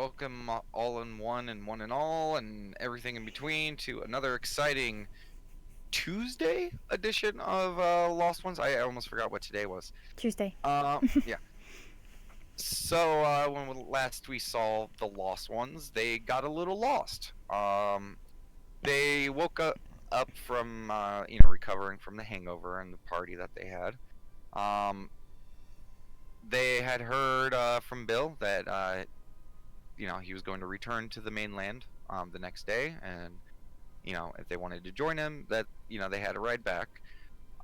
welcome all in one and one and all and everything in between to another exciting Tuesday edition of Lost Ones. I almost forgot what today was. Tuesday. Yeah. So when last we saw the Lost Ones, they got a little lost. They woke up from recovering from the hangover and the party that they had. Um, they had heard from Bill that he was going to return to the mainland the next day, and if they wanted to join him, that they had a ride back.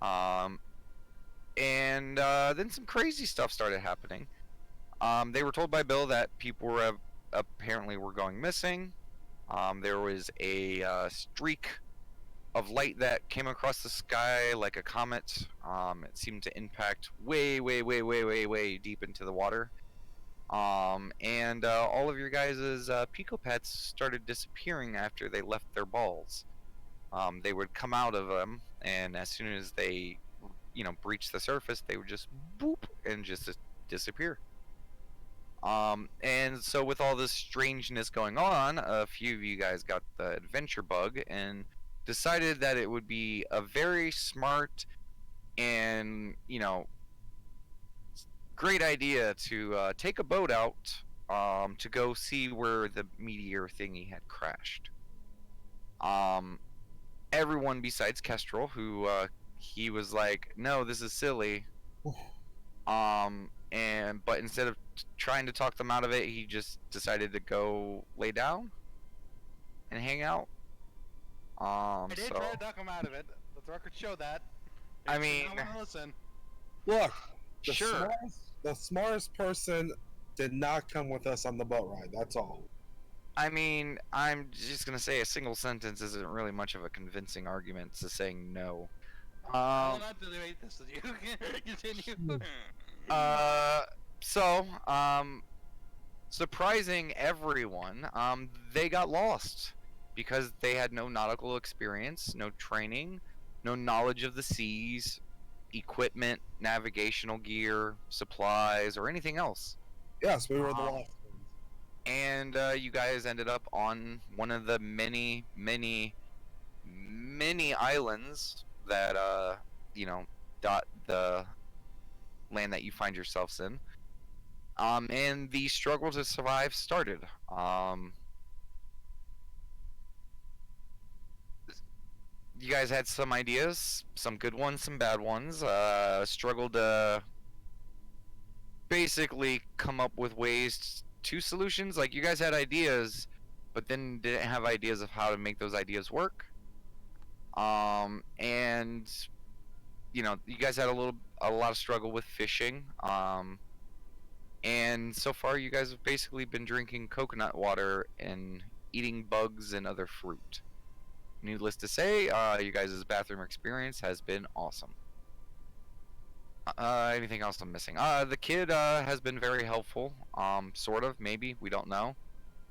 Um, and then some crazy stuff started happening. They were told by Bill that people were apparently were going missing. There was a streak of light that came across the sky like a comet. It seemed to impact way, way, way, way, way, way deep into the water. And all of your guys' Pico Pets started disappearing after they left their balls. They would come out of them, and as soon as they, breached the surface, they would just boop and just disappear. And so with all this strangeness going on, a few of you guys got the adventure bug and decided that it would be a very smart and, great idea to take a boat out to go see where the meteor thingy had crashed. Um, Everyone besides Kestrel, who he was like, "No, this is silly." But instead of trying to talk them out of it, he just decided to go lay down and hang out. I did So try to talk him out of it. The record show that. I He mean, did not want to listen. Look, the sure. smartest person did not come with us on the boat ride. That's all. I mean, I'm just gonna say a single sentence isn't really much of a convincing argument to saying no. I will not debate this with you. Continue. Uh, so, surprising everyone, they got lost because they had no nautical experience, no training, no knowledge of the seas, equipment, navigational gear, supplies, or anything else. Yes, we were the lost ones. And you guys ended up on one of the many, many, many islands that dot the land that you find yourselves in. And the struggle to survive started. You guys had some ideas, some good ones, some bad ones. Struggled to basically come up with ways to solutions. Like you guys had ideas, but then didn't have ideas of how to make those ideas work. And you guys had a lot of struggle with fishing. And so far, you guys have basically been drinking coconut water and eating bugs and other fruit. Needless to say, you guys' bathroom experience has been awesome. Anything else I'm missing? The kid has been very helpful. Sort of, maybe. We don't know.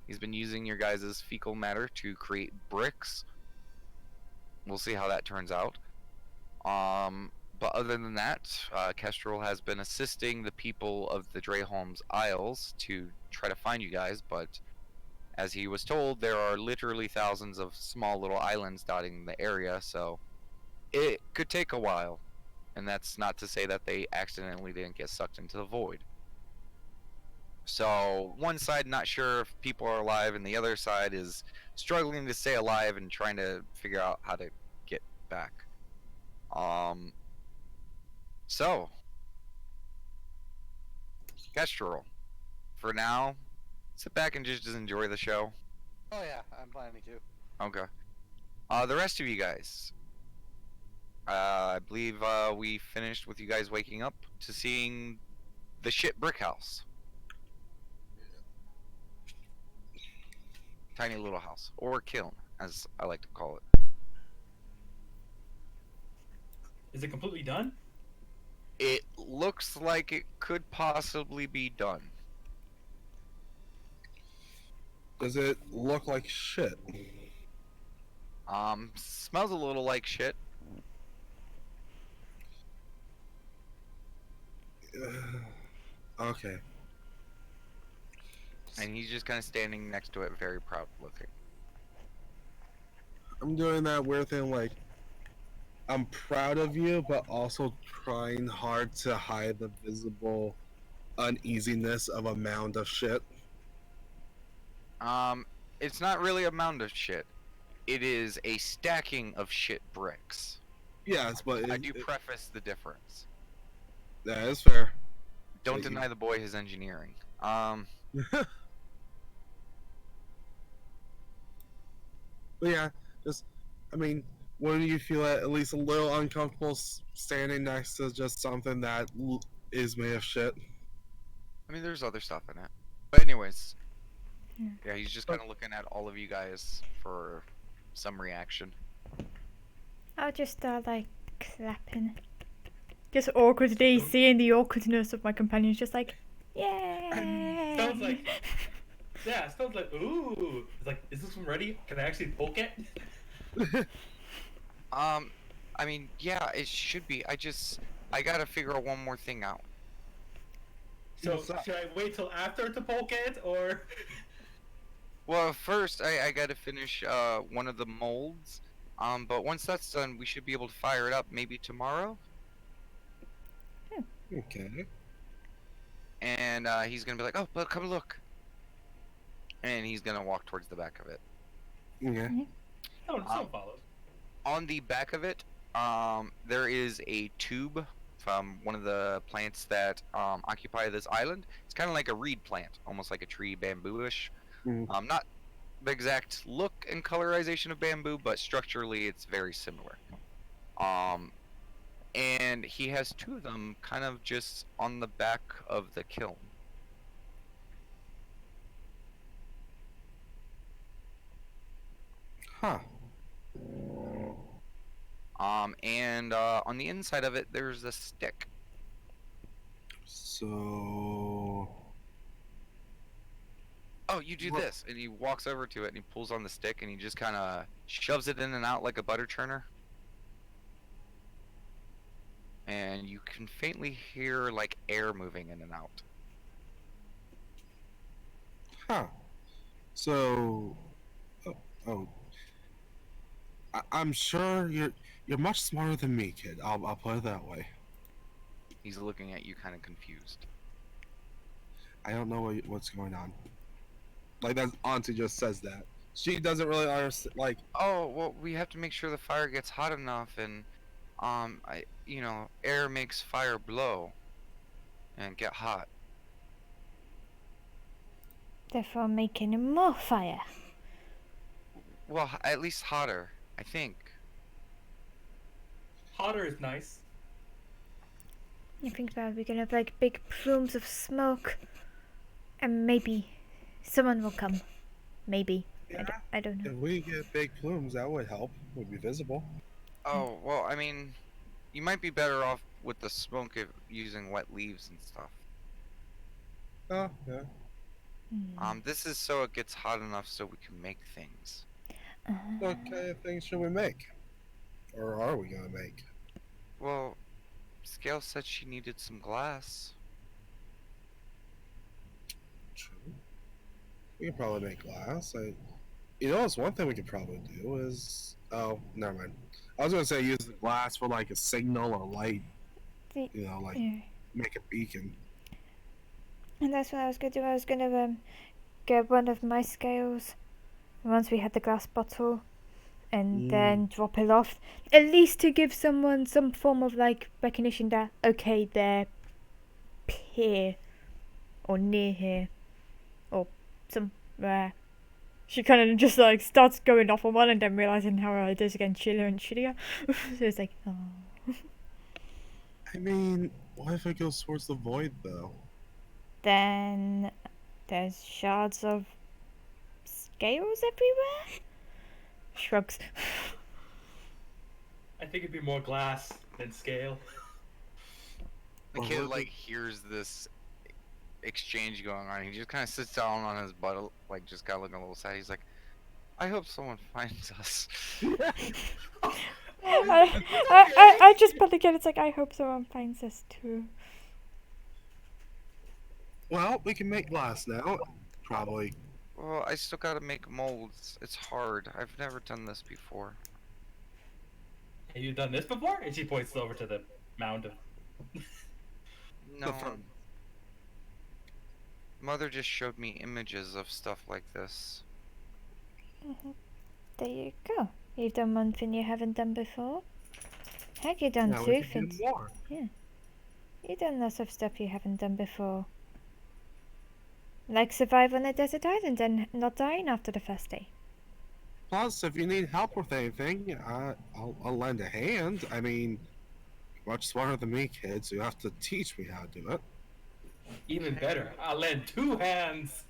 He's been using your guys' fecal matter to create bricks. We'll see how that turns out. But other than that, Kestrel has been assisting the people of the Dreyholm's Isles to try to find you guys, but as he was told, there are literally thousands of small little islands dotting the area, so it could take a while. And that's not to say that they accidentally didn't get sucked into the void. So one side not sure if people are alive, and the other side is struggling to stay alive and trying to figure out how to get back. So Kestrel, for now, sit back and just enjoy the show. Oh yeah, I'm planning to. Okay. The rest of you guys, I believe we finished with you guys waking up to seeing the shit brick house. Tiny little house, or kiln, as I like to call it. Is it completely done? It looks like it could possibly be done. Does it look like shit? Smells a little like shit. Okay. And he's just kind of standing next to it, very proud looking. I'm doing that weird thing like I'm proud of you, but also trying hard to hide the visible uneasiness of a mound of shit. It's not really a mound of shit. It is a stacking of shit bricks. Yes, but I do preface the difference. that is fair. Don't So you- deny the boy his engineering. But yeah, just I mean, when you feel at least a little uncomfortable standing next to just something that is made of shit? I mean, there's other stuff in it. But anyways, yeah, he's just kind of looking at all of you guys for some reaction. I'll just start like clapping. Just awkwardly seeing the awkwardness of my companions, just like, yay! Sounds like, yeah, it sounds like, ooh. It's like, is this one ready? Can I actually poke it? I mean, yeah, it should be. I gotta figure out one more thing out. So, What's up? should I wait till after to poke it, or? Well, first, I gotta finish, one of the molds. But once that's done, we should be able to fire it up maybe tomorrow. Okay. And, he's gonna be like, oh, but come look. And he's gonna walk towards the back of it. Okay. No, still follows. On the back of it, there is a tube from one of the plants that occupy this island. It's kind of like a reed plant, almost like a tree, bamboo-ish. Mhm. Not the exact look and colorization of bamboo, but structurally it's very similar. And he has two of them kind of just on the back of the kiln. Huh. And on the inside of it, there's a stick. So. Oh, you do What- this, and he walks over to it, and he pulls on the stick, and he just kind of shoves it in and out like a butter churner. And you can faintly hear like air moving in and out. Huh. So. Oh. I'm sure you're much smarter than me, kid. I'll put it that way. He's looking at you, kind of confused. I don't know what's going on. Like that auntie just says that. She doesn't really understand. Like, Oh, well, we have to make sure the fire gets hot enough, and air makes fire blow and get hot. Therefore, making more fire. Well, at least hotter, I think. Hotter is nice. You think about it, we can have like big plumes of smoke, and maybe someone will come. Maybe. I don't know. if we get big plumes, that would help. Would be visible. Oh, well, I mean, you might be better off with the smoke if using wet leaves and stuff. Oh, yeah. This is so it gets hot enough so we can make things. What kind of things should we make? Or are we gonna make? Well, Scale said she needed some glass. True. We can probably make glass. It's one thing we could probably do is. Oh, never mind. I was gonna say use the glass for like a signal or light. The- Like Yeah. make a beacon. And that's what I was gonna do. I was gonna get one of my scales once we had the glass bottle, and then drop it off, at least to give someone some form of like recognition that okay, they're here or near here or somewhere. She kind of just like starts going off on one and then realizing how it is getting chillier and chillier. So it's like, oh. I mean, what if it goes towards the void though? Then there's shards of scales everywhere. Shrugs. I think it'd be more glass than scale. The Or kid what like hears this exchange going on. He just kind of sits down on his butt, like just kind of looking a little sad. He's like, "I hope someone finds us." I just put the kid. It's like I hope someone finds us too. Well, we can make glass now. probably. Well, I still gotta make molds. It's hard. I've never done this before. Have you done this before? And she points over to the mound of. No. fir- Mother just showed me images of stuff like this. There you go. You've done one thing you haven't done before. Heck, you've done Now two we can things. do more. You've done lots of stuff you haven't done before. Like survive on a desert island and not dying after the first day. Plus, if you need help with anything, I'll lend a hand. I mean, you're much smarter than me, kid, so you have to teach me how to do it. Even better, I'll lend 2 hands.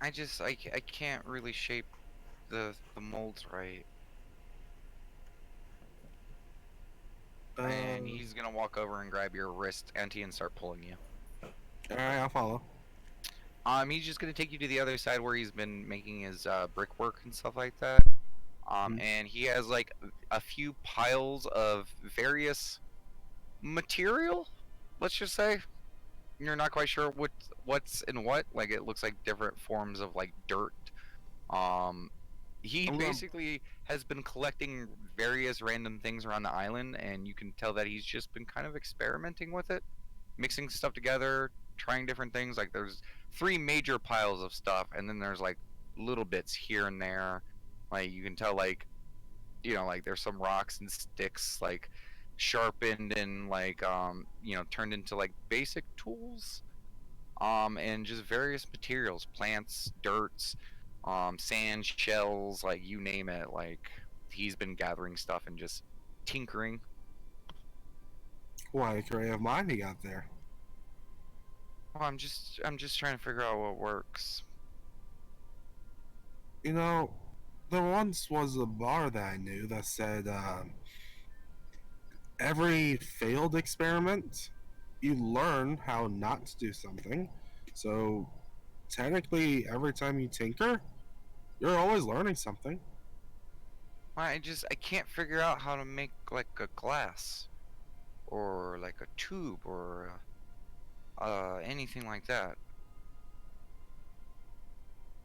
I can't really shape the molds right. And he's gonna walk over and grab your wrist, Auntie, and start pulling you. Alright, I'll follow. He's just gonna take you to the other side where he's been making his brickwork and stuff like that. And he has like a few piles of various material. Let's just say you're not quite sure what's in what. Like it looks like different forms of like dirt. He I'm gonna- basically has been collecting various random things around the island, and you can tell that he's just been kind of experimenting with it, mixing stuff together, trying different things. Like there's 3 major piles of stuff, and then there's like little bits here and there. Like you can tell, like like there's some rocks and sticks, like sharpened and like turned into like basic tools, and just various materials, plants, dirts, sand, shells, like you name it. Like he's been gathering stuff and just tinkering. What a creative mind he got there. Well, I'm just trying to figure out what works. You know, there once was a bar that I knew that said every failed experiment, you learn how not to do something. So, technically, every time you tinker, you're always learning something. I can't figure out how to make like a glass, or like a tube, or anything like that.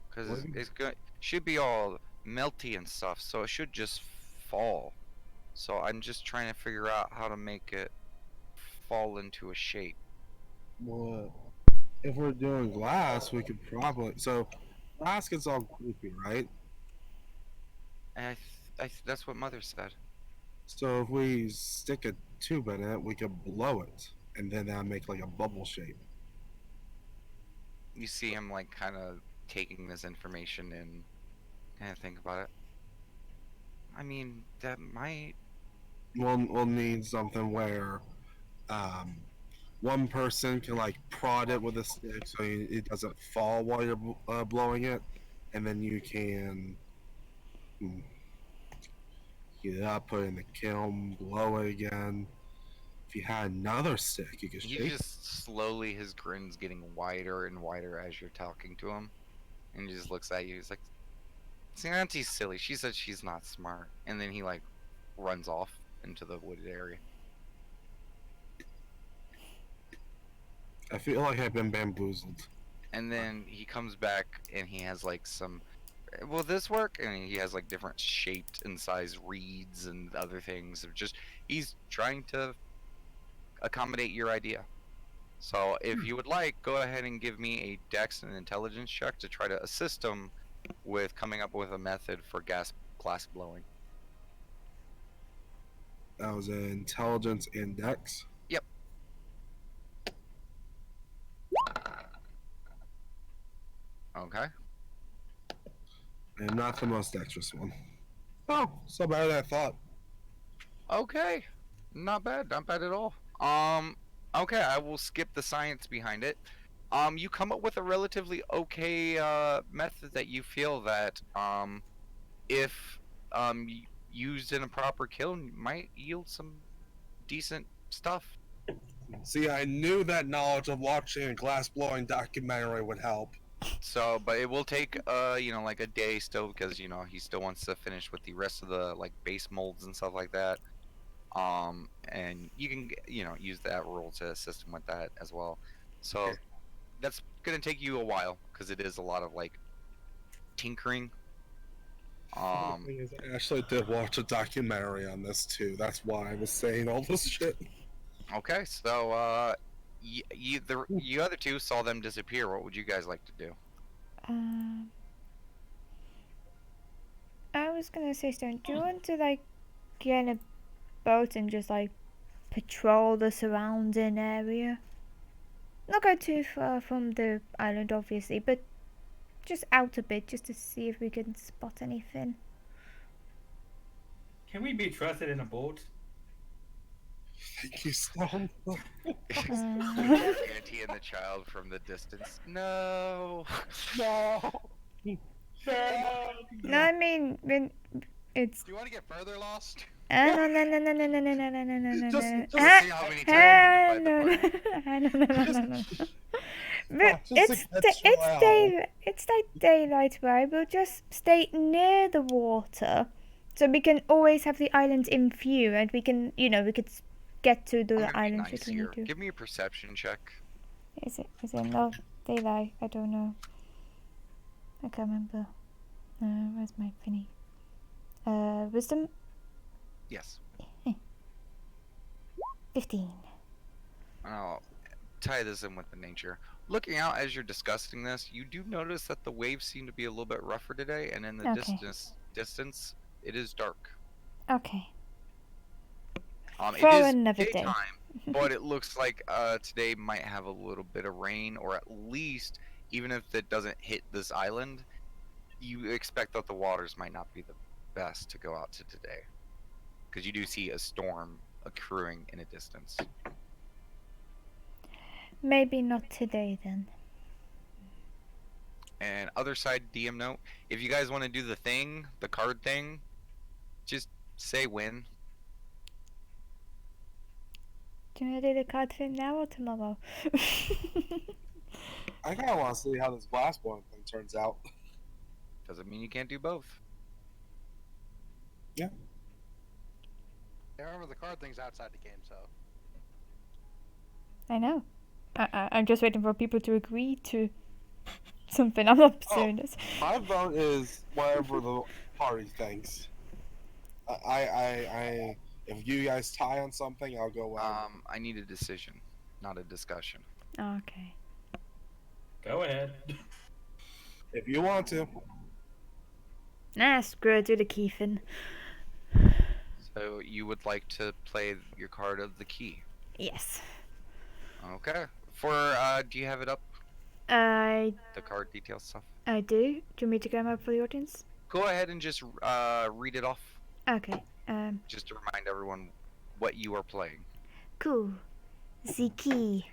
Because What do you- it's good. Should be all melty and stuff, so it should just fall. So I'm just trying to figure out how to make it fall into a shape. Well, if we're doing glass, we could probably. So, glass gets all goofy, right? And that's what Mother said. So, if we stick a tube in it, we could blow it, and then that'll make like a bubble shape. You see him like kind of taking this information and kind of think about it. I mean, that might. We'll need something where one person can like prod it with a stick so it doesn't fall while you're blowing it, and then you can heat it up, put it in the kiln, blow it again. If you had another stick, you could He shake. just slowly, his grin's getting wider and wider as you're talking to him, and he just looks at you. He's like, "See, Auntie's silly. She said she's not smart." And then he like runs off into the wooded area. I feel like I've been bamboozled. And then he comes back and he has like some. Will this work? And he has like different shaped and sized reeds and other things. Of just he's trying to accommodate your idea. So if you would like, go ahead and give me a Dex and Intelligence check to try to assist him with coming up with a method for glass blowing. That was an intelligence index. Yep. Okay. And not the most dexterous one. Oh, so better than I thought. Okay. Not bad. Not bad at all. Okay, I will skip the science behind it. You come up with a relatively okay method that you feel that if used in a proper kiln might yield some decent stuff. See, I knew that knowledge of watching a glass blowing documentary would help. So, but it will take like a day still because he still wants to finish with the rest of the like base molds and stuff like that. And you can use that rule to assist him with that as well. So Okay. that's gonna take you a while because it is a lot of like tinkering. The thing is, I actually did watch a documentary on this too. That's why I was saying all this shit. Okay, so you other two saw them disappear. What would you guys like to do? I was gonna say, Stone, do you want to like get in a boat and just like patrol the surrounding area? Not go too far from the island, obviously, but just out a bit, just to see if we can spot anything. Can we be trusted in a boat? Thank you, Stone. Auntie and the child from the distance. No. No. No, I mean when it's. Do you want to get further lost? No, no, no, no, no, no, no, no, no, no, no, no, Just no. see how many times you divide the No, party. no, no, no, no. But just to catch you out. it's like daylight, right? We'll just stay near the water, so we can always have the island in view, and we can, we could get to I'm the gonna be island nice if we here. need to. Give me a perception check. Is it not daylight? I don't know. I can't remember. Where's my thingy? Wisdom? Yes. 15. I'll tie this in with the nature. Looking out as you're discussing this, you do notice that the waves seem to be a little bit rougher today, and in the Okay. distance, it is dark. Okay. It For is another day. daytime, but it looks like today might have a little bit of rain, or at least, even if it doesn't hit this island, you expect that the waters might not be the best to go out to today, because you do see a storm accruing in a distance. Maybe not today then. And other side DM note, if you guys want to do the card thing, just say when. Do you want to do the card thing now or tomorrow? I kind of want to see how this blast one thing turns out. Doesn't mean you can't do both. Yeah, remember the card thing's outside the game, so. I know. I'm just waiting for people to agree to something. I'm not doing this. My vote is whatever the party thinks. If you guys tie on something, I'll go. I need a decision, not a discussion. Okay. Go ahead. If you want to. Nah, screw it, do the key thing. So you would like to play your card of the key? Yes. Okay. Do you have it up? I The card details stuff. do. Do you want me to go up for the audience? Go ahead and just read it off, Okay. just to remind everyone what you are playing. Cool. The key.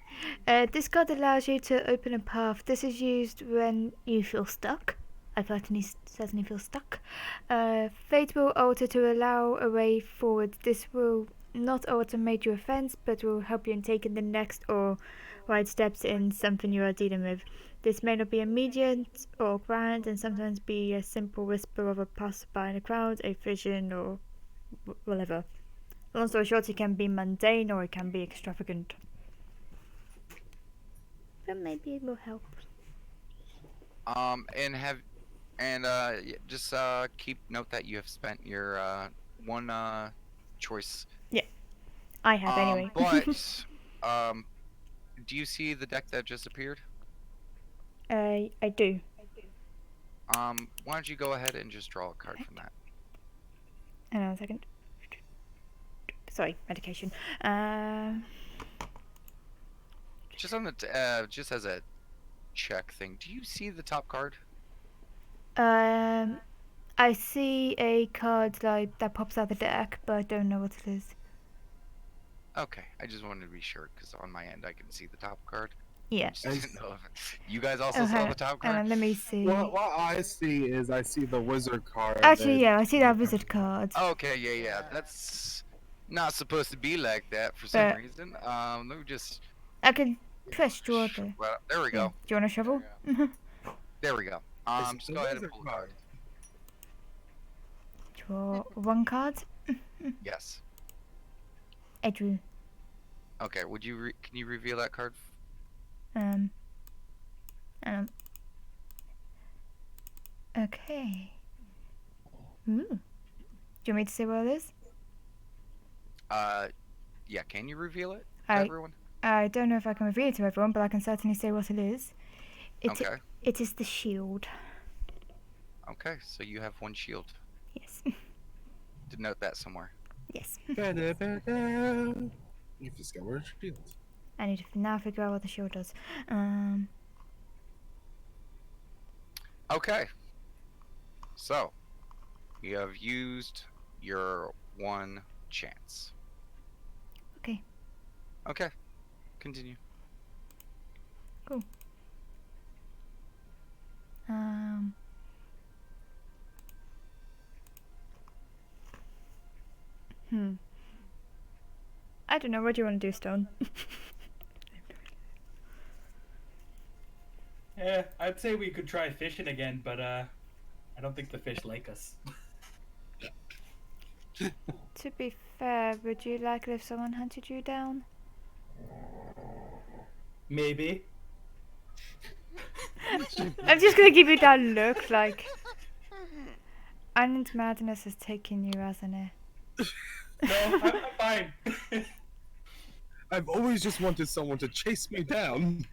This card allows you to open a path. This is used when you feel stuck. I certainly feel stuck. Fate will alter to allow a way forward. This will not automate your offense, but will help you in taking the next or right steps in something you are dealing with. This may not be immediate or grand, and sometimes be a simple whisper of a passerby in a crowd, a vision, or whatever. Long story short, it can be mundane or it can be extravagant. But maybe it will help. Just keep note that you have spent your one choice. I have anyway. But do you see the deck that just appeared? I do. Why don't you go ahead and just draw a card from that? Hang on a second. Sorry, medication. Just on the just as a check thing, do you see the top card? I see a card like that pops out the deck, but I don't know what it is. Okay, I just wanted to be sure because on my end I can see the top card. Yeah. Just didn't know if you guys also saw the top card. Let me see. What I see is I see the wizard card. Actually, yeah, I see that wizard card. Okay, yeah, that's not supposed to be like that for some But- reason. Let me just. I can press draw there. Well, there we go. Do you want a shovel? There we go. It's Just the go ahead and wizard pull a card. Draw one card. Yes. I drew. Okay. Would you can you reveal that card? Okay. Do you want me to say what it is? Yeah. Can you reveal it to I everyone? I don't know if I can reveal it to everyone, but I can certainly say what it is. Okay. It is the shield. Okay. So you have one shield. Yes. Denote that somewhere. Yes. You've discovered a shield. I need to now figure out what the shield does. Okay. So you have used your one chance. Okay. Okay. Continue. I don't know. What do you want to do, Stone? Yeah, I'd say we could try fishing again, but I don't think the fish like us. To be fair, would you like it if someone hunted you down? Maybe. I'm just gonna give you that look, like Island Madness has taken you, hasn't it? No, I'm fine. I've always just wanted someone to chase me down.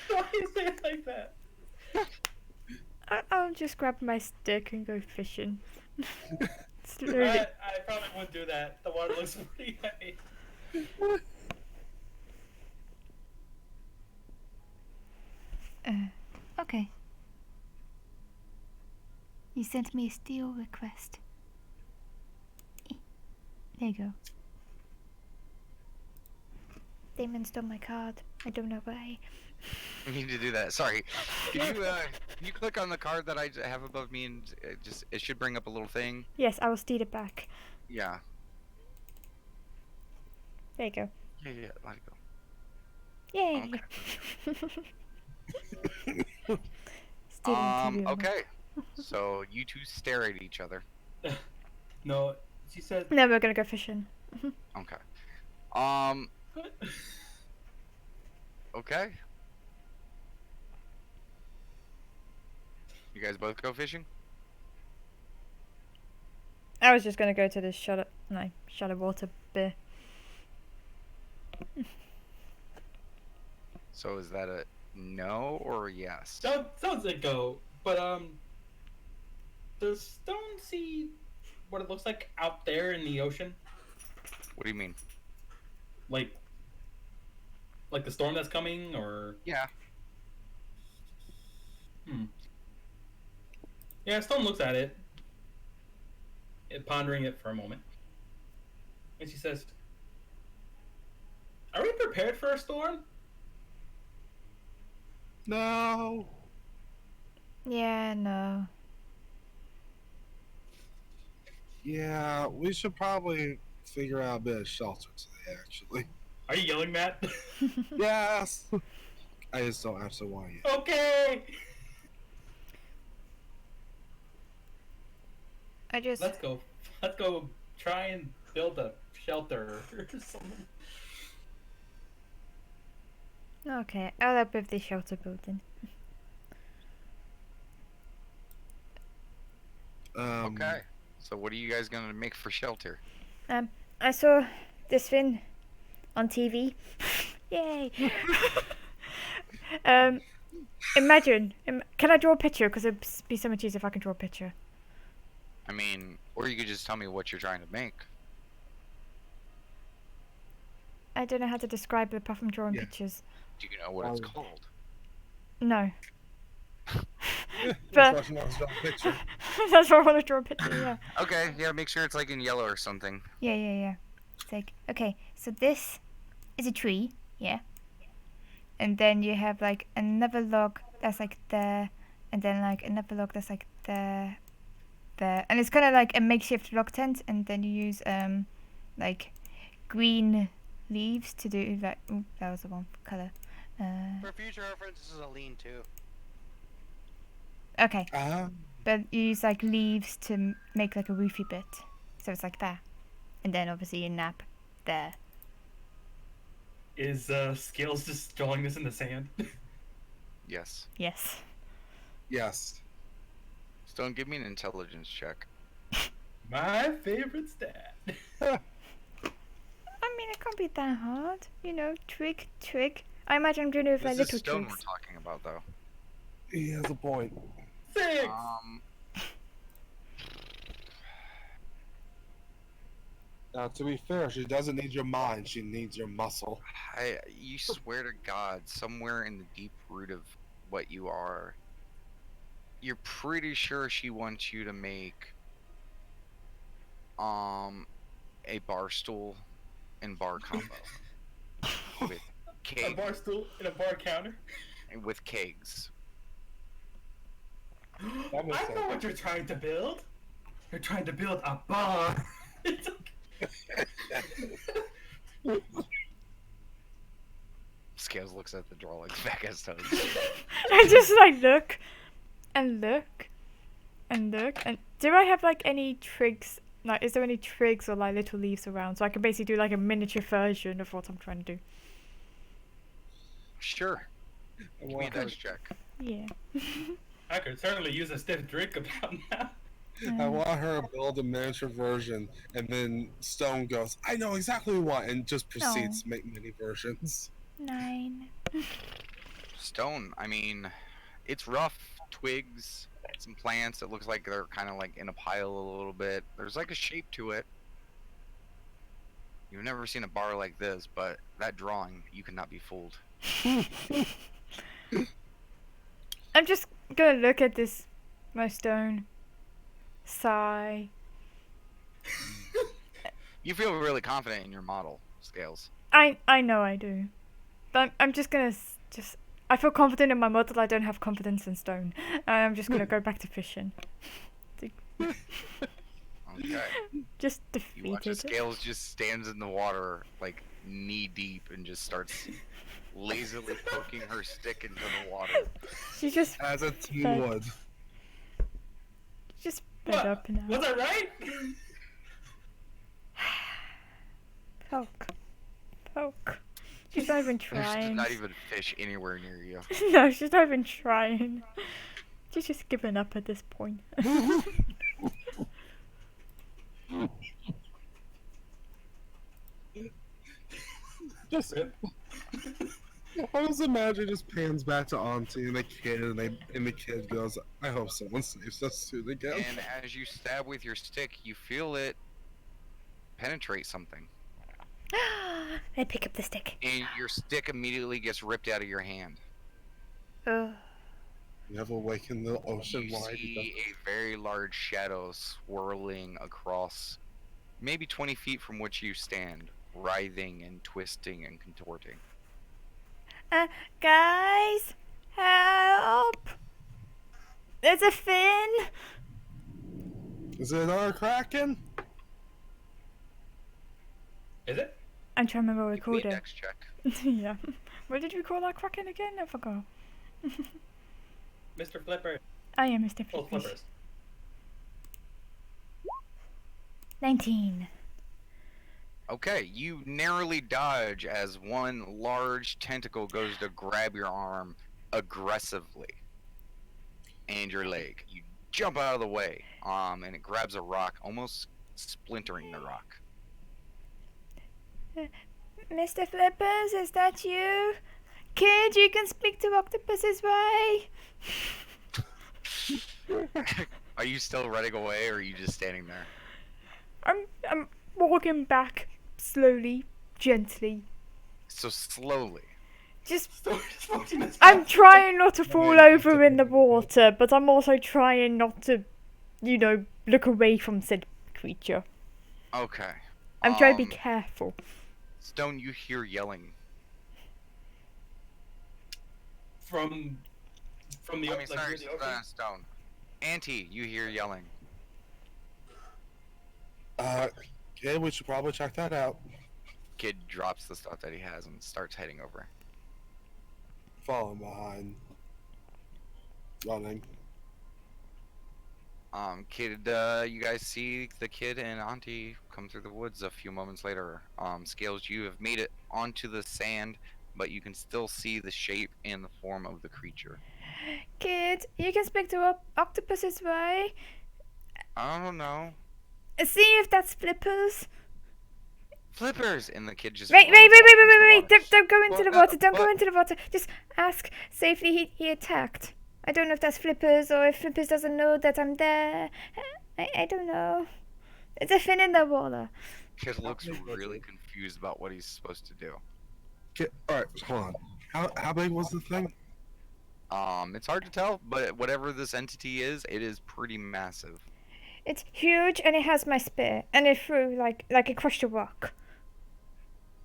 Why you say it like that? I'll just grab my stick and go fishing. Slowly. I probably wouldn't do that. The water looks pretty heavy. Okay. You sent me a steal request. There you go. Damon stole my card. I don't know why. You need to do that. Sorry. Can you click on the card that I have above me and it should bring up a little thing? Yes, I will steal it back. Yeah. There you go. Yeah. Let it go. Yay! Okay. Stealing to you. Okay. So you two stare at each other. No, she said. No, we're gonna go fishing. Okay. Okay. You guys both go fishing? I was just gonna go to this shallow water beer. So is that a no or a yes? Sounds like go, but does Stone see what it looks like out there in the ocean? What do you mean? Like the storm that's coming, or Yeah. Yeah, Stone looks at it, pondering it for a moment, and she says, "Are we prepared for a storm?" No. Yeah, no. Yeah, we should probably figure out a bit of shelter today, actually. Are you yelling that? Yes! I just don't actually want to. Okay. Let's Let's go try and build a shelter or something. Okay, I'll help with the shelter building. Okay. So what are you guys gonna make for shelter? I saw this thing on TV. Yay! Imagine. Can I draw a picture? Because it'd be so much easier if I can draw a picture. I mean, or you could just tell me what you're trying to make. I don't know how to describe it apart from drawing pictures. Do you know what it's called? No. That's why she wants to draw a picture. That's why I want to draw a picture, yeah. Okay, yeah, make sure it's like in yellow or something. Yeah. It's like, okay, so this is a tree, yeah. And then you have like another log that's like there, and then like another log that's like there. And it's kind of like a makeshift log tent, and then you use like green leaves to do like, ooh, that was the wrong color. For future reference, this is a lean-to. Okay. Ah. But you use like leaves to make like a roofy bit. So it's like that. And then obviously a nap there. Is Skills just drawing this in the sand? Yes. Yes. Yes. Stone, give me an intelligence check. My favorite stat. I mean, it can't be that hard. You know, trick. I imagine I'm doing it with like This is little Stone tricks. we're talking about, though. He has a point. 6. Now, to be fair, she doesn't need your mind. She needs your muscle. You swear to God, somewhere in the deep root of what you are, you're pretty sure she wants you to make a bar stool and bar combo with A keg bar stool and a bar counter. with kegs. That makes I sense. know what you're trying to build. You're trying to build a bar. It's Scales looks at the drawings back at Stone. I just like look and look and look and do I have like any trigs? Like, is there any trigs or like little leaves around so I can basically do like a miniature version of what I'm trying to do? Sure. I Give me a want, her, dex check. Yeah. I could certainly use a stiff drink about now. I want her to build a miniature version, and then Stone goes, I know exactly what, and just proceeds to make mini versions. 9. Stone, I mean, it's rough. Twigs, some plants. It looks like they're kind of like in a pile a little bit. There's like a shape to it. You've never seen a bar like this, but that drawing, you cannot be fooled. I'm just gonna look at this, my stone. Sigh. You feel really confident in your model, Scales. I know I do. But I'm just gonna just. I feel confident in my model. I don't have confidence in stone. I'm just gonna go back to fishing. Okay. Just You watch as defeated. Scales just stands in the water, like knee deep, and just starts lazily poking her stick into the water. She just As a teen But- would. just fed up now. Was I right? Poke. She's not even There's trying. not even fish anywhere near you. No, she's not even trying. She's just given up at this point. Just, I just imagine just pans back to Auntie and the kid, and the kid goes, I hope someone saves us soon again. And as you stab with your stick, you feel it penetrate something. I pick up the stick. And your stick immediately gets ripped out of your hand. Ugh. You have awakened the ocean You wide. see a very large shadow swirling across maybe 20 feet from which you stand, writhing and twisting and contorting. Guys, help! There's a fin. Is it another Kraken? Is it? I'm trying to remember what we Give me called a it. dex check. Yeah. What did we call that kraken again? I forgot. Mr. Flipper. I am Mr. Oh, Flippers. Flippers. 19. Okay, you narrowly dodge as one large tentacle goes to grab your arm aggressively and your leg. You jump out of the way, and it grabs a rock, almost splintering the rock. Mr. Flippers, is that you? Kid, you can speak to octopuses, right? Are you still running away, or are you just standing there? I'm walking back slowly, gently. So slowly. Just Just watching this I'm trying not to fall over in the water, but I'm also trying not to, you know, look away from said creature. Okay. I'm trying to be careful. Stone, you hear yelling. from the I mean, like, sorry, near the ocean. Stone. Auntie, you hear yelling. Yeah, we should probably check that out. Kid drops the stuff that he has and starts heading over. Falling behind. Running. Kid, you guys see the kid and Auntie come through the woods a few moments later. Scales, you have made it onto the sand but you can still see the shape and the form of the creature. Kid, you can speak to octopuses, right? I don't know. See if that's Flippers. Flippers! And the kid just Wait, runs off into the water. Don't go into the What? water. Don't go What? into the water. Just ask safely he attacked. I don't know if that's Flippers or if Flippers doesn't know that I'm there. I don't know. It's a fin in the water. Kid looks really confused about what he's supposed to do. All right, hold on. How big was the thing? It's hard to tell, but whatever this entity is, it is pretty massive. It's huge and it has my spear and it threw like it crushed a rock.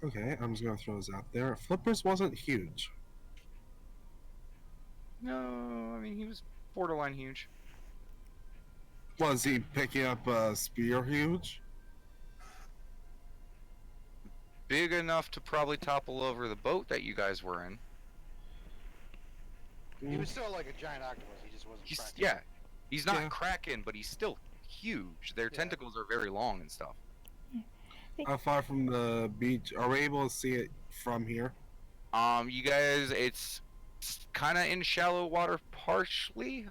Okay, I'm just gonna throw this out there. Flippers wasn't huge. No, I mean, he was borderline huge. Was he picking up a spear huge? Big enough to probably topple over the boat that you guys were in. He was still like a giant octopus. He just wasn't. He's, Kraken. yeah, he's not Yeah. Kraken, but he's still huge. Their Yeah. tentacles are very long and stuff. How far from the beach? Are we able to see it from here? You guys, it's kind of in shallow water partially.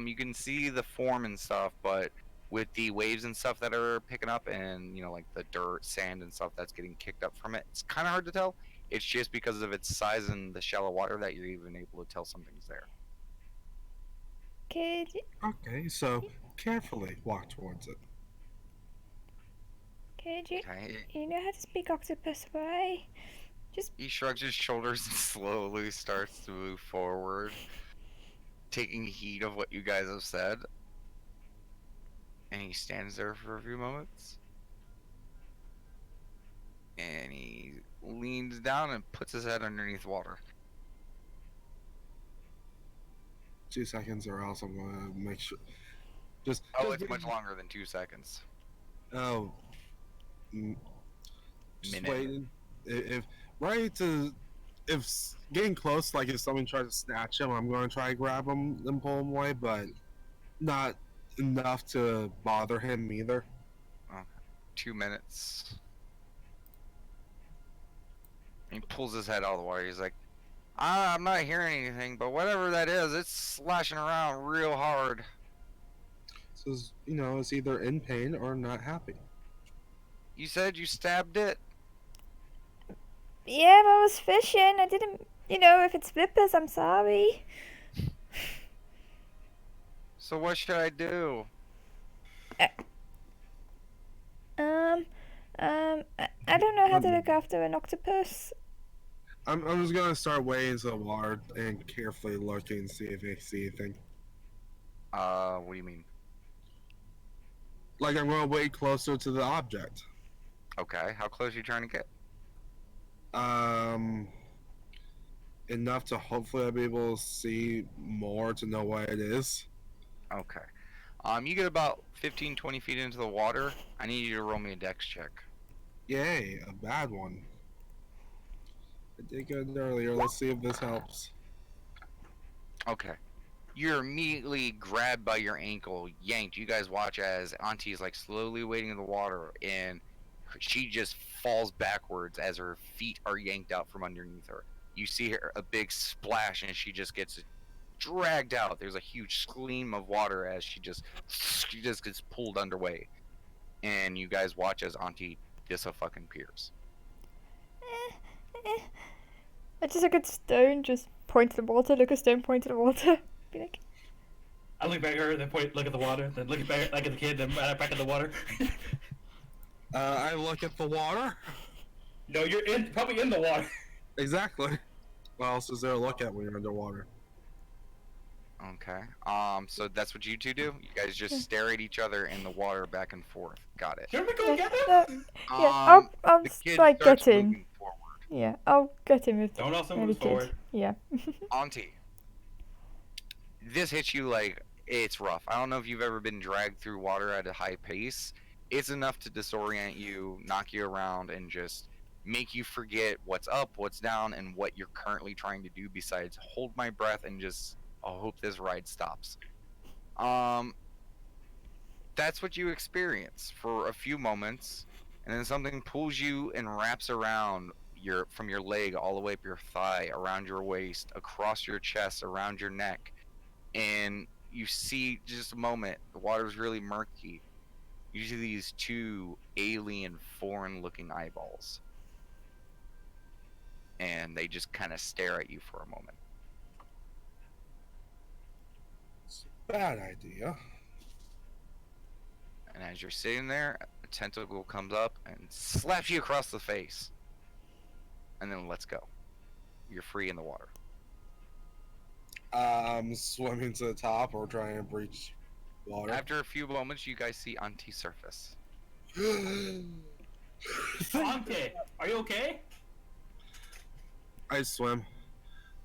You can see the form and stuff, but with the waves and stuff that are picking up and, you know, like the dirt, sand and stuff that's getting kicked up from it, it's kind of hard to tell. It's just because of its size and the shallow water that you're even able to tell something's there. Kid, Okay, so carefully walk towards it. kid, Okay. you know how to speak octopus, right? He shrugs his shoulders and slowly starts to move forward, taking heed of what you guys have said. And he stands there for a few moments. And he leans down and puts his head underneath water. 2 seconds, or else I'm gonna make sure. Oh, just it's much longer than 2 seconds. Oh. Just Minute. waiting. If ready to, getting close, like if someone tries to snatch him, I'm going to try to grab him and pull him away, but not enough to bother him either. 2 minutes. He pulls his head out of the water. He's like, I'm not hearing anything, but whatever that is, it's slashing around real hard. So, it's either in pain or not happy. You said you stabbed it? Yeah, I was fishing. I didn't. If it's Flippers, I'm sorry. So what should I do? I don't know how to look after an octopus. I'm just going to start wading into the water and carefully looking and see if I see anything. What do you mean? Like I'm going to wade closer to the object. Okay, how close are you trying to get? Enough to hopefully I'll be able to see more to know what it is. Okay. You get about 15, 20 feet into the water. I need you to roll me a dex check. Yay, a bad one. I did good earlier. Let's see if this helps. Okay. You're immediately grabbed by your ankle, yanked. You guys watch as Auntie is like slowly wading in the water, and she just falls backwards as her feet are yanked out from underneath her. You see her a big splash, and she just gets dragged out. There's a huge scream of water as she just gets pulled underway, and you guys watch as Auntie dis-a-fucking-peers. I just look at Stone, just point to the water. Look at Stone, point to the water. Be like, I look back at her, then look at the water, then look back at the kid, then back at the water. I look at the water. No, you're probably in the water. Exactly. What else is there to look at when you're underwater? Okay. So that's what you two do? You guys just stare at each other in the water back and forth. Got it. Shouldn't we go together? yeah, I'll the kid like starts get in. moving forward. Yeah, I'll get him if Don't also maybe move kid. forward. Yeah. Auntie, this hits you like it's rough. I don't know if you've ever been dragged through water at a high pace. It's enough to disorient you, knock you around, and just make you forget what's up, what's down, and what you're currently trying to do besides hold my breath and just I'll hope this ride stops. That's what you experience for a few moments, and then something pulls you and wraps around from your leg all the way up your thigh, around your waist, across your chest, around your neck, and you see just a moment. The water's really murky. You see these two alien, foreign-looking eyeballs, and they just kind of stare at you for a moment. It's a bad idea. And as you're sitting there, a tentacle comes up and slaps you across the face, and then lets go. You're free in the water. Swimming to the top or trying to breach water. After a few moments, you guys see Auntie surface. Dante, are you okay? I swim.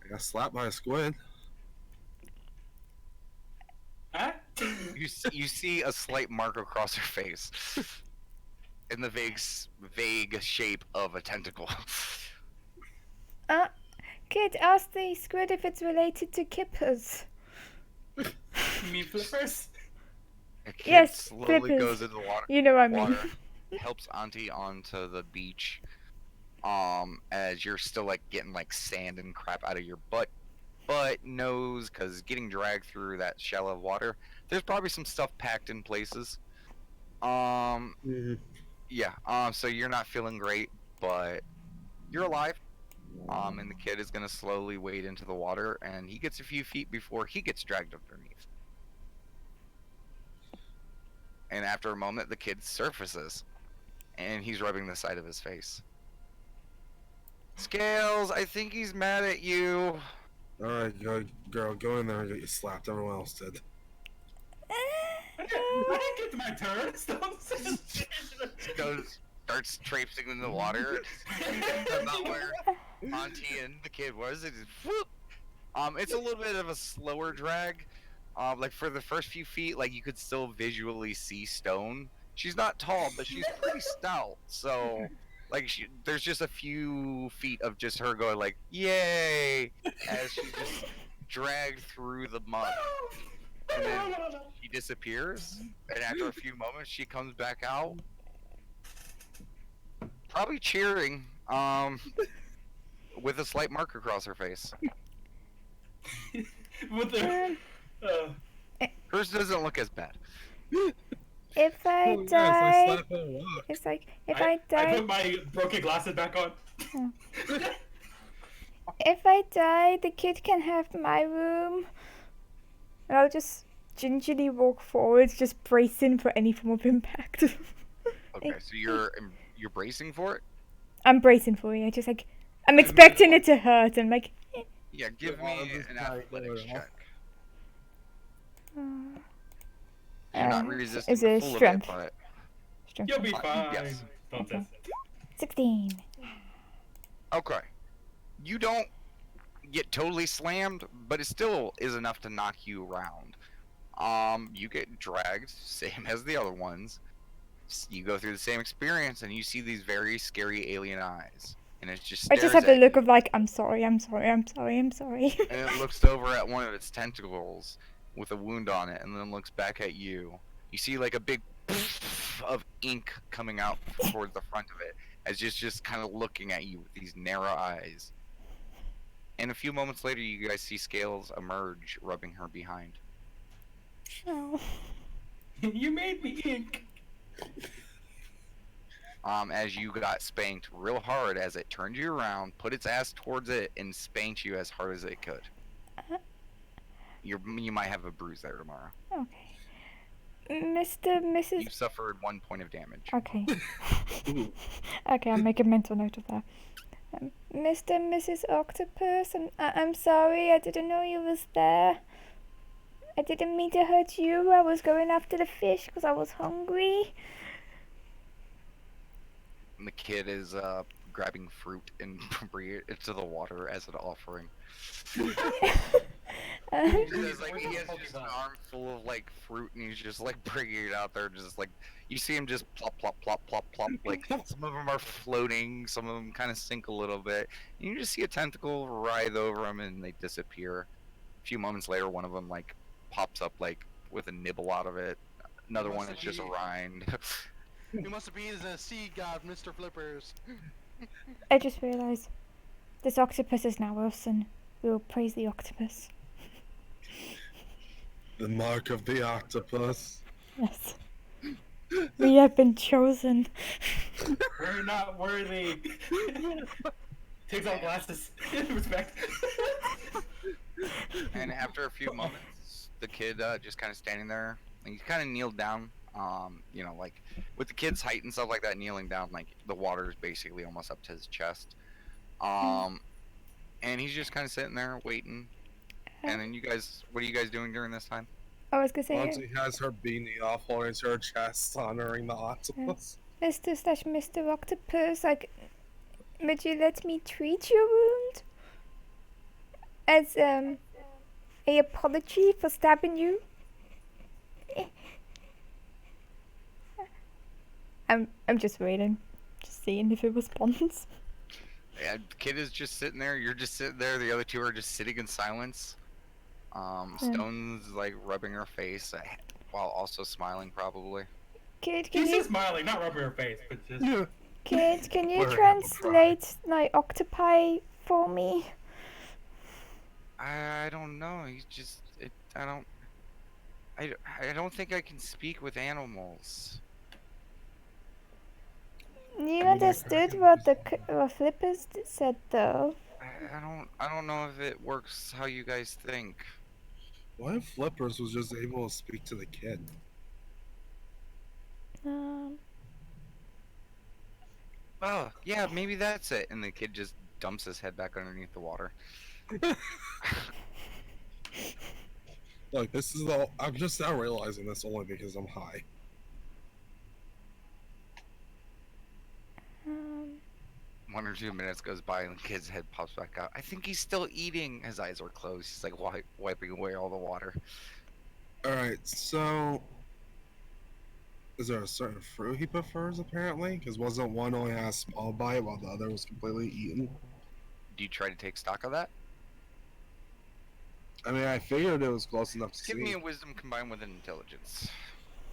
I got slapped by a squid. Huh? You see a slight mark across her face, in the vague shape of a tentacle. Kid, ask the squid if it's related to kippers. You mean flippers? A kid Yes, slowly flippers. goes into the water. You know what I mean. Water helps Auntie onto the beach. As you're still like getting like sand and crap out of your butt knows, because getting dragged through that shallow water, there's probably some stuff packed in places. Yeah. So you're not feeling great, but you're alive. And the kid is gonna slowly wade into the water, and he gets a few feet before he gets dragged underneath. And after a moment, the kid surfaces, and he's rubbing the side of his face. Scales, I think he's mad at you. Alright, girl, go in there and get you slapped. Everyone else did. I didn't get to my turn. Don't say shit. Starts traipsing in the water. Not where Auntie and the kid was. It just whoop. It's a little bit of a slower drag. Like for the first few feet, like you could still visually see Stone. She's not tall, but she's pretty stout. So, like, there's just a few feet of just her going like, "Yay!" as she just dragged through the mud. And then she disappears, and after a few moments, she comes back out, probably cheering, with a slight mark across her face. With the, Hers doesn't look as bad. If I Oh, yes, I die, slapped her a lot. it's like if I I die, put my broken glasses back on. if I die, the kid can have my room. And I'll just gingerly walk forwards, just bracing for any form of impact. Okay, so you're bracing for it. I'm bracing for you. Just like I'm expecting it to hurt. I'm like, Yeah, give Yeah, me I'll just an try to athletics get it off. check. You're not resisting is it the full strength? of it, strength. You'll be fine. Yes. Don't Okay. test it. 16. but okay. You don't get totally slammed, but it still is enough to knock you around. You get dragged, same as the other ones. You go through the same experience, and you see these very scary alien eyes, and it just I stares just have the at look of like, I'm sorry, I'm sorry, I'm sorry, I'm sorry. you, and it looks over at one of its tentacles with a wound on it, and then looks back at you. You see like a big of ink coming out towards the front of it, as it's just kind of looking at you with these narrow eyes. And a few moments later, you guys see Scales emerge, rubbing her behind. Oh. You made me ink. As you got spanked real hard as it turned you around, put its ass towards it, and spanked you as hard as it could. You might have a bruise there tomorrow. Okay. Mr. Mrs. You suffered 1 point of damage. Okay. Okay, I'll make a mental note of that. Mr. and Mrs. Octopus, I'm sorry, I didn't know you was there. I didn't mean to hurt you. I was going after the fish because I was hungry. And the kid is grabbing fruit and bringing it into the water as an offering. He has just an armful of like fruit, and he's just like bringing it out there, just like you see him just plop, plop, plop, plop, plop. Like some of them are floating, some of them kind of sink a little bit. And you just see a tentacle writhe over them, and they disappear. A few moments later, one of them like pops up like with a nibble out of it. Another one is just a rind. You must be the sea god, Mr. Flippers. I just realised this octopus is now us, and we will praise the octopus. The mark of the octopus. Yes. We have been chosen. We're not worthy. Takes off glasses. Respect. And after a few moments, the kid just kind of standing there. And he's kind of kneeled down. You know, like with the kid's height and stuff like that, kneeling down, like the water is basically almost up to his chest. And he's just kind of sitting there waiting. And then you guys, what are you guys doing during this time? I was gonna say, Once he has her beanie off, holding to her chest, honoring the octopus. Mr. Octopus, like, would you let me treat your wound? As, a apology for stabbing you? I'm just waiting. Just seeing if it responds. And the kid is just sitting there. You're just sitting there. The other two are just sitting in silence. Stone's like rubbing her face while also smiling, probably. Kid, can She's you, just smiling, not rubbing her face, but just. Yeah. kid, can you We're translate like octopi for me? I don't know. He's just. I don't think I can speak with animals. You understood what what Flippers said, though. I don't know if it works how you guys think. What if Flippers was just able to speak to the kid? Oh, yeah, maybe that's it. And the kid just dumps his head back underneath the water. Look, this is all. I'm just now realizing this only because I'm high. 1 or 2 minutes goes by and the kid's head pops back out. I think he's still eating. His eyes are closed. He's like wiping away all the water. Alright, so. Is there a certain fruit he prefers, apparently? Because wasn't one only had a small bite while the other was completely eaten? Do you try to take stock of that? I mean, I figured it was close enough to Give see. me a wisdom combined with an intelligence.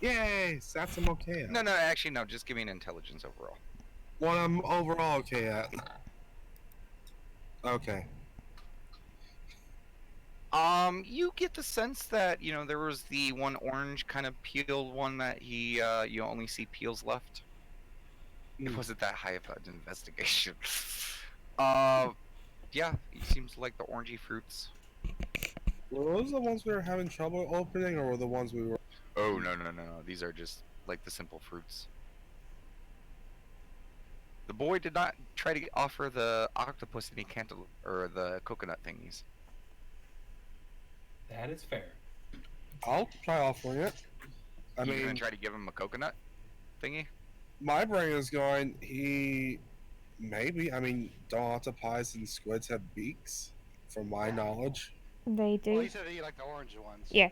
Yay! That's I'm okay at. No, actually, no. Just give me an intelligence overall. What I'm overall okay at. Okay. You get the sense that, you know, there was the one orange kind of peeled one that he, you only see peels left. It wasn't that high of an investigation. Yeah, he seems to like the orangey fruits. Were those the ones we were having trouble opening, or were the ones we were? Oh, no. These are just, like, the simple fruits. The boy did not try to offer the octopus any cantaloupe, or the coconut thingies. That is fair. I'll try offering it. I You gonna mean, try to give him a coconut thingy? my brain is going. He maybe. I mean, don't octopies and squids have beaks? From my knowledge. They Well, do. he said that he liked the orange ones. Yeah.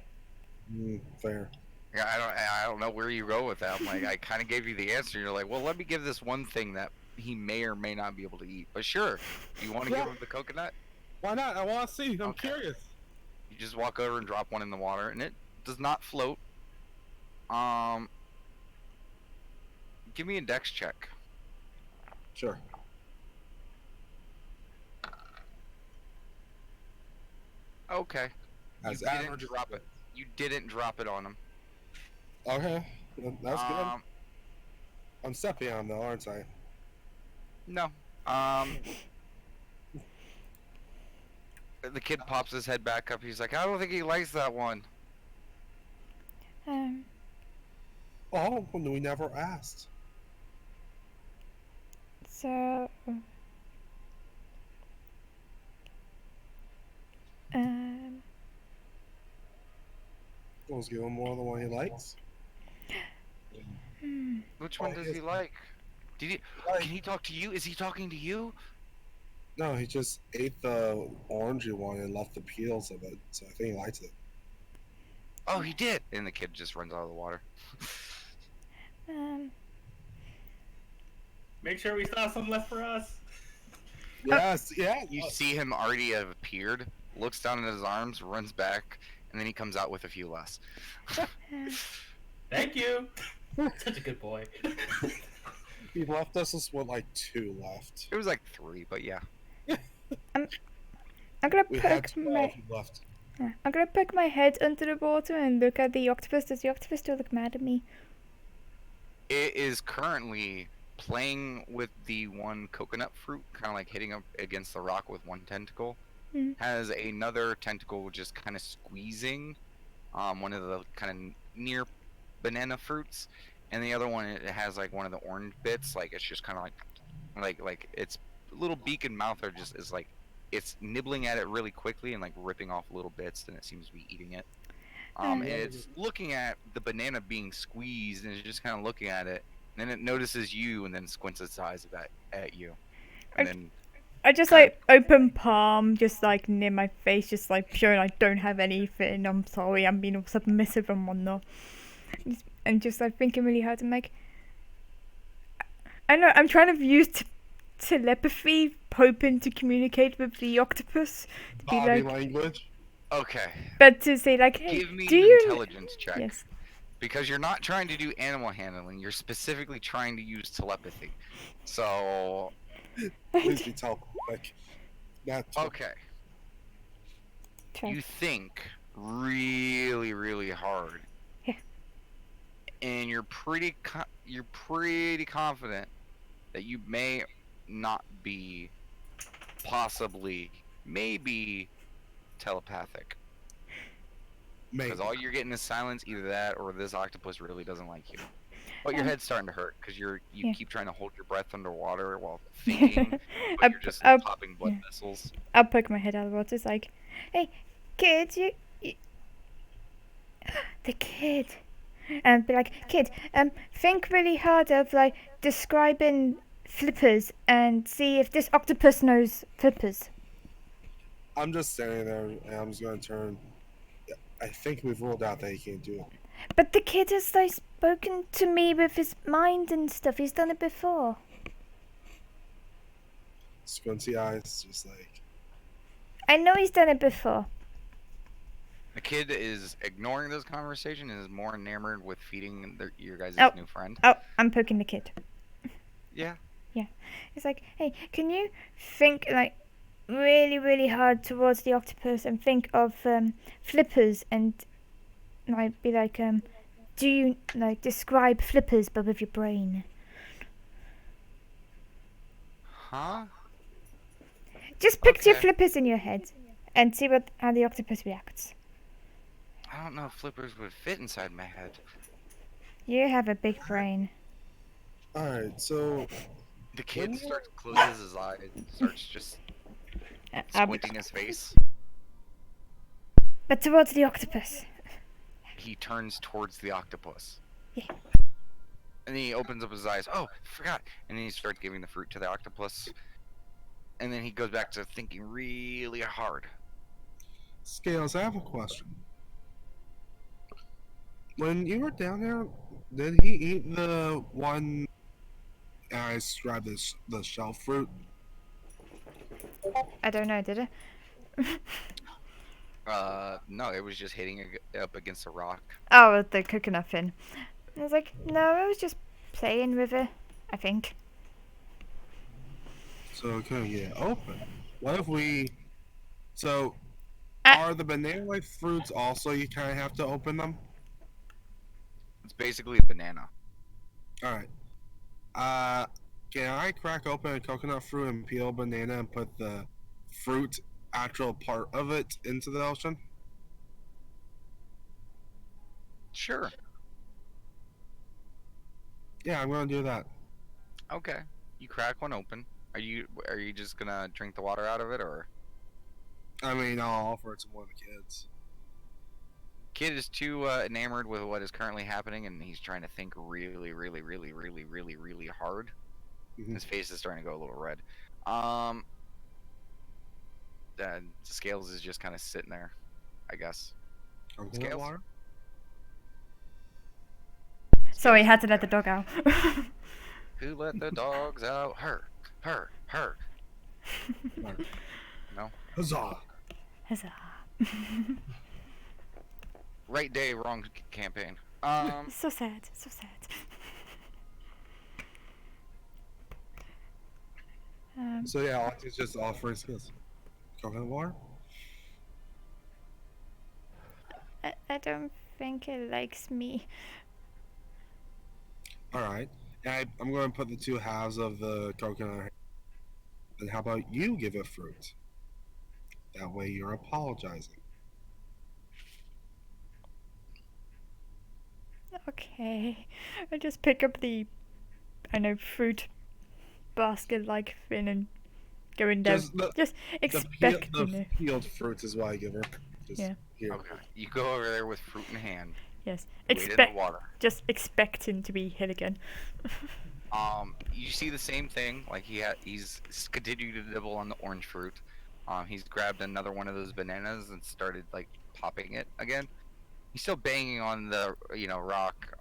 Fair. Yeah, I don't know where you go with that. I'm like, I kind of gave you the answer. You're like, well, let me give this one thing that he may or may not be able to eat. But sure, you want to Yeah. give him the coconut? Why not? I want to see. I'm Okay. curious. You just walk over and drop one in the water, and it does not float. Give me a dex check. Sure. Okay. As You didn't average. drop it. You didn't drop it on him. Okay. That's good. Um, I'm stepping on though, aren't I? No. The kid pops his head back up. He's like, I don't think he likes that one. Oh, well, we never asked. So, Let's give him more of the one he likes. Which one does he like? Did he? Can he talk to you? Is he talking to you? No, he just ate the orangey one and left the peels of it, so I think he likes it. Oh, he did. And the kid just runs out of the water. Make sure we still have some left for us. Yes, yeah. You see him already have appeared, looks down at his arms, runs back, and then he comes out with a few less. Thank you. Such a good boy. He left us with like 2 left. It was like 3, but yeah. I'm gonna We had poke 12 my left. I'm gonna poke my head under the water and look at the octopus. Does the octopus still look mad at me? It is currently playing with the one coconut fruit, kind of like hitting up against the rock with one tentacle. Mhm. Has another tentacle just kind of squeezing one of the kind of near banana fruits, and the other one it has like one of the orange bits. Like it's just kind of like its little beak and mouth are just is like it's nibbling at it really quickly and like ripping off little bits, and it seems to be eating it. And it's looking at the banana being squeezed, and it's just kind of looking at it. And then it notices you, and then squints its eyes at you. And then I just like open palm, just like near my face, just like showing I don't have anything. I'm sorry, I'm being all submissive and whatnot. And just like thinking really hard. I'm like, I know I'm trying to use telepathy, hoping to communicate with the octopus. To be Body like, language. okay, but to say like, hey, give me do an you? intelligence check. Yes. Because you're not trying to do animal handling, you're specifically trying to use telepathy. So, Please be telepathic. That's okay. Try. You think really, really hard. Yeah. And you're pretty confident that you may not be possibly, maybe telepathic. maybe. Because all you're getting is silence, either that or this octopus really doesn't like you. But your head's starting to hurt because you Yeah. keep trying to hold your breath underwater while thinking, but I'll- you're just I'll- popping blood yeah. vessels. I'll poke my head out of the water. It's like, hey, kids, you... the kid. And be like, kid, think really hard of like describing flippers and see if this octopus knows flippers. I'm just standing there and I'm just gonna turn. I think we've ruled out that he can't do it. But the kid has like spoken to me with his mind and stuff. He's done it before. Squinty eyes, just like. I know he's done it before. The kid is ignoring this conversation and is more enamored with feeding your guys' Oh. new friend. Oh, I'm poking the kid. Yeah. It's like, hey, can you think like really, really hard towards the octopus and think of flippers and like be like, do you like describe flippers but with your brain? Huh? Just picture Okay. flippers in your head and see how the octopus reacts. I don't know if flippers would fit inside my head. You have a big brain. Alright, so. The kid starts closes his eyes and starts just squinting his face. But towards the octopus. He turns towards the octopus. Yeah. And then he opens up his eyes. Oh, forgot. And then he starts giving the fruit to the octopus. And then he goes back to thinking really hard. Scales, I have a question. When you were down there, did he eat the one I described as the shell fruit? I don't know, did it? No, it was just hitting up against a rock. Oh, with the coconut fin. I was like, no, it was just playing with it, I think. So can we get it open? What if we? So, I- are the banana-like fruits also? You kind of have to open them. It's basically a banana. All right. Can I crack open a coconut fruit and peel a banana and put the fruit actual part of it into the ocean? Sure. Yeah, I'm gonna do that. Okay. You crack one open. Are you just gonna drink the water out of it, or? I mean, I'll offer it to one of the kids. Kid is too enamored with what is currently happening, and he's trying to think really, really, really, really, really, really hard. Mhm. His face is starting to go a little red. Scales is just kind of sitting there, I guess. Coconut Scales? water? Sorry, I had to let the dog out. Who let the dogs out? Her. No. Huzzah! Huzzah. Right day, wrong campaign. So sad, so sad. So yeah, Octa's just offering skills. Coconut water? I don't think it likes me. Alright. I'm going to put the two halves of the coconut. And how about you give it fruit? That way you're apologizing. Okay. I just pick up the, I know, fruit basket-like thing and go in there. Just expect, the peeled fruits is what I give her. Just Yeah. here. Okay. You go over there with fruit in hand. Yes. Wade in the Expect. water. Just expecting to be hit again. You see the same thing. Like he's continued to nibble on the orange fruit. He's grabbed another one of those bananas and started like popping it again. He's still banging on the rock.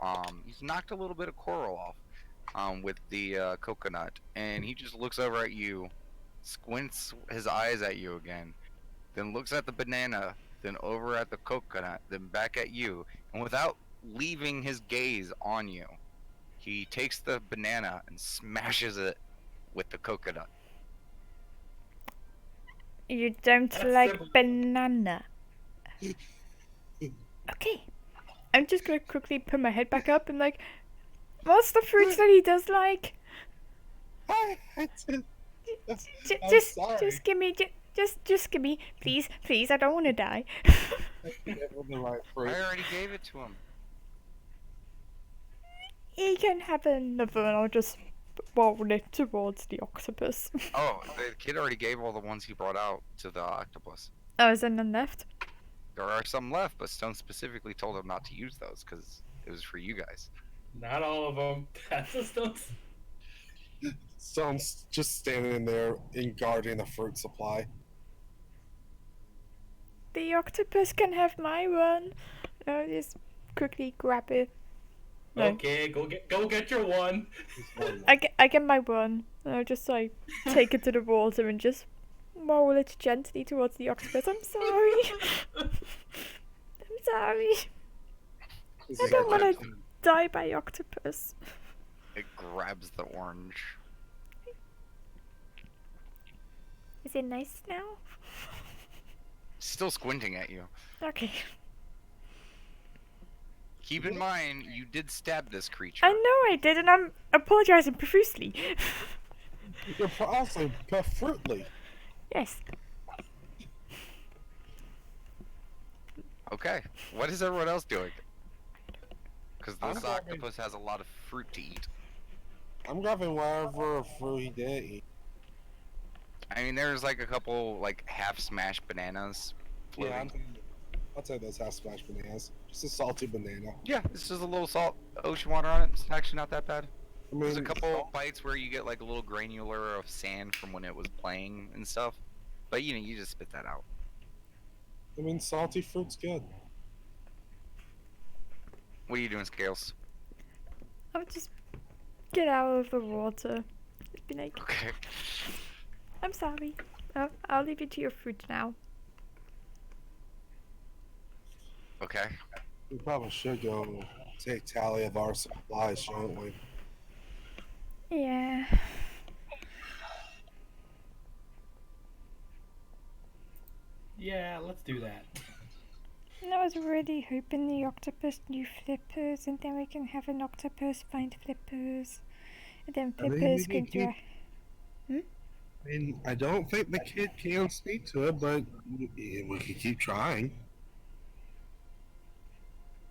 He's knocked a little bit of coral off. With the coconut, and he just looks over at you, squints his eyes at you again, then looks at the banana, then over at the coconut, then back at you, and without leaving his gaze on you, he takes the banana and smashes it with the coconut. You don't That's like simple. banana. Okay. I'm just gonna quickly put my head back up and like, what's the fruits that he does like? I did. I'm sorry. Just give me, just give me, please, I don't want to die. I gave him the right fruit. I already gave it to him. He can have another and I'll just roll it towards the octopus. Oh, the kid already gave all the ones he brought out to the octopus. Oh, is there none left? There are some left, but Stone specifically told him not to use those because it was for you guys. Not all of them. That's just don't. So I'm just standing there and guarding the fruit supply. The octopus can have my one. I'll just quickly grab it. No. Okay, go get your one. I get my one. And I'll just like take it to the water and just roll it gently towards the octopus. I'm sorry. I'm sorry. I don't want to die by octopus. It grabs the orange. Is it nice now? Still squinting at you. Okay. Keep in mind, you did stab this creature. I know I did, and I'm apologizing profusely. You're also fruitly. Yes. Okay, what is everyone else doing? Because I'm this grabbing- octopus has a lot of fruit to eat. I'm grabbing whatever fruit he did eat. I mean, there's like a couple like half-smashed bananas floating. I'll take those half smashed bananas. Just a salty banana. Yeah, it's just a little salt ocean water on it. It's actually not that bad. I mean, There's a couple bites where you get like a little granular of sand from when it was playing and stuff. But you just spit that out. I mean, salty fruit's good. What are you doing, Scales? I'll just get out of the water. Just be like, Okay. I'm sorry. I'll leave you to your fruit now. Okay. We probably should go take tally of our supplies, shouldn't we? Yeah. Yeah, let's do that. And I was really hoping the octopus knew flippers, and then we can have an octopus find flippers. And then I mean, flippers we can can try. I mean, I don't think the kid can speak to it, but we could keep trying.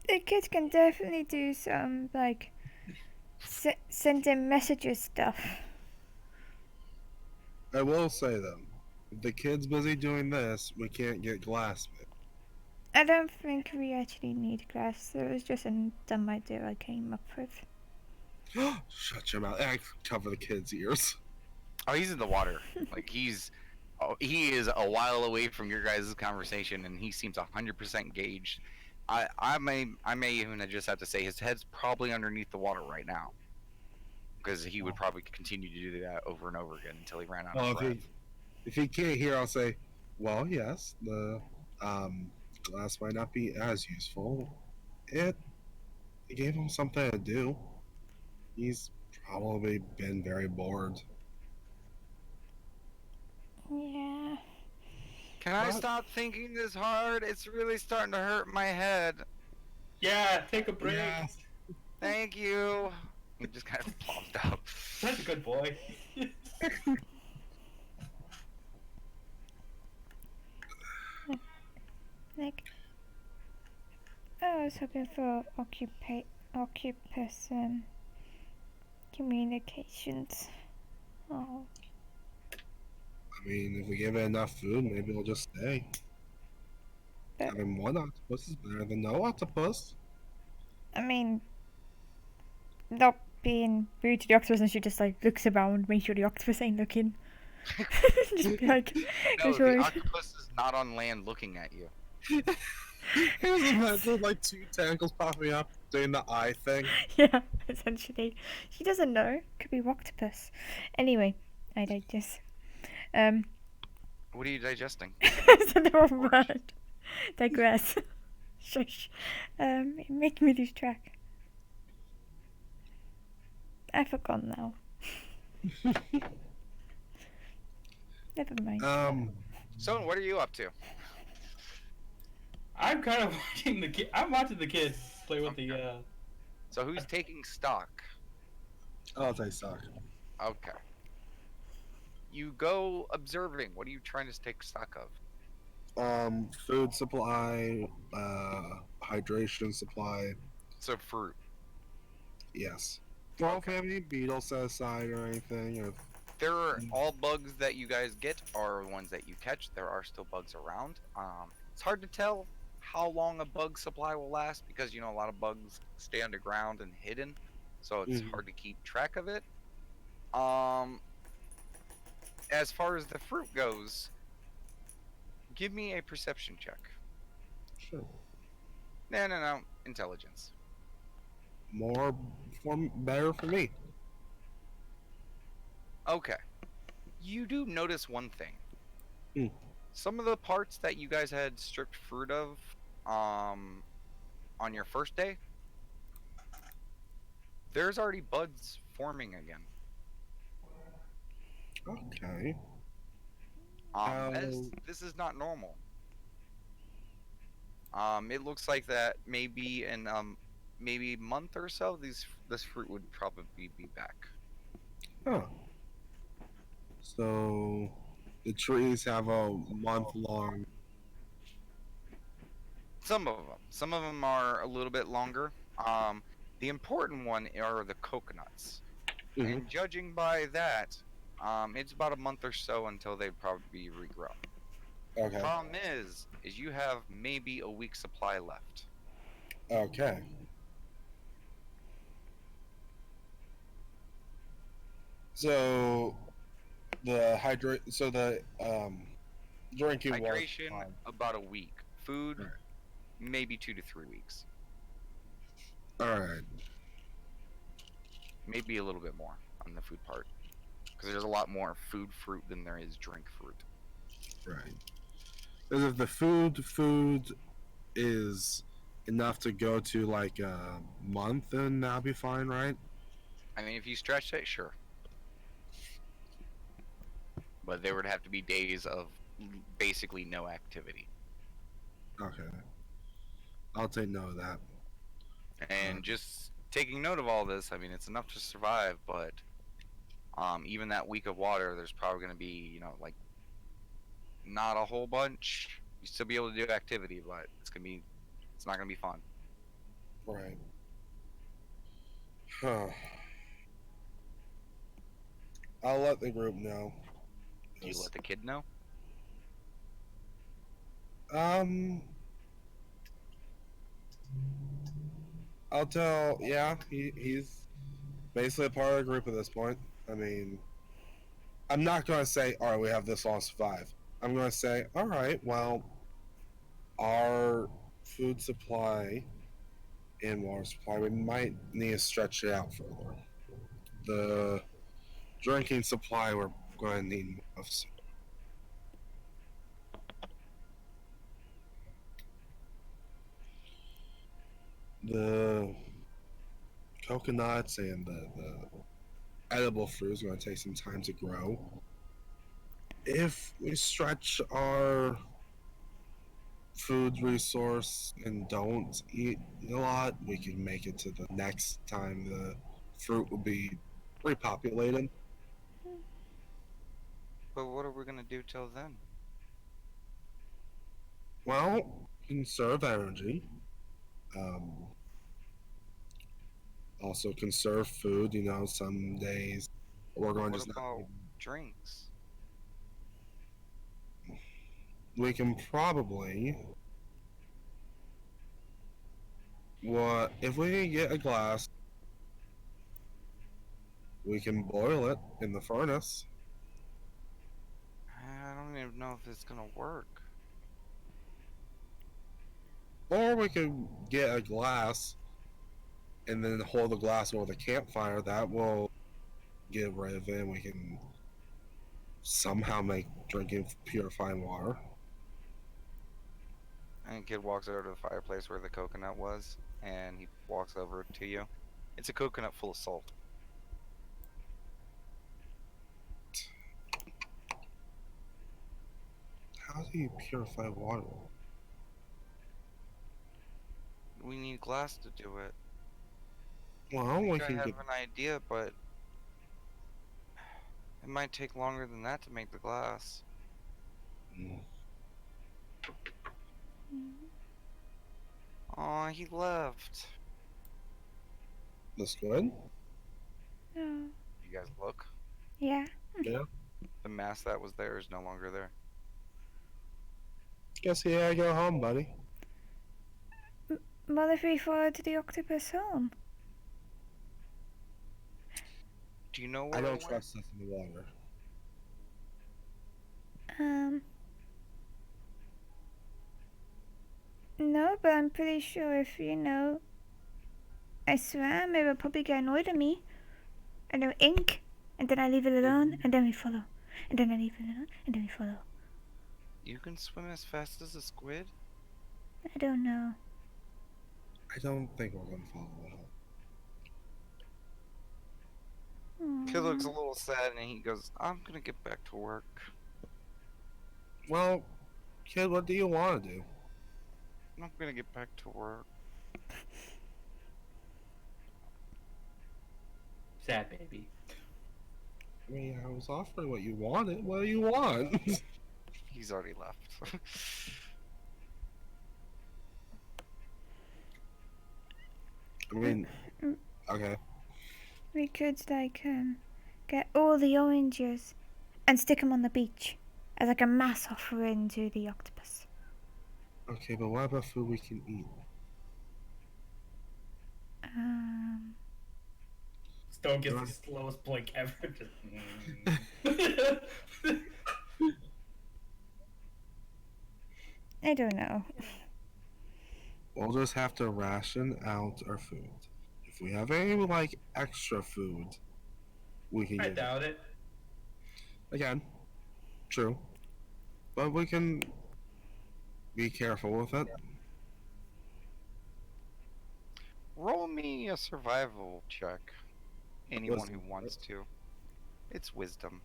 The kids can definitely do some, like, sending messages stuff. I will say though, if the kid's busy doing this, we can't get glass. I don't think we actually need glass. It was just a dumb idea I came up with. Shut your mouth. I cover the kid's ears. Oh, he's in the water. Like he is a while away from your guys' conversation, and he seems 100% engaged. I may even just have to say his head's probably underneath the water right now, because he would probably continue to do that over and over again until he ran out of breath. If he can't hear, I'll say, well, yes, the glass might not be as useful. It gave him something to do. He's probably been very bored. Yeah. Can I What? stop thinking this hard? It's really starting to hurt my head. Yeah, take a break. Yeah. Thank you. He just kind of plopped up. Such a good boy. Like, I was hoping for Occupus communications. Oh, I mean, if we give it enough food, maybe it'll just stay. but Having one octopus is better than no octopus. I mean, not being rude to the octopus, and she just like looks around, make sure the octopus ain't looking. Just be like, No, "Don't the worry." octopus is not on land looking at you. Here's imagine like two tentacles popping up, doing the eye thing. Yeah, essentially. She doesn't know. Could be octopus. Anyway, I digest. What are you digesting? So the wrong word. Digress. Shush. Make me lose track. I forgot now. Never mind. So, what are you up to? I'm kind of watching the kid. I'm watching the kids play with the. So, who's taking stock? I'll take stock. Okay. You go observing. What are you trying to take stock of? Food supply, hydration supply. So, fruit. Yes. Well, if we have any beetles set aside or anything, or There are all bugs that you guys get are ones that you catch. There are still bugs around. It's hard to tell how long a bug supply will last because a lot of bugs stay underground and hidden, so it's Mhm. hard to keep track of it. As far as the fruit goes, give me a perception check. sure, No, intelligence. better for me. Okay. You do notice one thing. Hmm. Some of the parts that you guys had stripped fruit of, on your first day, there's already buds forming again. Okay. This is not normal. It looks like that maybe in maybe a month or so, this fruit would probably be back. Huh. So the trees have a month-long. Some of them are a little bit longer. The important one are the coconuts, Mhm. and judging by that, it's about a month or so until they probably regrow. Okay. Problem is you have maybe a week's supply left. Okay. So the drinking water Hydration, supply. about a week. Food, Right. maybe 2 to 3 weeks. All right. Maybe a little bit more on the food part, because there's a lot more fruit than there is drink fruit. Right. Because if the food is enough to go to like a month, then that'll be fine, right? I mean, if you stretch it, sure. But there would have to be days of basically no activity. Okay. I'll take note of that. And just taking note of all this, I mean, it's enough to survive, but even that week of water, there's probably going to be, like, not a whole bunch. You still be able to do activity, but it's not going to be fun. Right. Huh. I'll let the group know. Do you let the kid know? I'll tell. Yeah, he's basically a part of the group at this point. I mean, I'm not gonna say, all right, we have this long to survive. I'm gonna say, all right, well, our food supply and water supply, we might need to stretch it out further. The drinking supply, we're going to need more of. So. The coconuts and the edible fruit is going to take some time to grow. if we stretch our food resource and don't eat a lot, we can make it to the next time the fruit will be repopulated. But what are we gonna do till then? Well, conserve energy. Um, Also conserve food. You know, some days we're going to What just not. about drinks? We can probably. What if we can get a glass? We can boil it in the furnace. I don't even know if it's gonna work. Or we could get a glass and then hold the glass over the campfire. That will get rid of it, and we can somehow make drinking purifying water. And kid walks over to the fireplace where the coconut was, and he walks over to you. It's a coconut full of salt. How do you purify water? We need glass to do it. Well, I we think I can have get. an idea, but it might take longer than that to make the glass. Aw, he left. That's good. Oh, You guys look. yeah. The mass that was there is no longer there. Guess you gotta go home, buddy. What if we followed the octopus home? Do you know I where don't it went? trust this in the water. No, but I'm pretty sure if, I swam, it would probably get annoyed at me. And then ink, and then I leave it alone, and then we follow. And then I leave it alone, and then we follow. You can swim as fast as a squid? I don't know. I don't think we're gonna follow it home. Kid looks a Aw. little sad and he goes, I'm gonna get back to work. Well, kid, what do you want to do? I'm gonna get back to work. Sad baby. I mean, I was offering what you wanted. What do you want? He's already left. I mean, okay. We could, get all the oranges and stick them on the beach as like a mass offering to the octopus. Okay, but what about food we can eat? Stone gets Right. the slowest blink ever. Just, I don't know. We'll just have to ration out our food. If we have any, like, extra food, we can I get it. doubt it. Again, true. But we can be careful with it. Roll me a survival check. Anyone Wisdom, who wants to. It's wisdom.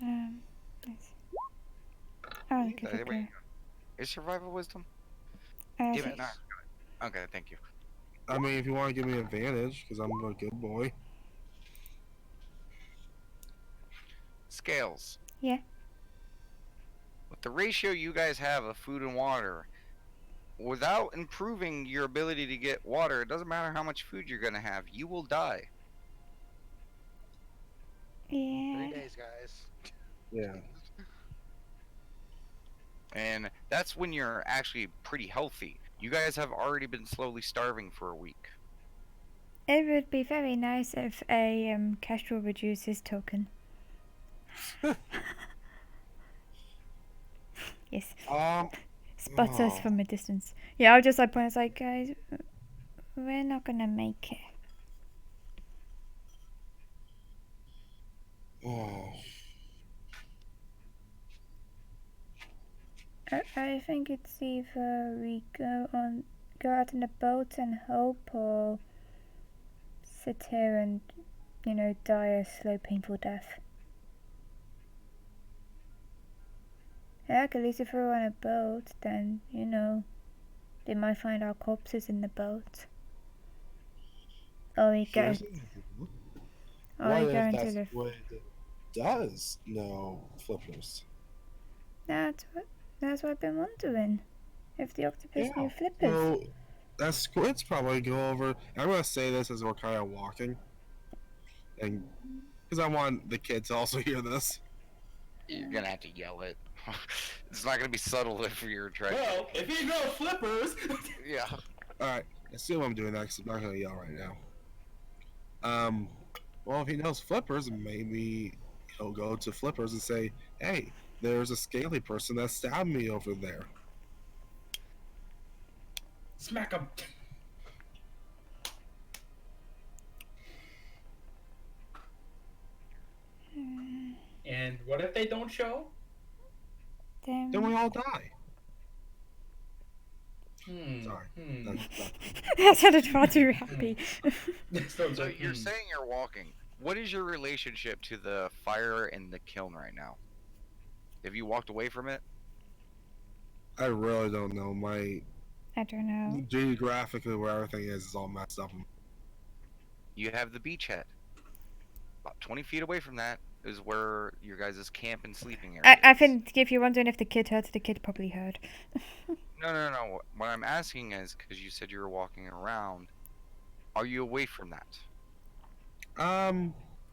Let's see. Oh, look at Wait, it wait. go. Is survival wisdom? Uh, Give it six. no. Okay, thank you. I mean, if you want to give me advantage, because I'm a good boy. Scales. Yeah. With the ratio you guys have of food and water, without improving your ability to get water, it doesn't matter how much food you're gonna have, you will die. 3 Yeah. days, guys. Yeah. And that's when you're actually pretty healthy. You guys have already been slowly starving for a week. It would be very nice if a Kestrel reduced his token. Yes. Spots us Oh. from a distance. Yeah, I'll just like point. It's like, guys, we're not gonna make it. Oh. I think it's either we go out in a boat and hope, or sit here and, die a slow, painful death. Heck, at least if we're on a boat, then, you know, they might find our corpses in the boat. Or we go, Seriously? or What we go if into that's the... what it does know flippers? That's what I've been wondering. If the octopus Yeah. knew flippers. So that squid's probably go over. I'm gonna say this as we're kind of walking, and because I want the kids to also hear this. You're gonna have to yell it. It's not gonna be subtle if you're trying. Well, if he knows flippers. Yeah. All right, let's see what I'm doing next. I'm not gonna yell right now. Well, if he knows flippers, maybe he'll go to flippers and say, "Hey, there's a scaly person that stabbed me over there." Smack him. And what if they don't show? Then Then we all die. Hmm. Sorry. Hmm. that sounded far too happy. So you're saying you're walking. What is your relationship to the fire in the kiln right now? Have you walked away from it? I really don't know. My I don't know. geographically where everything is all messed up. You have the beachhead. About 20 feet away from that is where your guys' camp and sleeping area I is. think if you're wondering if the kid heard, the kid probably heard. No. What I'm asking is, because you said you were walking around, are you away from that?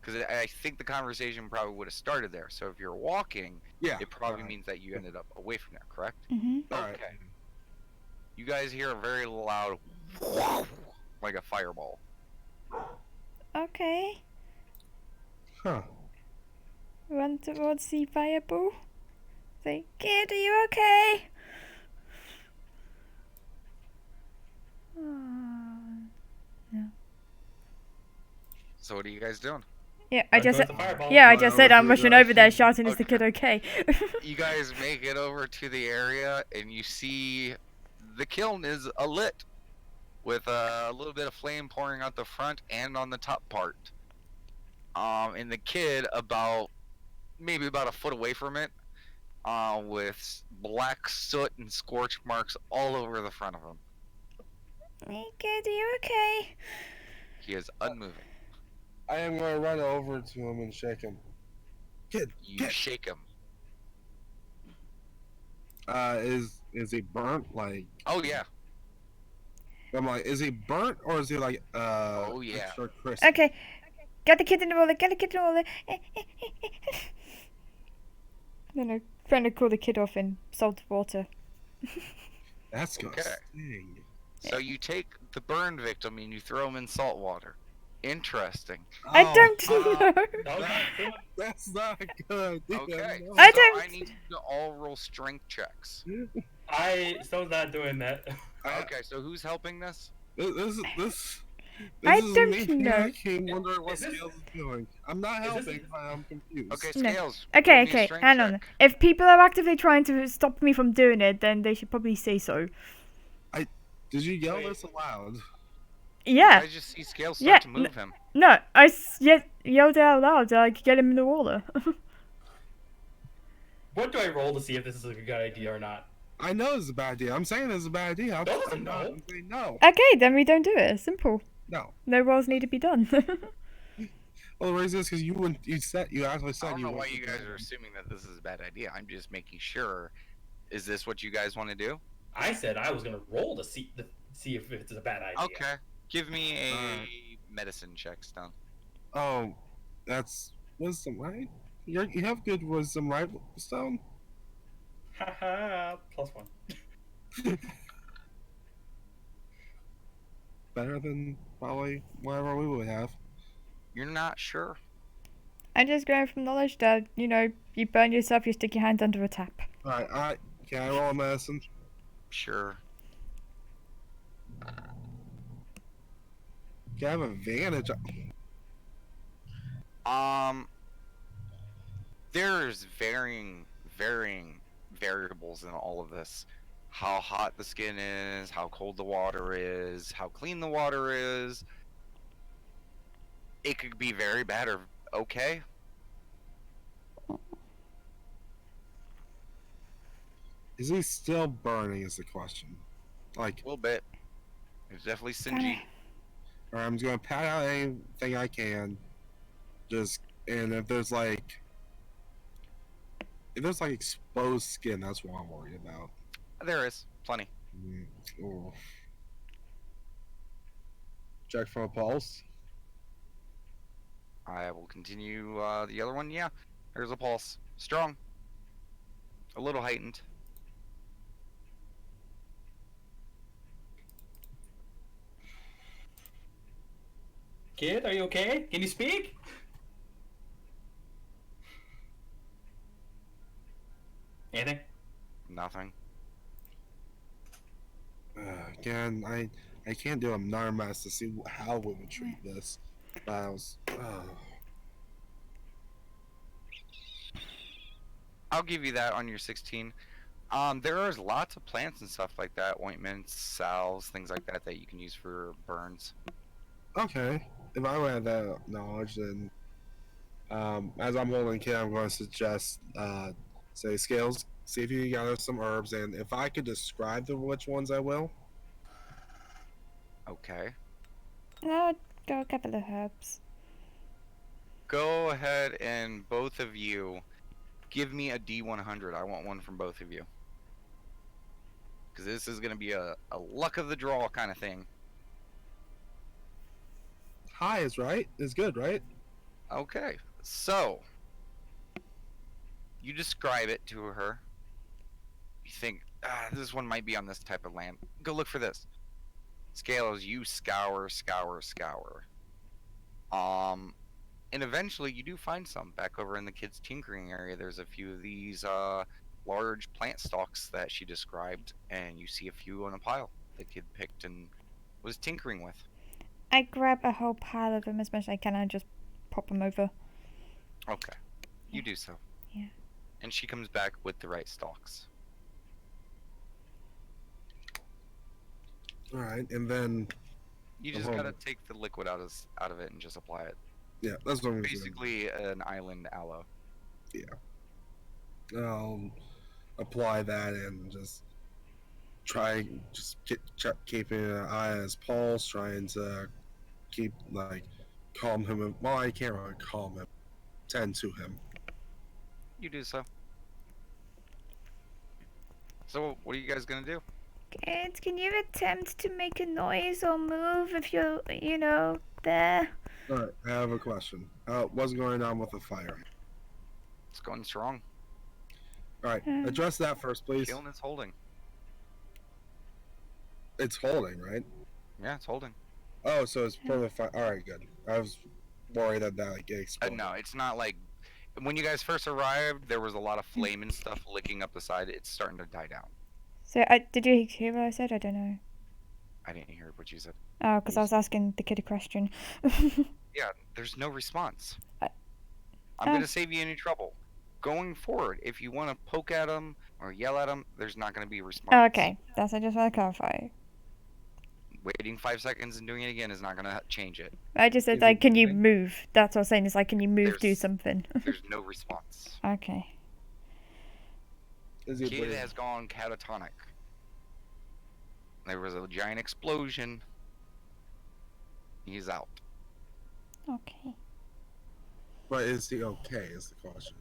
Because I think the conversation probably would have started there. So if you're walking, Yeah. it probably alright. means that you ended up away from there, correct? Mm-hmm. Alright. Okay. You guys hear a very loud, like a fireball. Okay. Huh. Run towards the fireball. Say, kid, are you okay? Oh. So what are you guys doing? Yeah, I just said. The fireball. Yeah, I Run just said over I'm to the rushing over there, direction. shouting, "Is the kid okay?" You guys make it over to the area, and you see the kiln is alit with a little bit of flame pouring out the front and on the top part. And the kid maybe about a foot away from it, with black soot and scorch marks all over the front of him. Hey, kid, are you okay? He is unmoving. I am going to run over to him and shake him. Kid, You kid. shake him. Is he burnt? Like, Oh yeah. I'm like, is he burnt or is he like, Oh, yeah. extra crispy? Okay, get the kid in the roller. Get the kid in the roller. Then I'm trying to cool the kid off in salt water. That's gonna Okay. sting. So you take the burn victim and you throw him in salt water. Interesting. I Oh, don't know. That's not good. dude, Okay. no. I so don't- I need you to all roll strength checks. Stone's not doing that. Okay, so who's helping this? This I is don't me know. panicking, wondering what Is this- Scales is doing. I'm not is this- helping. I'm confused. Okay, No. Scales. Okay, roll me a okay, strength hang on. check. If people are actively trying to stop me from doing it, then they should probably say so. Did you yell Wait. this aloud? Yeah. I just see Scales Yeah, start to move him. No, yelled it out loud. I could get him in the water. What do I roll to see if this is a good idea or not? I know it's a bad idea. I'm saying it's a bad idea. I'm Doesn't not. know. I'm saying no. Okay, then we don't do it. Simple. No. No rolls need to be done. Well, the reason is because you actually I said don't you know why wouldn't you do guys it. are assuming that this is a bad idea. I'm just making sure. Is this what you guys want to do? I said I was gonna roll to see if it's a bad idea. Okay. Give me a Alright. medicine check, Stone. Oh, that's wisdom, right? You have good wisdom, right, Stone? Haha, +1. Better than probably whatever we would have. You're not sure? I'm just going from knowledge that, you burn yourself, you stick your hand under a tap. Alright, can I roll a medicine? Sure. Can I have advantage? There's varying variables in all of this. How hot the skin is, how cold the water is, how clean the water is. It could be very bad or okay. Is he still burning? Is the question. Like, A little bit. It's definitely Kinda. singy. or I'm just gonna pat out anything I can. Just and if there's like exposed skin, that's what I'm worried about. There is plenty. Ooh. Check for a pulse. I will continue the other one. Yeah, there's a pulse. Strong. A little heightened. Kid, are you okay? Can you speak? Anything? Nothing. Again, I can't do another mess to see how we would treat this. But I was. I'll give you that on your 16. There is lots of plants and stuff like that, ointments, salves, things like that that you can use for burns. Okay. If I would have that knowledge, then as I'm holding kid, I'm going to suggest say scales. See if you can gather some herbs, and if I could describe which ones I will. Okay. No, go a couple of herbs. Go ahead and both of you give me a D100. I want one from both of you. Because this is going to be a luck of the draw kind of thing. High is right. Is good, right? Okay. So, you describe it to her. You think, this one might be on this type of land. Go look for this. Scales, you scour. And eventually you do find some back over in the kids' tinkering area. There's a few of these large plant stalks that she described, and you see a few on a pile the kid picked and was tinkering with. I grab a whole pile of them as much as I can and just pop them over. Okay, you do so. Yeah. And she comes back with the right stalks. All right, and then You just gotta take the liquid out of it and just apply it. yeah, that's what I'm gonna do. Basically, an island aloe. I'll apply that and just keeping an eye on his pulse, trying to keep calm him. Well, I can't really calm him, tend to him. You do so. So, what are you guys gonna do? Kids, can you attempt to make a noise or move if you're, there? All right, I have a question. What's going on with the fire? It's going strong. All right, address that first, please. Kiln is holding. It's holding, right? Yeah, it's holding. Oh, so it's for the fire. All right, good. I was worried that it exploded. No, it's not like when you guys first arrived. There was a lot of flame and stuff licking up the side. It's starting to die down. So, did you hear what I said? I don't know. I didn't hear what you said. Oh, because I was asking the kid a question. Yeah, there's no response. I- I'm gonna save you any trouble. Going forward, if you want to poke at them or yell at them, there's not gonna be a response. Oh, okay, that's I just want to clarify. Waiting 5 seconds and doing it again is not gonna change it. I just said, Is it can you moving? move? That's what I was saying, is can you move, do There's- something? There's no response. Okay. Is he Kid breathing? has gone catatonic. There was a giant explosion. He's out. Okay. But is he okay? Is the question.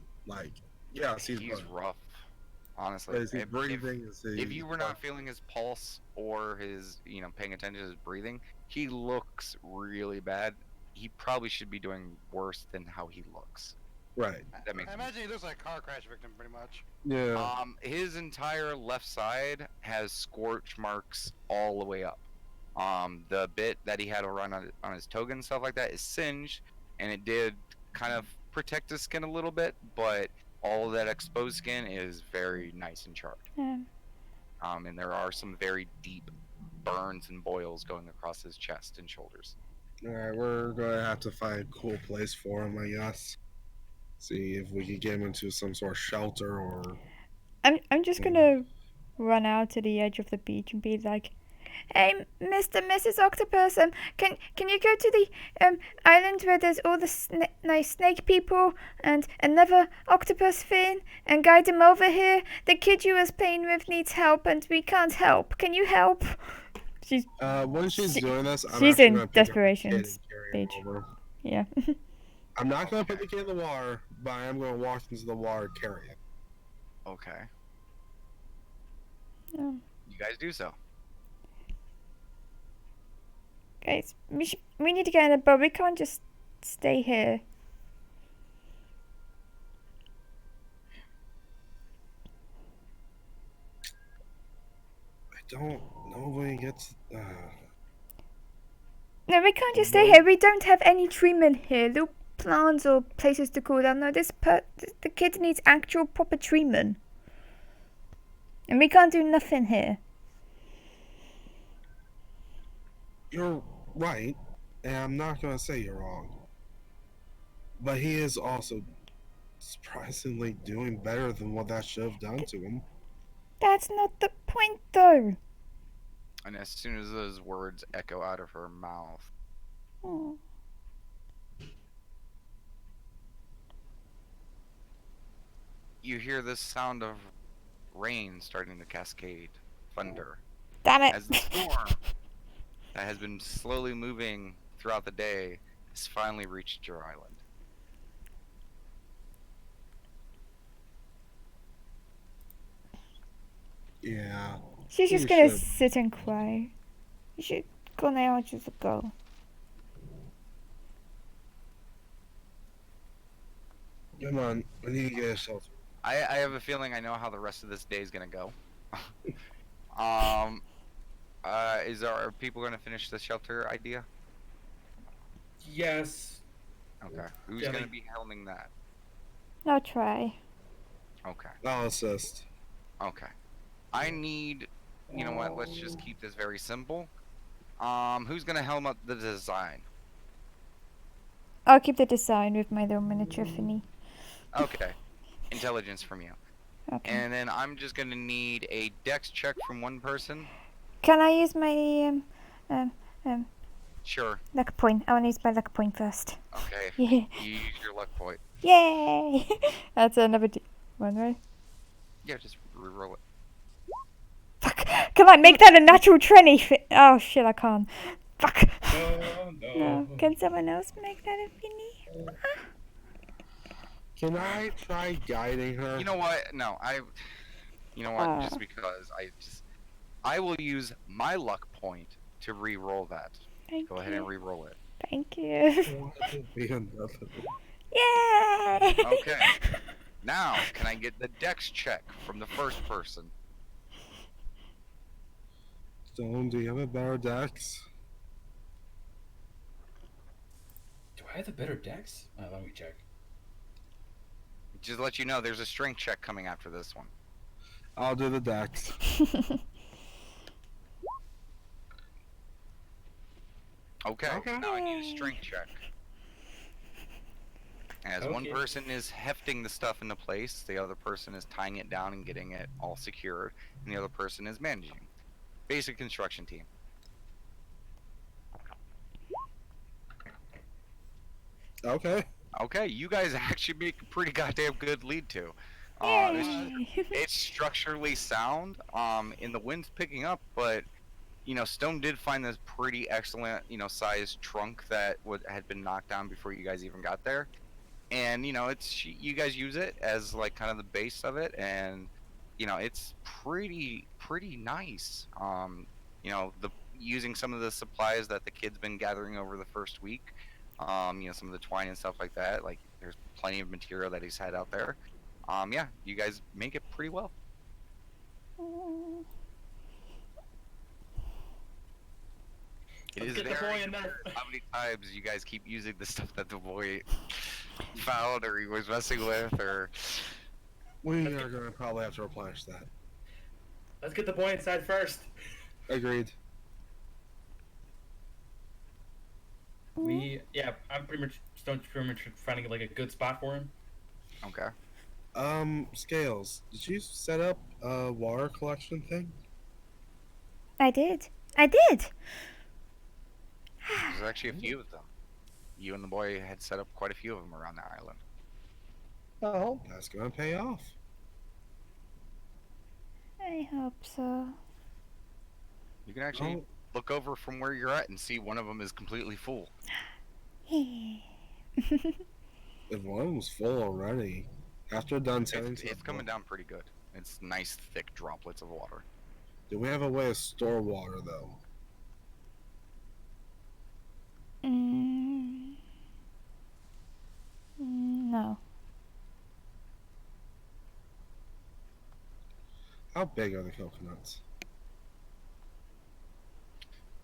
Yes, he's rough. Honestly, But is he breathing? if you were not feeling his pulse or his, paying attention to his breathing, he looks really bad. He probably should be doing worse than how he looks. right? That makes I imagine he looks like a car crash victim, pretty much. Yeah. His entire left side has scorch marks all the way up. The bit that he had around on his toga and stuff like that is singed, and it did kind of protect his skin a little bit, but all of that exposed skin is very nice and charred. And there are some very deep burns and boils going across his chest and shoulders. All right, we're gonna have to find a cool place for him, I guess. See if we can get him into some sort of shelter or. I'm just gonna run out to the edge of the beach and be like, Hey, Mr. and Mrs. Octopus, can you go to the island where there's all the nice snake people and another octopus fin and guide them over here? The kid you was playing with needs help and we can't help. Can you help? She's When she's doing this, I'm she's actually in gonna pick up the desperation kid and carry him stage. over. Yeah. I'm not gonna put the kid in the water, but I am gonna walk into the water and carry it. Okay. Oh. You guys do so. Guys, we need to get in a boat. We can't just stay here. I don't know when he gets. No, we can't just stay here. We don't have any treatment here. No plants or places to cool down. No, the kid needs actual proper treatment. And we can't do nothing here. You're right, and I'm not gonna say you're wrong. But he is also surprisingly doing better than what that should have done to him. That's not the point, though. And as soon as those words echo out of her mouth, Oh. you hear this sound of rain starting to cascade, thunder, Damn it. as the storm that has been slowly moving throughout the day has finally reached your island. Yeah. She's just You gonna should. sit and cry. You should go now, just go. Come on, we need to get a shelter. I have a feeling I know how the rest of this day is gonna go. Are people gonna finish the shelter idea? Yes. Okay. Who's Yeah, gonna like- be helming that? I'll try. Okay. I'll assist. Okay. I need. You know what? Let's just keep this very simple. Who's gonna helm up the design? I'll keep the design with my little miniature thingy. Okay. Intelligence from you. Okay. And then I'm just gonna need a dex check from one person. Can I use my Sure. luck point? I want to use my luck point first. Okay. Yeah. You use your luck point. Yay! That's another one, right? Yeah, just reroll it. Fuck! Can I make that a natural 20? Oh shit, I can't. Fuck! No, No. Can someone else make that a thingy? Can I try guiding her? You know what? No, You know what? Ah. Just because I will use my luck point to re-roll that. Thank Go ahead and you. re-roll it. Thank you. Want to be another. Yay! Okay. Now, can I get the dex check from the first person? Stone, do you have a better dex? Do I have the better dex? Let me check. Just to let you know, there's a strength check coming after this one. I'll do the dex. Okay. Okay. Now I need a strength check. As one Okay. person is hefting the stuff into place, the other person is tying it down and getting it all secured, and the other person is managing. Basic construction team. Okay. Okay, you guys actually make a pretty goddamn good lead to. Yay! It's structurally sound. And the wind's picking up, but Stone did find this pretty excellent, sized trunk that had been knocked down before you guys even got there. And you guys use it as like kind of the base of it, and it's pretty nice. Using some of the supplies that the kid's been gathering over the first week, some of the twine and stuff like that. Like there's plenty of material that he's had out there. Yeah, you guys make it pretty well. It Let's is get the very boy in there. how many times you guys keep using the stuff that the boy found or he was messing with, or We are gonna probably have to replenish that. Let's get the boy inside first. Agreed. I'm pretty much finding like a good spot for him. okay. Scales. Did you set up a water collection thing? I did. I did. There's actually a few of them. You and the boy had set up quite a few of them around the island. Well, that's gonna pay off. I hope so. You can actually Oh, look over from where you're at and see one of them is completely full. if one of them's full already, after done tending It's, to it's coming down pretty good. It's nice, thick droplets of water. Do we have a way to store water though? No. How big are the coconuts?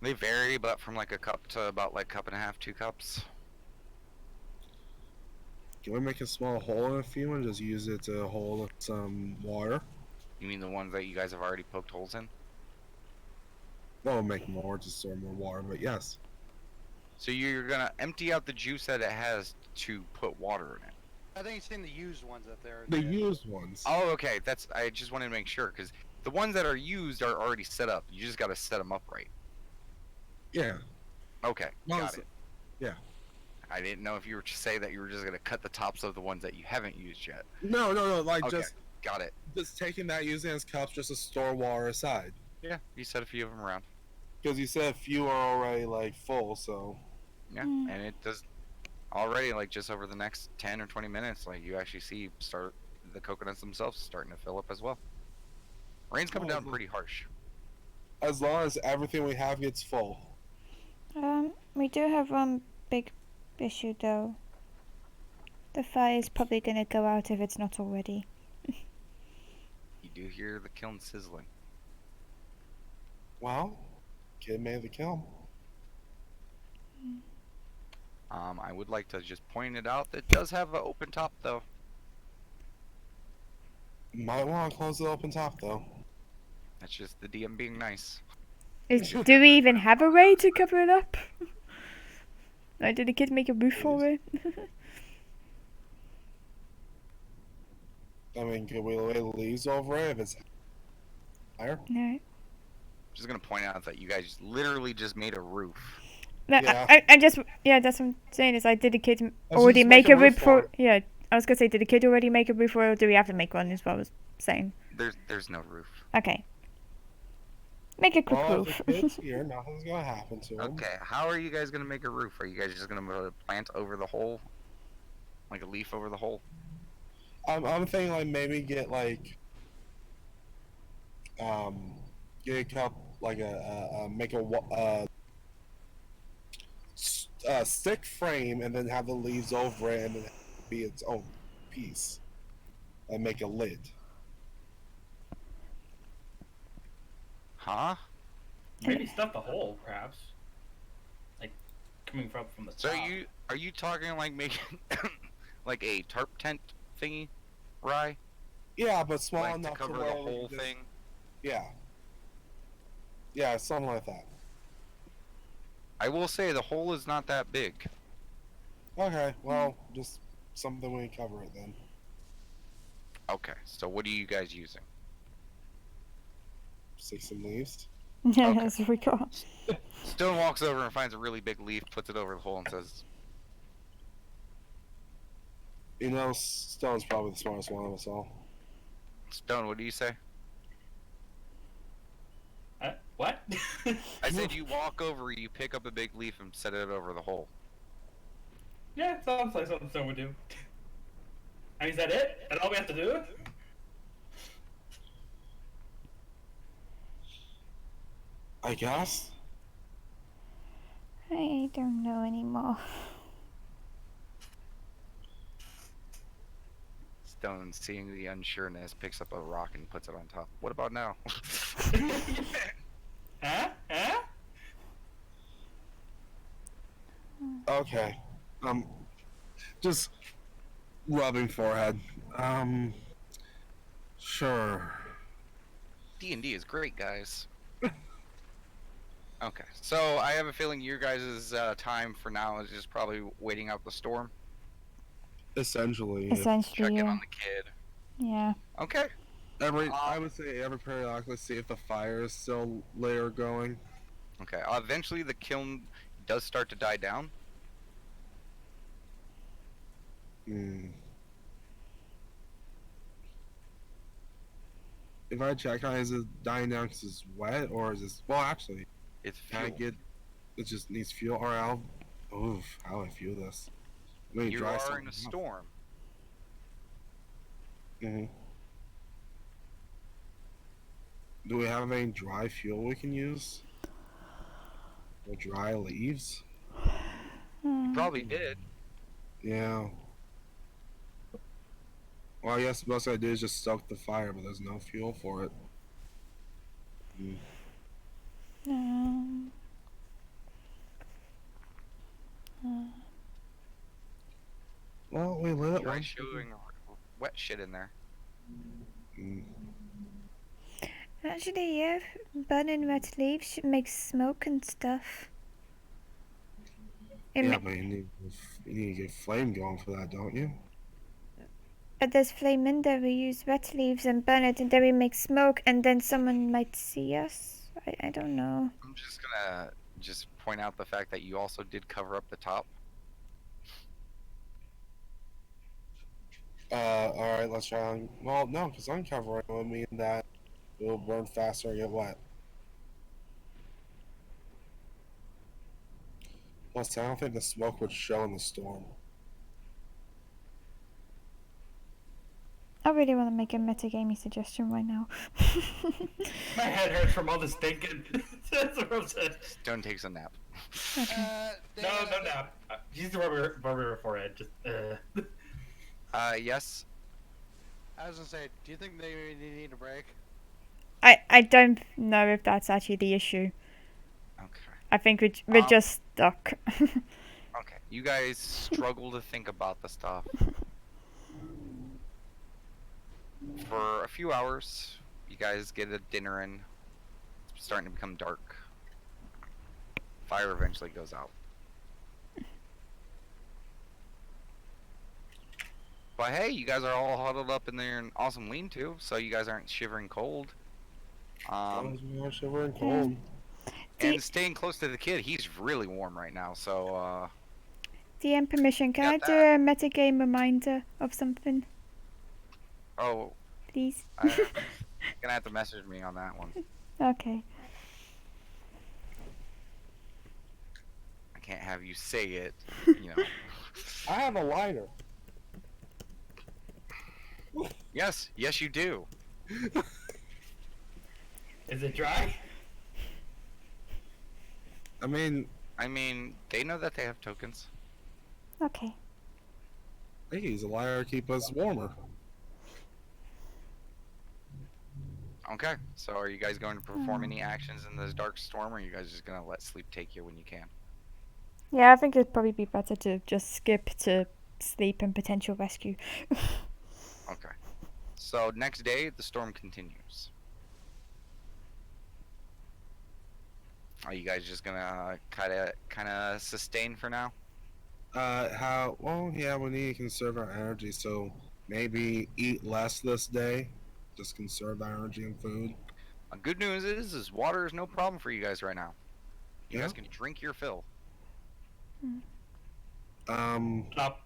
They vary, but from like a cup to about like cup and a half, 2 cups. Can we make a small hole in a few and just use it to hold some water? You mean the ones that you guys have already poked holes in? Well, we'll make more to store more water, but yes. So you're gonna empty out the juice that it has to put water in it. I think he's seen the used ones up there. The used ones. Oh, okay. I just wanted to make sure because the ones that are used are already set up. You just gotta set them up right. Yeah. Okay, Well, got it's- it. yeah. I didn't know if you were to say that you were just gonna cut the tops of the ones that you haven't used yet. No, like Okay, got it. just taking that using as cups just to store water aside. Yeah, you set a few of them around. Because you said a few are already like full, so Yeah, Mm. and it does already like just over the next 10 or 20 minutes, like you actually see the coconuts themselves starting to fill up as well. Rain's coming Oh, down look. pretty harsh. as long as everything we have gets full. We do have one big issue though. The fire's probably gonna go out if it's not already. You do hear the kiln sizzling. Well, kid made the kiln. I would like to just point it out that it does have an open top though. Might want to close the open top though. That's just the DM being nice. Do we even have a way to cover it up? Like, did the kid make a roof for it? I mean, could we lay leaves over it if it's higher? No. Just gonna point out that you guys literally just made a roof. No, Yeah. I just, yeah, that's what I'm saying is, like, did the kid Let's already just make make a a roof roof for? for it. Yeah, I was gonna say, did the kid already make a roof, or do we have to make one? Is what I was saying. There's no roof. Okay. Make a quick Well, roof. if the kid's here, nothing's gonna happen to him. Okay, how are you guys gonna make a roof? Are you guys just gonna put a plant over the hole? Like a leaf over the hole? I'm thinking like maybe get like get a cup like make a stick frame and then have the leaves over it and then be its own piece and make a lid. Huh? Maybe stuff the hole, perhaps. Like coming from the So top. are you talking like making like a tarp tent thingy, Rye? Yeah, but small Like to enough cover the where we whole can just- thing? Yeah. Yeah, something like that. I will say the hole is not that big. Okay, well, just something we can cover it then. Okay, so what are you guys using? Stick some leaves. Yeah, Okay. that's what we got. Stone walks over and finds a really big leaf, puts it over the hole, and says, You know, Stone's probably the smartest one of us all. Stone, what do you say? What? I said you walk over, you pick up a big leaf and set it over the hole. Yeah, sounds like something Stone would do. I mean, is that it? That's all we have to do? I guess. I don't know anymore. Stone, seeing the unsureness, picks up a rock and puts it on top. What about now? Huh? Huh? Okay. Just rubbing forehead. Sure. D&D is great, guys. Okay, so I have a feeling your guys' time for now is just probably waiting out the storm, Essentially. Essentially, checking yeah. on the kid. Yeah. Okay. I would say every periodically see if the fire is still lit or going. Okay. Eventually, the kiln does start to die down. Hmm. If I check on it, is it dying down because it's wet, or is this? Well, actually, It's can I fuel. get? It just needs fuel, or I'll. Oof, how do I fuel this? Let me You dry are something in a off. storm. Mhm. Do we have any dry fuel we can use? Or dry leaves? You probably did. Yeah. Well, I guess the best I do is just stoke the fire, but there's no fuel for it. Mm. Um, Well, we lit it Try once. shooting wet shit in there. Mm. Actually, yeah, burning red leaves makes smoke and stuff. Yeah, but you need to get flame going for that, don't you? There's flame in there. We use red leaves and burn it, and then we make smoke, and then someone might see us. I don't know. I'm just gonna just point out the fact that you also did cover up the top. Alright, let's try on. Well, no, because uncovering would mean that it will burn faster and get wet. Plus, I don't think the smoke would show in the storm. I really want to make a metagamey suggestion right now. My head hurts from all this thinking. That's what I'm saying. Stone takes a nap. No, no. Use the rubber forehead. Just. Yes. I was gonna say, do you think they need a break? I don't know if that's actually the issue. Okay. I think we're just stuck. Okay. You guys struggle to think about the stuff. For a few hours, you guys get a dinner in. It's starting to become dark. Fire eventually goes out. But hey, you guys are all huddled up in there in awesome lean-to, so you guys aren't shivering cold. We are shivering cold. And staying close to the kid, he's really warm right now, so DM permission, can I Got do a metagame reminder of something, oh, please? you're gonna have to message me on that one. Okay. I can't have you say it, you know. I have a lighter. Yes, you do. Is it dry? I mean, They know that they have tokens. Okay. they can use a lighter to keep us warmer. Okay, so are you guys going to perform any actions in this dark storm, or are you guys just gonna let sleep take you when you can? Yeah, I think it'd probably be better to just skip to sleep and potential rescue. Okay. So next day, the storm continues. Are you guys just gonna kind of sustain for now? How? Well, yeah, we need to conserve our energy, so maybe eat less this day. Just conserve our energy and food. Good news is water is no problem for you guys right now. You Yeah. guys can drink your fill. Stop.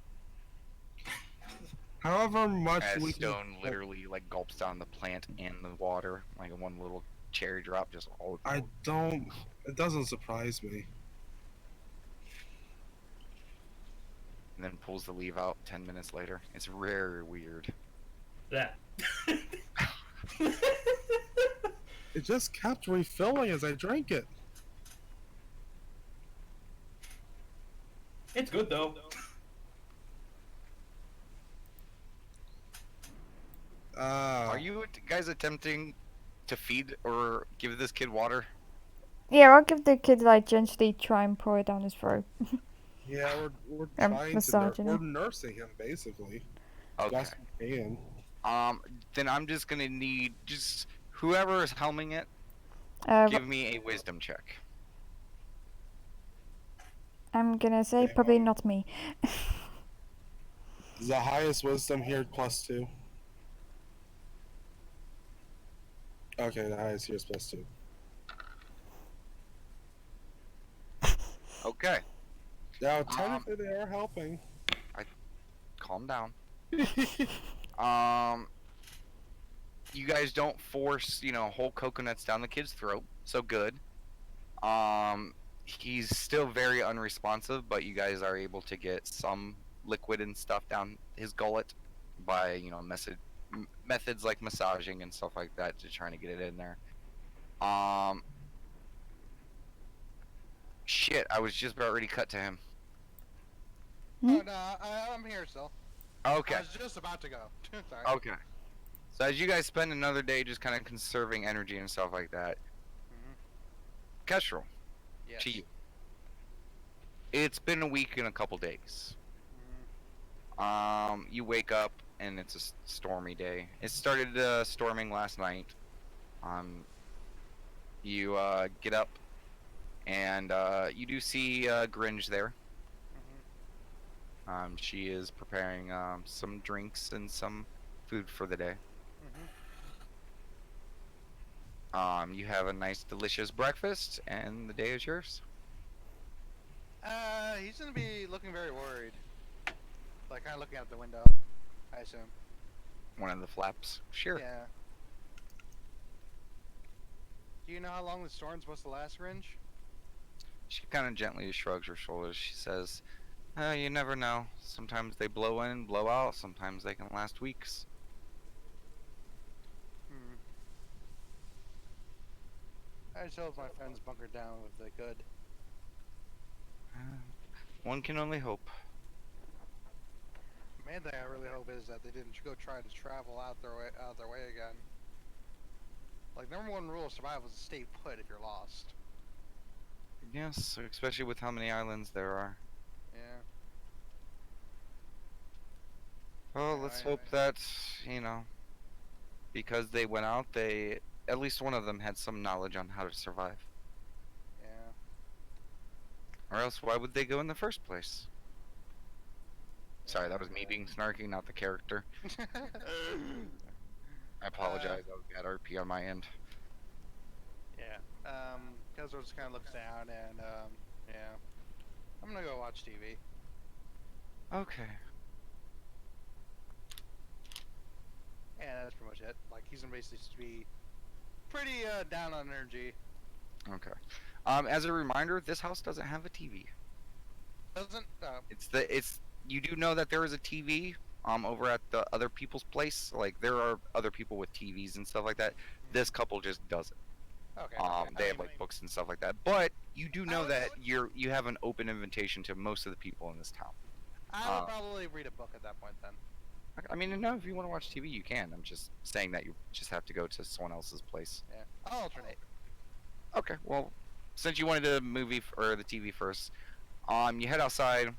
However much As we Stone literally like gulps down the plant and the water, like one little cherry drop, just all. I don't. It doesn't surprise me. And then pulls the leaf out 10 minutes later. It's very weird. That. It just kept refilling as I drank it. It's good though. Are you guys attempting to feed or give this kid water? Yeah, I'll give the kid like gently try and pour it down his throat. Yeah, we're I'm trying to. massaging We're him. nursing him basically. Okay. Best we can. Then I'm just gonna need just whoever is helming it, Uh, give me a wisdom check. I'm gonna say probably not me. Is the highest wisdom here +2? Okay, the highest here is +2. Okay, Now, technically, they are helping. calm down. Um, you guys don't force, whole coconuts down the kid's throat, so good. He's still very unresponsive, but you guys are able to get some liquid and stuff down his gullet by, methods like massaging and stuff like that to trying to get it in there. Um, shit, I was just about ready to cut to him. Oh, no, I'm here still. Okay, I was just about to go. Sorry. okay. So as you guys spend another day just kind of conserving energy and stuff like that, Mhm. Kestrel, Yes. to you. It's been a week and a couple days. You wake up and it's a stormy day. It started storming last night. You get up and you do see Gringe there. She is preparing some drinks and some food for the day. You have a nice, delicious breakfast, and the day is yours. He's gonna be looking very worried. Like, kind of looking out the window, I assume. One of the flaps. Sure. Yeah. Do you know how long the storm's supposed to last, Grinch? She kind of gently shrugs her shoulders. She says, you never know. Sometimes they blow in, blow out. Sometimes they can last weeks. I just hope my friends bunkered down if they could. One can only hope. Main thing I really hope is that they didn't go try to travel out their way again. Like, number one rule of survival is to stay put if you're lost. Yes, especially with how many islands there are. Yeah. Well, Yeah, let's I- hope that, because they went out, at least one of them had some knowledge on how to survive. Yeah. Or else, why would they go in the first place? Sorry, that was me being snarky, not the character. I apologize, that was bad RP on my end. Yeah. Kezro just kind of looks down and, yeah. I'm gonna go watch TV. Okay. Yeah, that's pretty much it. Like, he's gonna basically just be pretty, down on energy. Okay. As a reminder, this house doesn't have a TV. Doesn't, You do know that there is a TV, over at the other people's place. Like, there are other people with TVs and stuff like that. This couple just doesn't. okay. They have I like mean, books and stuff like that. But you do know would- that you have an open invitation to most of the people in this town. I would probably read a book at that point then. I mean, no, if you want to watch TV, you can. I'm just saying that you just have to go to someone else's place. Yeah. I'll alternate. Okay, well, since you wanted the movie or the TV first, you head outside.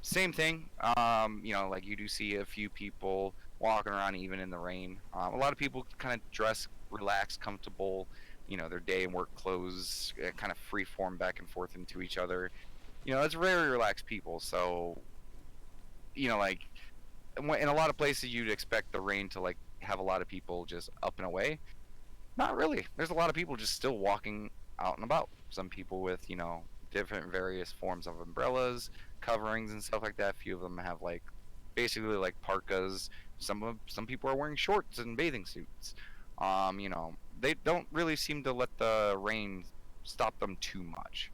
Same thing. Like you do see a few people walking around even in the rain. A lot of people kind of dress relaxed, comfortable. Their day and work clothes kind of free form back and forth into each other. It's very relaxed people. So, like in a lot of places you'd expect the rain to like have a lot of people just up and away. Not really. There's a lot of people just still walking out and about. Some people with, different various forms of umbrellas, coverings and stuff like that. A few of them have like basically like parkas. Some people are wearing shorts and bathing suits. They don't really seem to let the rain stop them too much.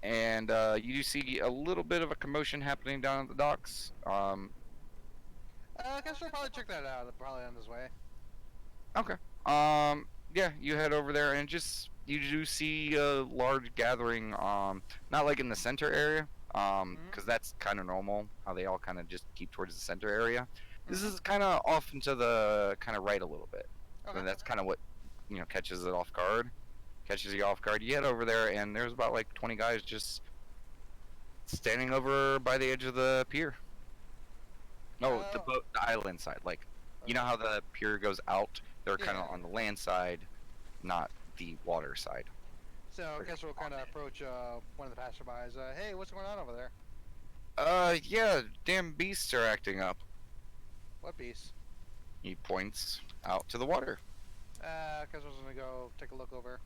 And you do see a little bit of a commotion happening down at the docks. I guess we'll probably check that out. Probably on his way. Okay. Yeah, you head over there and you do see a large gathering. Not like in the center area, because that's kind of normal. How they all kind of just keep towards the center area. This is kind of off into the kind of right a little bit. Okay. And that's kind of what catches it off guard. Catches you off guard. You head over there and there's about like 20 guys just standing over by the edge of the pier. No, the boat, the island side. Like, you know how the pier goes out? They're kind of Yeah. on the land side, not the water side. So I guess we'll kind of approach one of the passerbys. Hey, what's going on over there? Yeah, damn beasts are acting up. What beast? He points out to the water. Guess I was gonna go take a look over.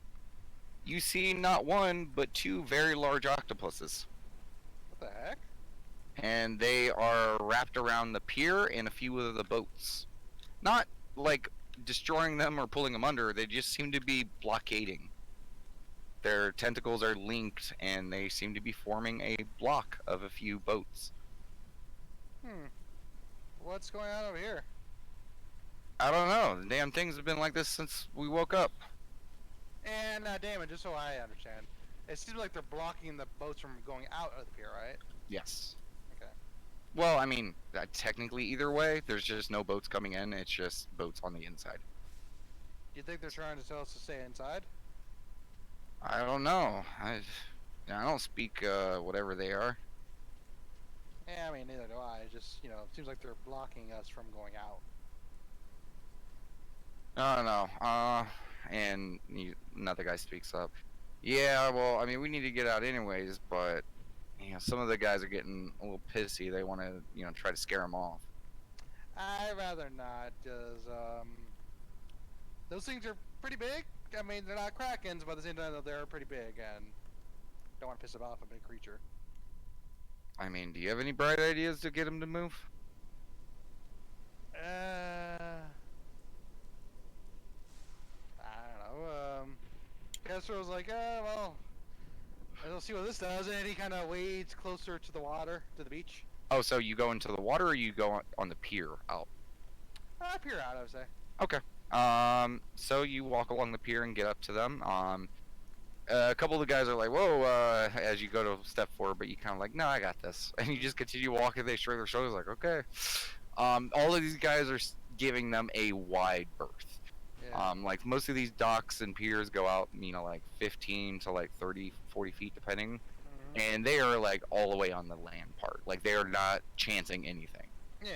you see not one but two very large octopuses, What the heck? and they are wrapped around the pier and a few of the boats. Not like destroying them or pulling them under. They just seem to be blockading. Their tentacles are linked, and they seem to be forming a block of a few boats. What's going on over here? I don't know. The damn things have been like this since we woke up. And Damon, just so I understand, it seems like they're blocking the boats from going out of the pier, right? Yes. Okay. Well, I mean, technically either way, there's just no boats coming in. It's just boats on the inside. Do you think they're trying to tell us to stay inside? I don't know. I don't speak whatever they are. Yeah, I mean, neither do I. It just, it seems like they're blocking us from going out. I don't know. And another guy speaks up. Yeah, well, I mean, we need to get out anyways, but some of the guys are getting a little pissy. They want to, try to scare them off. I'd rather not, because, those things are pretty big. I mean, they're not Krakens, but at the same time, they're pretty big, and don't want to piss them off, a big creature. I mean, do you have any bright ideas to get them to move? I don't know. Castro was like, well, I'll see what this does, and he kind of wades closer to the water, to the beach. Oh, so you go into the water, or you go on the pier out? Pier out, I would say. Okay. So you walk along the pier and get up to them. A couple of the guys are like, whoa, as you go to step forward, but you kind of like, no, I got this. And you just continue walking, they shrug their shoulders like, okay. All of these guys are giving them a wide berth. Yeah. Like most of these docks and piers go out, like 15 to like 30, 40 feet depending. And they are like all the way on the land part. Like they are not chancing anything. Yeah.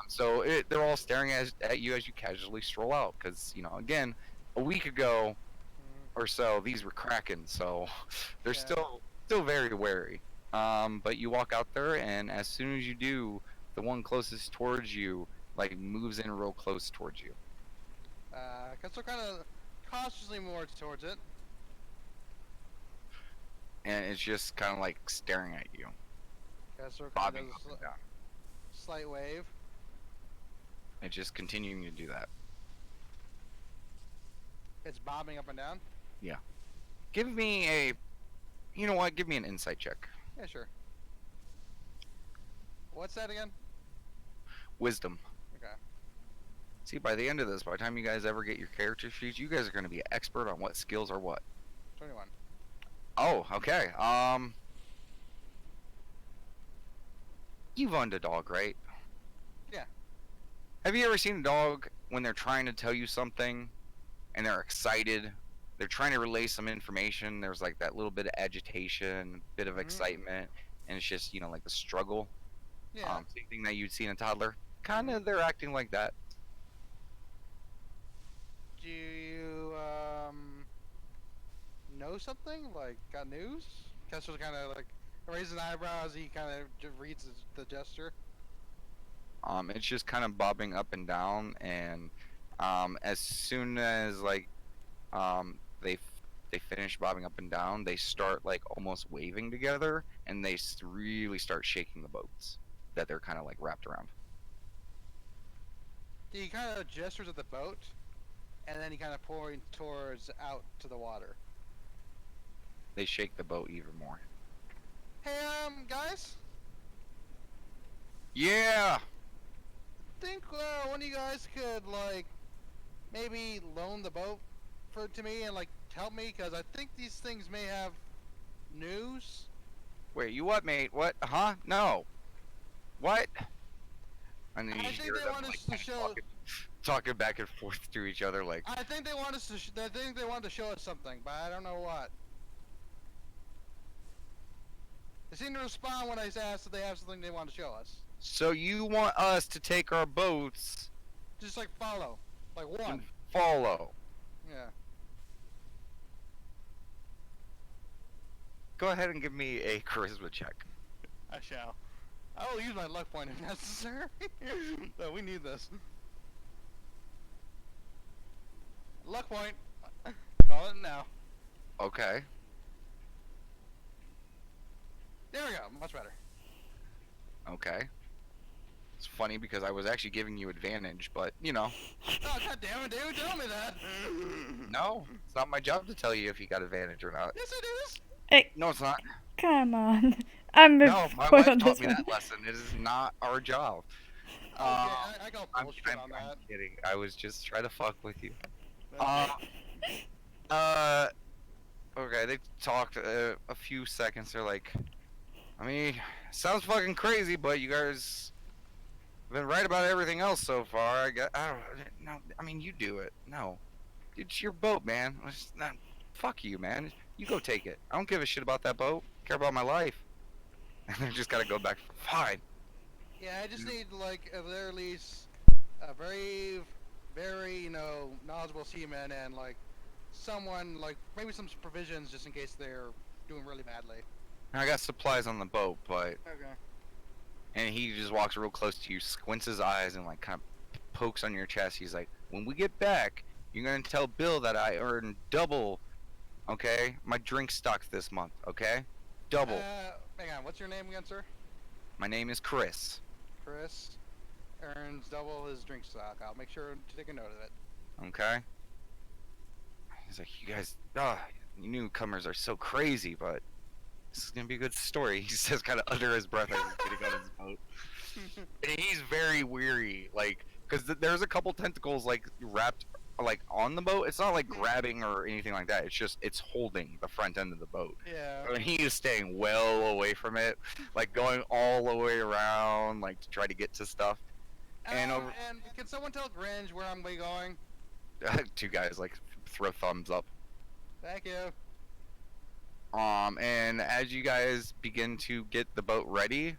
So they're all staring at you as you casually stroll out. Because, again, a week ago or so, these were Kraken. So they're Yeah. still very wary. But you walk out there, and as soon as you do, the one closest towards you, like, moves in real close towards you. Castro kind of cautiously moves towards it. And it's just kind of like staring at you. Castro kind Bobbing of up does and a down. slight wave. It's just continuing to do that. It's bobbing up and down. Give me a... You know what? Give me an insight check. Yeah, sure. What's that again? Wisdom. Okay. See, by the end of this, by the time you guys ever get your character sheets, you guys are going to be an expert on what skills are what. 21. Oh, okay. You've owned a dog, right? Yeah. Have you ever seen a dog when they're trying to tell you something and they're excited? They're trying to relay some information. There's like that little bit of agitation, bit of Mhm. excitement, and it's just, like the struggle. Yeah. Same thing that you'd see in a toddler. Kind of, they're acting like that. Do you know something? Like, got news? Castro's kind of like raising eyebrows. He kind of reads the gesture. It's just kind of bobbing up and down, and as soon as like they finish bobbing up and down, they start like almost waving together, and they really start shaking the boats that they're kind of like wrapped around. He kind of gestures at the boat, and then he kind of points towards out to the water. They shake the boat even more. Hey, guys, Yeah. think one of you guys could like maybe loan the boat to me and like help me, because I think these things may have news. Wait, you what, mate? What? Huh? No. What? And then you I think hear they them, want us like, to kinda show. talking back and forth to each other, like. I think they want us to. I think they want to show us something, but I don't know what. They seem to respond when I ask if they have something they want to show us. So you want us to take our boats Just like follow, like and one. follow? Yeah. Go ahead and give me a charisma check. I shall. I will use my luck point if necessary. No, we need this. Luck point. Call it now. Okay. There we go. Much better. Okay. It's funny because I was actually giving you advantage, but you know, Oh, god damn it, dude. Tell me that. no, it's not my job to tell you if you got advantage or not. Yes, it is. No, it's not. Come on. I'm with No, my Boy wife on taught this me one. that lesson. It is not our job. Okay, I got I'm, bullshit I'm, on I'm that. kidding. I was just trying to fuck with you. Okay. Okay, they talked a few seconds. They're like, I mean, sounds fucking crazy, but you guys have been right about everything else so far. I don't no. I mean, you do it. No, it's your boat, man. Fuck you, man. You go take it. I don't give a shit about that boat. I care about my life. And they just gotta go back. Fine. Yeah, I just need, like, at the very least, a very, very, knowledgeable seaman and, like, someone, like, maybe some provisions just in case they're doing really badly. I got supplies on the boat, but Okay. and he just walks real close to you, squints his eyes, and like kind of pokes on your chest. He's like, "When we get back, you're gonna tell Bill that I earned double, okay? My drink stocks this month, okay? Double. Hang on, what's your name again, sir? My name is Chris. Chris earns double his drink stock. I'll make sure to take a note of it. Okay." He's like, "You guys, you newcomers are so crazy, but this is gonna be a good story." He says, kind of under his breath, as he's getting on his boat. And he's very weary, like, because there's a couple tentacles like wrapped like on the boat. It's not like grabbing or anything like that. It's holding the front end of the boat. Yeah. And he is staying well away from it, like going all the way around, like to try to get to stuff. And over, And can someone tell Gringe where I'm going? two guys like throw thumbs up. Thank you. And as you guys begin to get the boat ready,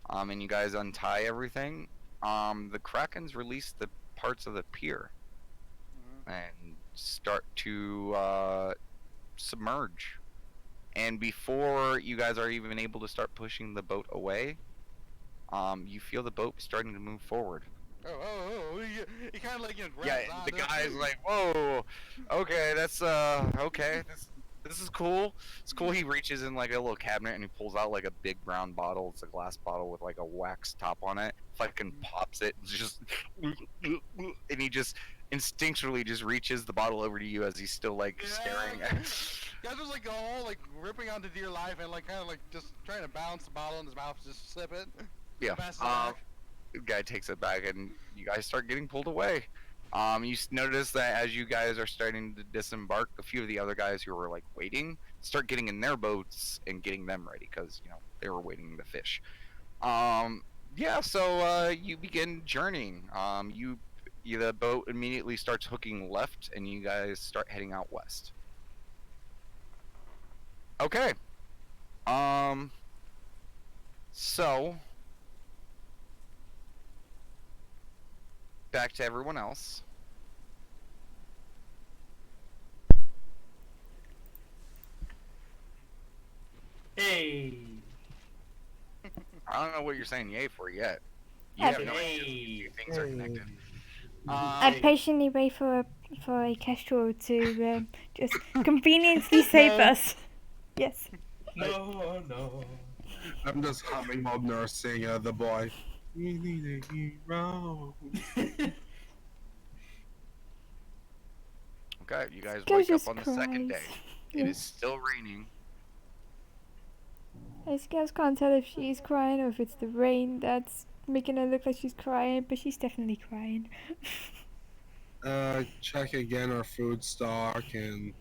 and you guys untie everything, the Krakens release the parts of the pier and start to submerge. And before you guys are even able to start pushing the boat away, you feel the boat starting to move forward. Oh, he kind of like, grabs Yeah, the onto it. guy's like, "Whoa, okay, that's okay, this is cool. It's cool." He reaches in like a little cabinet and he pulls out like a big brown bottle. It's a glass bottle with like a wax top on it. Fucking pops it, just, and he just instinctually just reaches the bottle over to you as he's still like staring at. Guys was like all like ripping onto dear life and like kind of like just trying to balance the bottle in his mouth, just slip it. Yeah. Pass it back. The guy takes it back and you guys start getting pulled away. Notice that as you guys are starting to disembark, a few of the other guys who were like waiting start getting in their boats and getting them ready because they were waiting to fish. Yeah, so you begin journeying. The boat immediately starts hooking left, and you guys start heading out west. Okay. So back to everyone else. Hey. I don't know what you're saying yay for yet. You Yeah, have no idea if Hey. things are connected. I patiently wait for a Kestrel to just conveniently save us. Yes. No. I'm just humming while nursing the boy. We need a hero. Okay, you guys Girl wake up just on the second cries. day. It is still raining. I just can't tell if she's crying or if it's the rain that's making her look like she's crying, but she's definitely crying. Check again our food stock and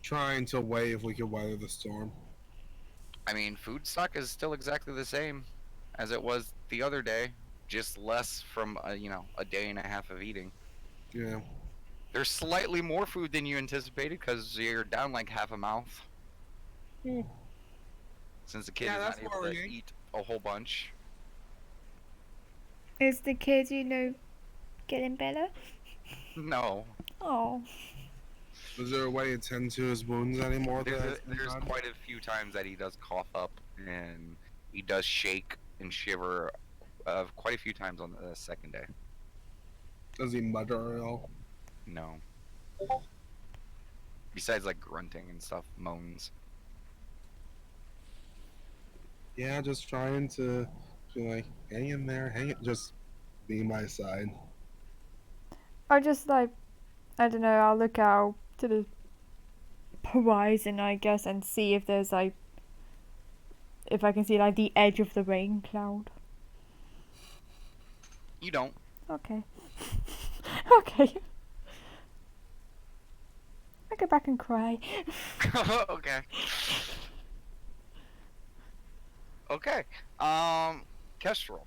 trying to weigh if we can weather the storm. I mean, food stock is still exactly the same as it was the other day, just less from a day and a half of eating. Yeah. There's slightly more food than you anticipated because you're down like half a mouth. Hmm. Since the kid Yeah, is that's not able to worrying. eat a whole bunch. Is the kid, getting better? No. Oh. Is there a way to tend to his wounds anymore? There's quite a few times that he does cough up and he does shake and shiver quite a few times on the second day. Does he mutter at all? No. besides like grunting and stuff, moans. Yeah, just trying to be like, hang in there, hang it, just be my side. I'll just like, I don't know, I'll look out to the horizon, I guess, and see if there's like, if I can see like the edge of the rain cloud. You don't. Okay. Okay. I go back and cry. Okay. Okay. Kestrel.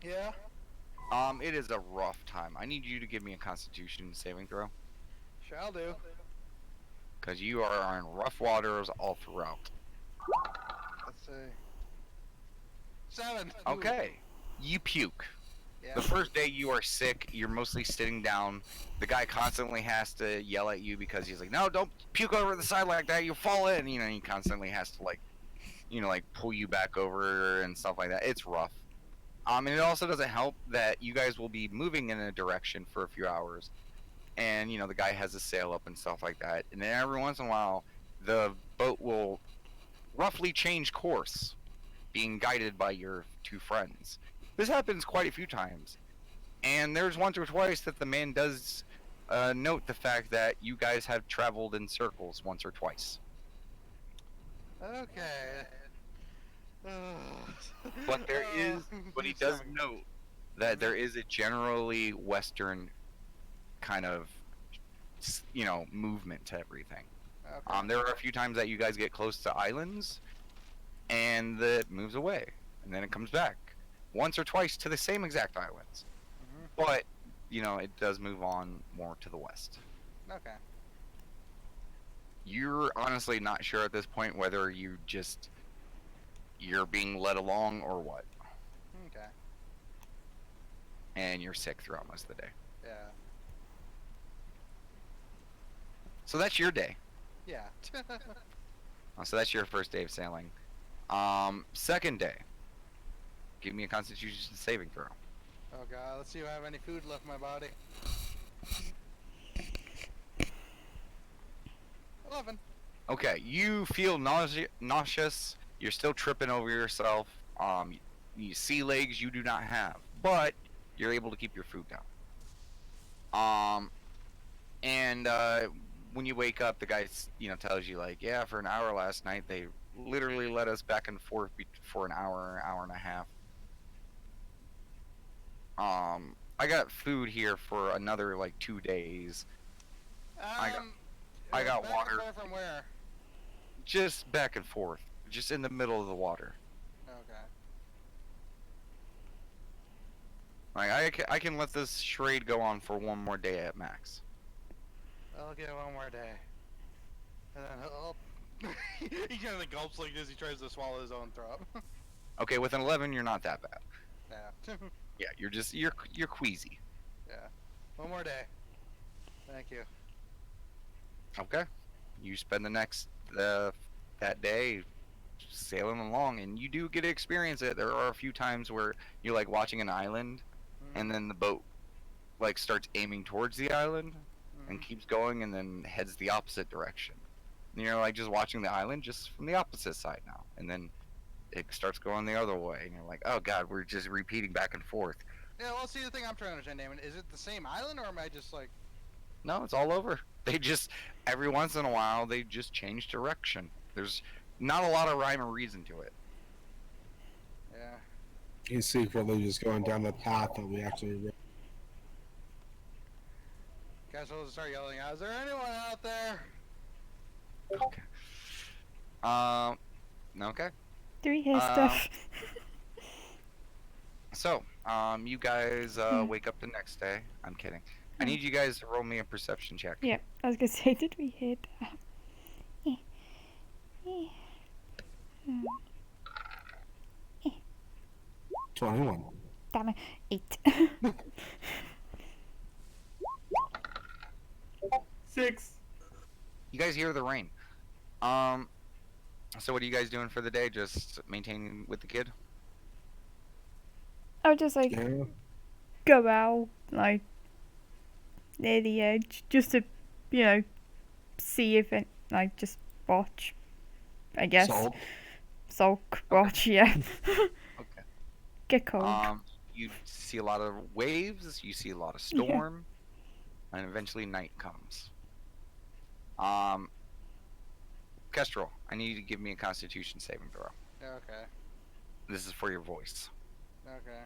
Yeah. It is a rough time. I need you to give me a Constitution saving throw, Shall do. because you are in rough waters all throughout. Let's see. 7. Ooh. Okay. You puke. Yeah. The first day you are sick, you're mostly sitting down. The guy constantly has to yell at you because he's like, no, don't puke over the side like that, you'll fall in. You know, he constantly has to like pull you back over and stuff like that. It's rough. And it also doesn't help that you guys will be moving in a direction for a few hours. And, the guy has a sail up and stuff like that. And then every once in a while, the boat will roughly change course, being guided by your two friends. This happens quite a few times. And there's once or twice that the man does note the fact that you guys have traveled in circles once or twice. Okay. But but he does note that there is a generally Western kind of, movement to everything. Okay. There are a few times that you guys get close to islands, and it moves away, and then it comes back. Once or twice to the same exact islands. Mhm. But, it does move on more to the west. Okay. You're honestly not sure at this point whether you're being led along or what. Okay. And you're sick throughout most of the day. Yeah. So that's your day. Yeah. So that's your first day of sailing. Second day. Give me a Constitution saving throw. Oh god, let's see if I have any food left in my body. 11. Okay, you feel nauseous. You're still tripping over yourself. You sea legs you do not have, but you're able to keep your food down. And when you wake up, the guy tells you like, yeah, for an hour last night they literally led us back and forth for an hour and a half. I got food here for another like 2 days. I got back and water. forth from where? Just back and forth, just in the middle of the water. Okay. Like I can let this charade go on for one more day at max. I'll get one more day. And then he'll... he kind of gulps like this, he tries to swallow his own throat. Okay, with an 11, you're not that bad. Yeah. Yeah, you're queasy. Yeah. One more day. Thank you. Okay, you spend the next that day sailing along, and you do get to experience it. There are a few times where you're like watching an island, and then the boat like starts aiming towards the island and keeps going, and then heads the opposite direction. And you're like just watching the island just from the opposite side now, and then it starts going the other way, and you're like, oh god, we're just repeating back and forth. Yeah, well, see, the thing I'm trying to understand, Damon, is it the same island, or am I just like... No, it's all over. They just, every once in a while, they just change direction. There's not a lot of rhyme or reason to it. Yeah. He's secretly just going down the path that we actually. Guess we'll start yelling out, is there anyone out there? Okay. Do we hear stuff? So, you guys wake up the next day. I'm kidding. I need you guys to roll me a perception check. Yeah, I was gonna say, did we hear that? 21. Damn it, 8. 6. You guys hear the rain. So what are you guys doing for the day? Just maintaining with the kid? I'll just like Yeah. go out like near the edge just to, see if it, like, just watch. I guess. Salt. Sulk, watch, yeah. Okay. Get cold. You see a lot of waves. You see a lot of Yeah. storm, and eventually night comes. Kestrel, I need you to give me a Constitution saving throw. Okay. This is for your voice. Okay.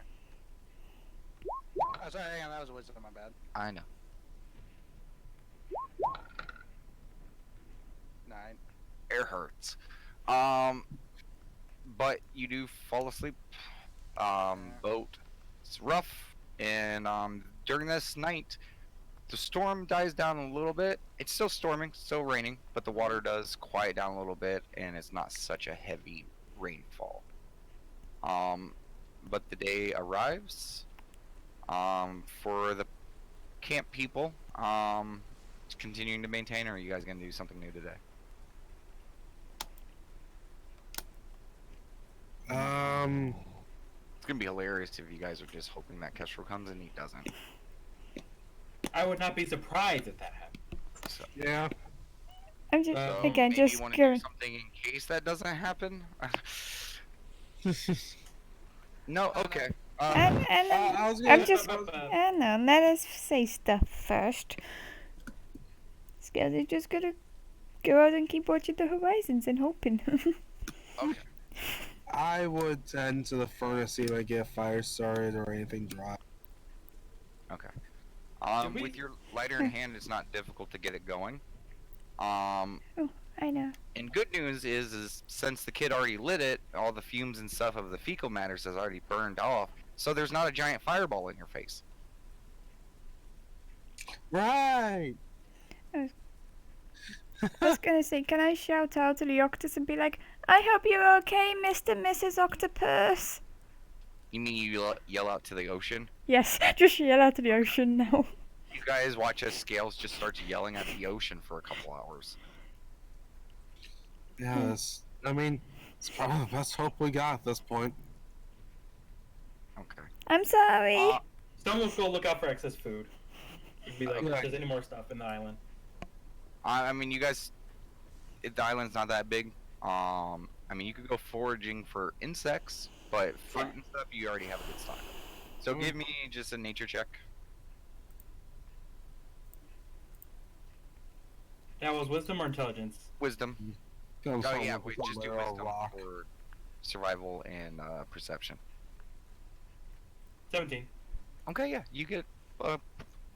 Oh, sorry, hang on, that was a wisdom, my bad. I know. 9. It hurts. But you do fall asleep. Boat. It's rough, and during this night, the storm dies down a little bit. It's still storming, still raining, but the water does quiet down a little bit, and it's not such a heavy rainfall. But the day arrives. For the camp people, continuing to maintain, or are you guys gonna do something new today? It's gonna be hilarious if you guys are just hoping that Kestrel comes and he doesn't. I would not be surprised if that happened. So, Yeah. I'm just, So, again, maybe just you want to do curious. something in case that doesn't happen. No, okay. And I was I'm gonna- just, I don't know, let us say stuff first. Scales are just gonna go out and keep watching the horizons and hoping. Okay. I would tend to the furnace, see if I get a fire started or anything dry. Okay. Did we- With your lighter in hand, it's not difficult to get it going. I know. And good news is since the kid already lit it, all the fumes and stuff of the fecal matters has already burned off, so there's not a giant fireball in your face. Right. I was gonna say, can I shout out to the octopus and be like, I hope you're okay, Mr. and Mrs. Octopus? You mean you yell out to the ocean? Yes, just yell out to the ocean now. You guys watch as Scales just starts yelling at the ocean for a couple hours. Yes. I mean, it's probably the best hope we got at this point. Okay. I'm sorry. Someone's go look out for excess food. It'd be like, Okay. if there's any more stuff in the island. I mean, you guys, the island's not that big. I mean, you could go foraging for insects, but fruit and stuff, you already have a good stock of. So give me just a nature check. That was wisdom or intelligence? Wisdom. Comes Oh from yeah, a we just do barrel wisdom rock. for survival and perception. 17. Okay, yeah, you get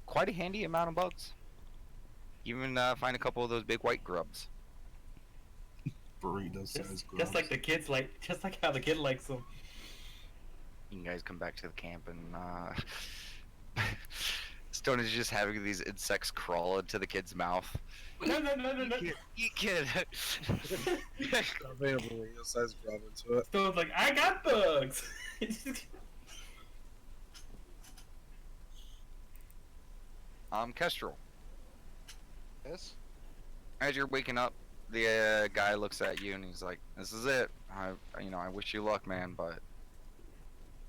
quite a handy amount of bugs. You even find a couple of those big white grubs. Burrito size Just like the kids like, just like how the kid likes them. You guys come back to the camp and Stone is just having these insects crawl into the kid's mouth. No. You kid. Stuffing a burrito size grub into it. So it's like, I got bugs. Kestrel. Yes? As you're waking up, the guy looks at you and he's like, "This is it. I wish you luck, man, but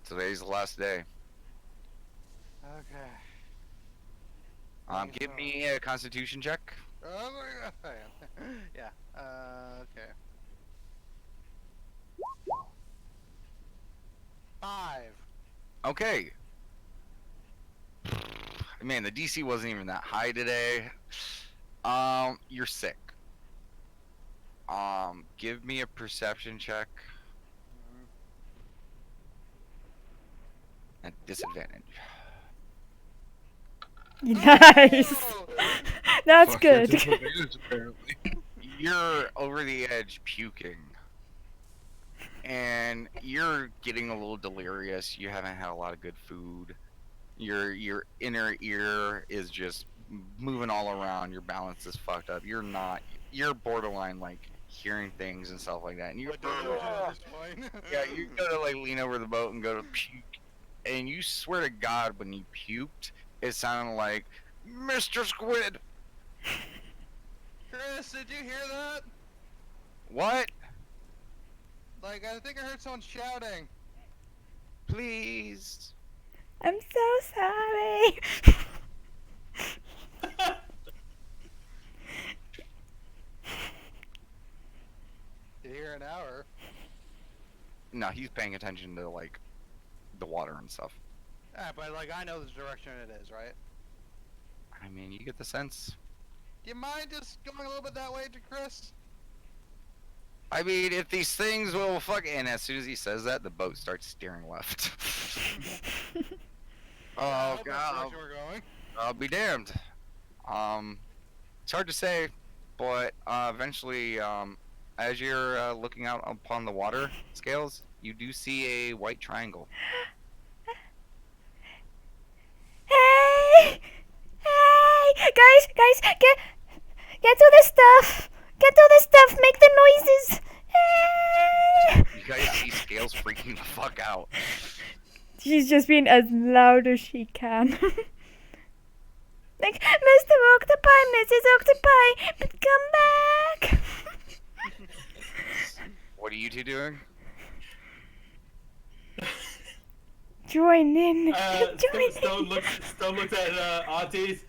today's the last day. Okay. Give me a Constitution check." Yeah. Okay. 5. Okay. Man, the DC wasn't even that high today. You're sick. Give me a perception check at disadvantage. Nice. Oh! That's Fuck, good. that's advantage, apparently. You're over the edge puking. And you're getting a little delirious. You haven't had a lot of good food. Your inner ear is just moving all around. Your balance is fucked up. You're borderline like hearing things and stuff like that. And you're What do I do at this point? yeah, you go to like lean over the boat and go to puke. And you swear to God when you puked, it sounded like Mr. Squid. Chris, did you hear that? What? Like, I think I heard someone shouting. Please. I'm so sorry. You hear an hour. No, he's paying attention to like the water and stuff. Yeah, but like I know the direction it is, right? I mean, you get the sense. Do you mind just going a little bit that way to Chris? I mean, if these things will fuck. And as soon as he says that, the boat starts steering left. I Oh hope that's the god, direction we're going. I'll be damned. It's hard to say, but eventually, as you're looking out upon the water scales, you do see a white triangle. Hey! Hey! Guys, get to the stuff! Get to the stuff, make the noises! Hey! You guys see scales freaking the fuck out. She's just being as loud as she can. Like, Mr. Octopi, Mrs. Octopi, but come back! What are you two doing? Join in. Join Stone in. looks at Auntie's.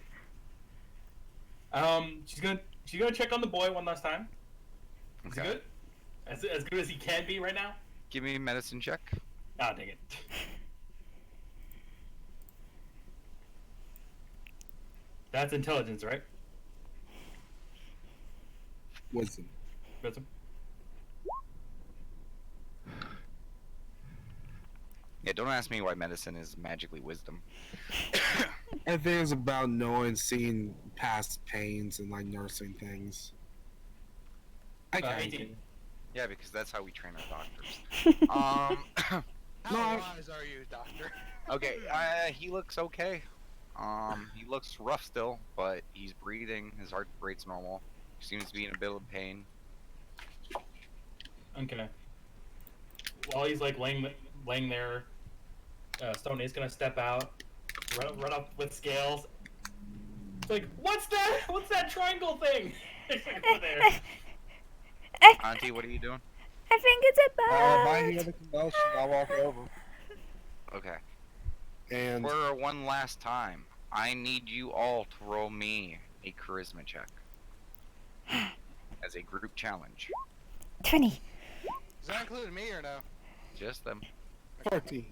She's gonna check on the boy one last time. Is he good? As good as he can be right now. Give me a medicine check. Ah, dang it. That's intelligence, right? Wisdom. Wisdom. Yeah, don't ask me why medicine is magically wisdom. I think it's about knowing, seeing past pains and like nursing things. I can't. 18. Yeah, because that's how we train our doctors. How No. wise are you, Doctor? Okay, he looks okay. He looks rough still, but he's breathing. His heart rate's normal. He seems to be in a bit of pain. Okay. While he's like laying there, Stone is gonna step out, run up with Scales. It's like, what's that? What's that triangle thing? It's like over there. Auntie, what are you doing? I think it's a If I bird. hear the convulsion, I'll walk over. Okay. And For one last time, I need you all to roll me a charisma check. As a group challenge. 20. Does that include me or no? Just them. 14.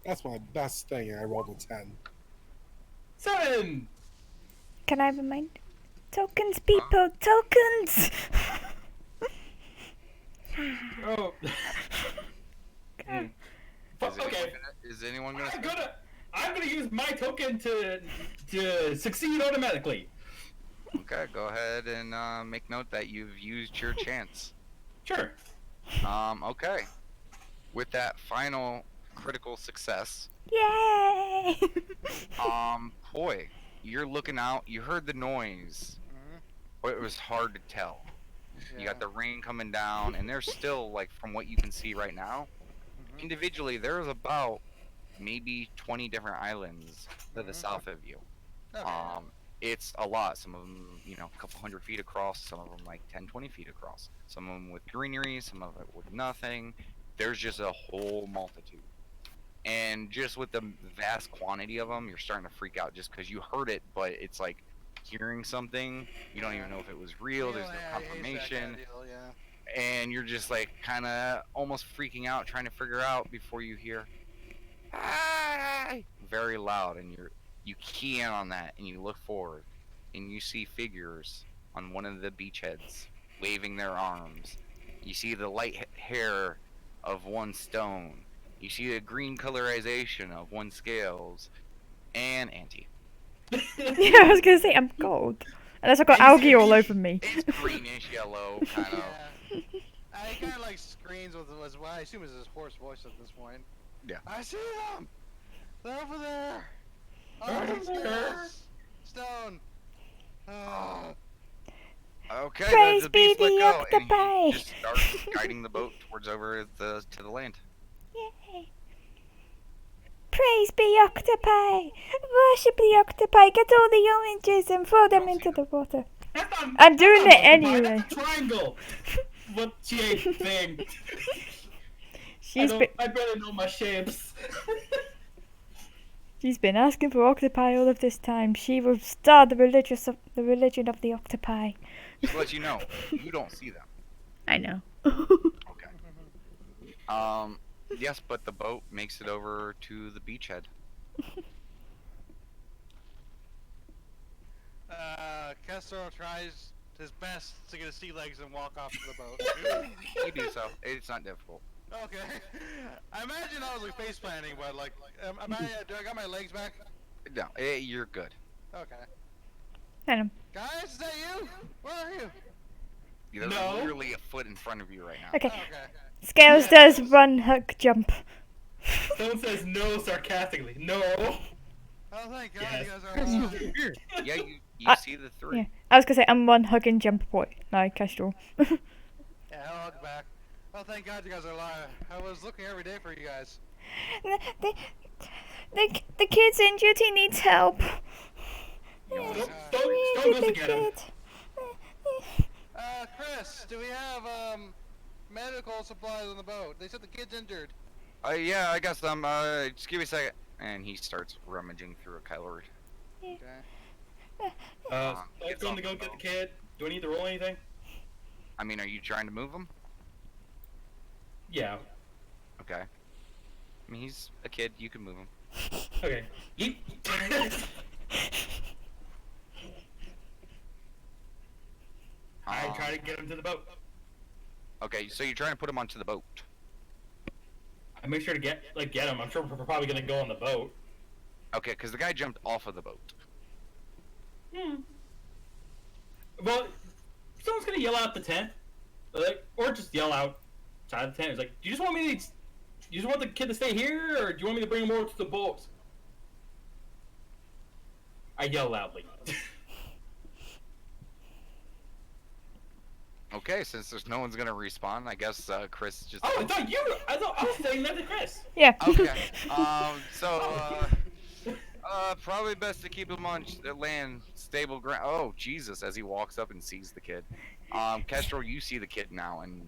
That's my best thing, and I rolled a 10. 7. Can I have a mind? Tokens, people, tokens! Oh. Hmm. Okay. Is anyone gonna? I'm gonna use my token to succeed automatically. Okay, go ahead and make note that you've used your chance. Sure. Okay. With that final critical success, Yay! boy, you're looking out. You heard the noise, Mm-hmm. but it was hard to tell. You got the rain coming down, and there's still, like, from what you can see right now, Mhm. individually, there's about maybe 20 different islands to the Mhm. south of you. Okay. It's a lot. Some of them, a couple hundred feet across. Some of them like 10, 20 feet across. Some of them with greenery. Some of it with nothing. There's just a whole multitude. And just with the vast quantity of them, you're starting to freak out just because you heard it, but it's like hearing something. You don't even know if it was real. There's no Yeah, confirmation. deal, yeah. And you're just like kind of almost freaking out, trying to figure out before you hear "Hi!" very loud, and you key in on that, and you look forward, and you see figures on one of the beachheads waving their arms. You see the light hair of one Stone. You see the green colorization of one Scales, and Auntie. Yeah, I was gonna say, I'm cold. Unless I've got algae all over me. It's greenish yellow, kind of. Yeah. He kind of like screams with what I assume is his hoarse voice at this point. Yeah. I see them! They're over there! Over Oh, there. Stone! Oh. Okay, Praise the be beast let the go, and octopi. he just starts guiding the boat towards over to the land. Yay! Praise be octopi! Worship the octopi! Get all the oranges and throw them into the water. I'm doing it anyway. That's a triangle. What shape thing? She's been I better know my shapes. she's been asking for octopi all of this time. She will start the religion of the octopi. Just to let you know, you don't see them. I know. Okay. Yes, but the boat makes it over to the beachhead. Kessler tries his best to get his sea legs and walk off to the boat. You do so. It's not difficult. Okay. I imagine I was like face planting, but like, do I got my legs back? No, you're good. Okay. Venom. Guys, is that you? Where are you? There's No. literally a foot in front of you right now. Okay. Okay. Scales does run, hook, jump. Stone says no sarcastically. No. Oh, thank God Yes. you guys are alive. Here. Yeah, you I- see the three. Yeah. I was gonna say I'm one hug and jump boy, like Kestrel. Yeah, I'll look back. Oh, thank God you guys are alive. I was looking every day for you guys. The kid's injured. He needs help. Stone, We Stone need goes the to get him. kid. Chris, do we have medical supplies on the boat? They said the kid's injured. Yeah, I got some. Just give me a second. And he starts rummaging through a Kylord. Okay. Stone's going to go get the kid. Do I need to roll anything? I mean, are you trying to move him? Yeah. Okay. I mean, he's a kid. You can move him. Okay. Yeet. I try to get him to the boat. Okay, so you're trying to put him onto the boat. I make sure to get him. I'm sure we're probably gonna go on the boat. Okay, because the guy jumped off of the boat. Well, someone's gonna yell out the tent, like, or just yell out outside the tent. It's like, do you just want me to? You just want the kid to stay here, or do you want me to bring him over to the boat? I yell loudly. Okay, since there's no one's gonna respawn, I guess Chris just. Oh, I thought I was saying that to Chris. Yeah. Okay. Probably best to keep him on land, stable ground. Oh, Jesus! As he walks up and sees the kid, Kestrel, you see the kid now, and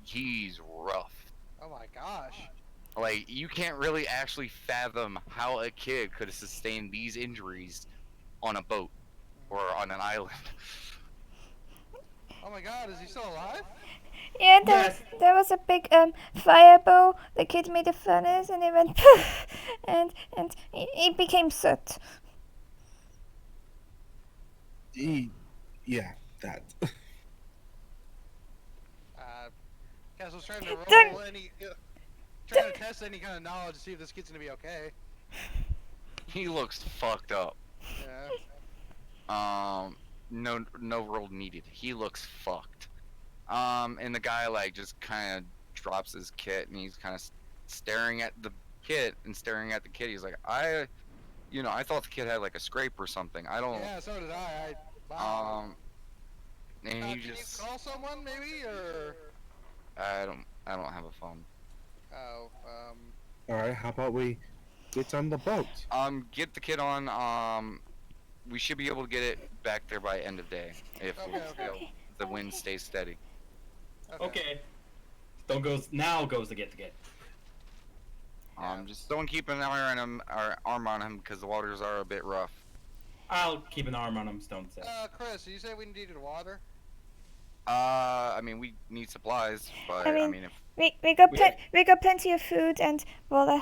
he's rough. Oh my gosh. Like, you can't really actually fathom how a kid could have sustained these injuries on a boat or on an island. Oh my God, is he still alive? Yeah, Yes. there was a big fireball. The kid made a furnace and it went poof, and it became soot. Yeah, that. Castle's trying to roll Don't- trying to test any kind of knowledge to see if this kid's gonna be okay. He looks fucked up. Yeah. No roll needed. He looks fucked. And the guy like just kind of drops his kit and he's kind of staring at the kit and staring at the kid. He's like, I thought the kid had like a scrape or something. I don't. Yeah, so did I. Wow. And he Can just. you call someone maybe, or? I don't have a phone. Oh, Alright, how about we get on the boat? Get the kid on. We should be able to get it back there by end of day if Okay, you know, okay. the wind stays steady. Okay. Stone goes to get the kid. Just don't keep an eye on him or arm on him because the waters are a bit rough. I'll keep an arm on him. Stone says. Chris, you said we needed water? I mean, we need supplies, but I I mean- mean, if We got We- we got plenty of food and water.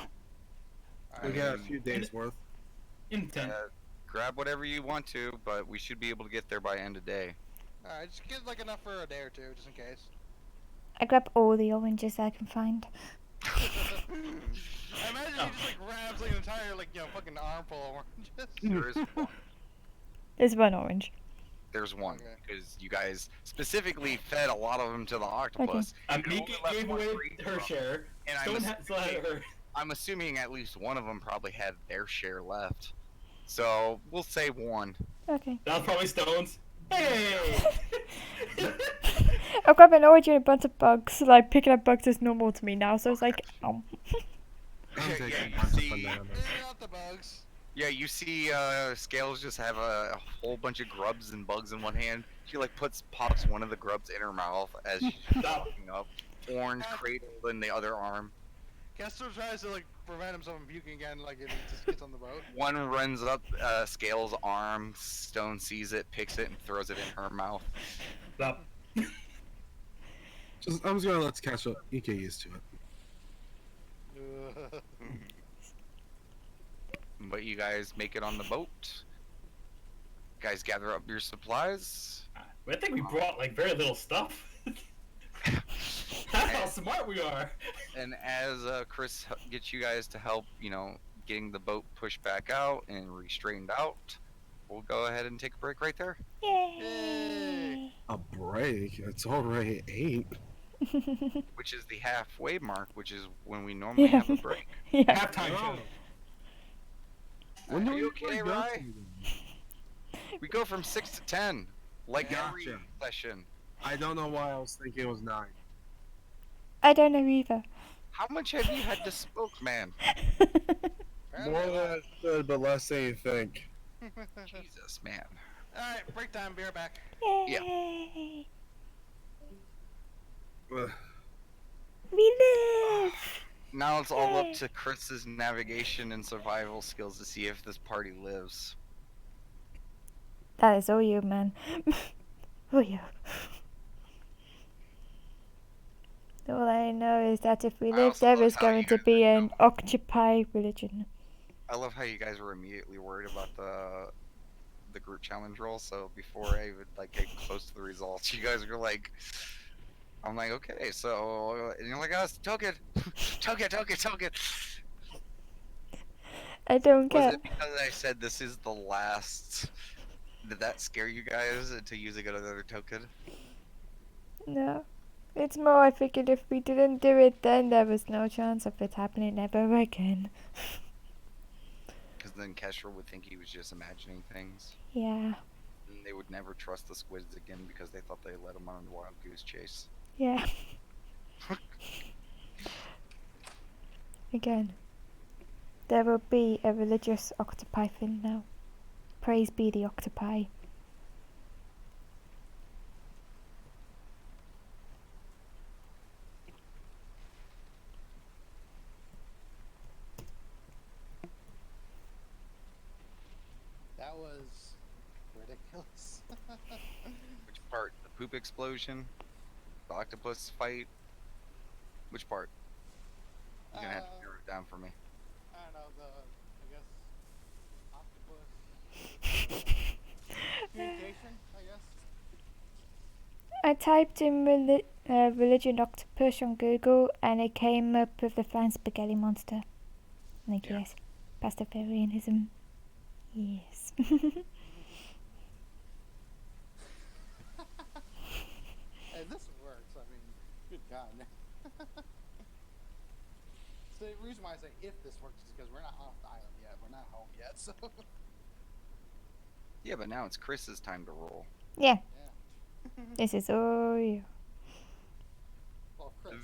We got a few days worth. In the tent. grab whatever you want to, but we should be able to get there by end of day. Alright, just get like enough for a day or two, just in case. I grab all the oranges I can find. I imagine he just like grabs like an entire fucking armful of oranges. There is one. There's one orange. There's one Okay. because you guys specifically fed a lot of them to the octopus. Amika only left gave one away for each her of them. share. And Stone still had her. I'm assuming at least one of them probably had their share left. So we'll say one. Okay. That was probably Stone's. Hey! I grab an orange and a bunch of bugs. Like picking up bugs is normal to me now, so it's like, I'm Yeah, taking you a bunch of see- bananas. Clear out the bugs. Yeah, you see Scales just have a whole bunch of grubs and bugs in one hand. She like pops one of the grubs in her mouth as she's Stop. walking up. Orange cradled in the other arm. Kessler tries to like prevent himself from puking again, like if he just gets on the boat. One runs up Scales' arm. Stone sees it, picks it, and throws it in her mouth. Stop. I'm just gonna let you catch up. You get used to it. But you guys make it on the boat. Guys gather up your supplies. I think we brought like very little stuff. That's how smart we are. And as Chris gets you guys to help, getting the boat pushed back out and restrained out, we'll go ahead and take a break right there. Yay! A break? It's already 8. Which is the halfway mark, which is when we normally have a break. Yeah. Halftime show. When Are do you we okay, go Rye? to? We go from 6 to 10, like every Gotcha. session. I don't know why I was thinking it was 9. I don't know either. How much have you had to smoke, man? More than I should, but less than you think. Jesus, man. Alright, break time, beer back. Yay! Ugh. We live! Now it's all up to Chris's navigation and survival skills to see if this party lives. That is all you, man. All you. All I know is that if we I live, also there love is how going you to guys be are an Occupy religion. I love how you guys were immediately worried about the group challenge roll. So before I would get close to the results, you guys were like, I'm like, okay, so and you're like, us, token, token. I don't Was care. it because I said this is the last? Did that scare you guys into using another token? No. It's more I figured if we didn't do it then, there was no chance of it happening ever again. Because then Kesher would think he was just imagining things. Yeah. And they would never trust the squids again because they thought they led him on a wild goose chase. Yeah. Again. There will be a religious octopi thing now. Praise be the octopi. That was ridiculous. Which part? The poop explosion? The octopus fight? Which part? You're gonna have to narrow it down for me. I don't know, I guess, octopus communication, I guess. I typed in religion octopus on Google and it came up with the flying spaghetti monster. Like, Yeah. yes, Pastafarianism. Yes. Hey, this works, I mean, good God. So the reason why I say if this works is because we're not off the island yet, we're not home yet, so... Yeah, but now it's Chris's time to roll. Yeah, Yeah. this is all you. Well, Chris, The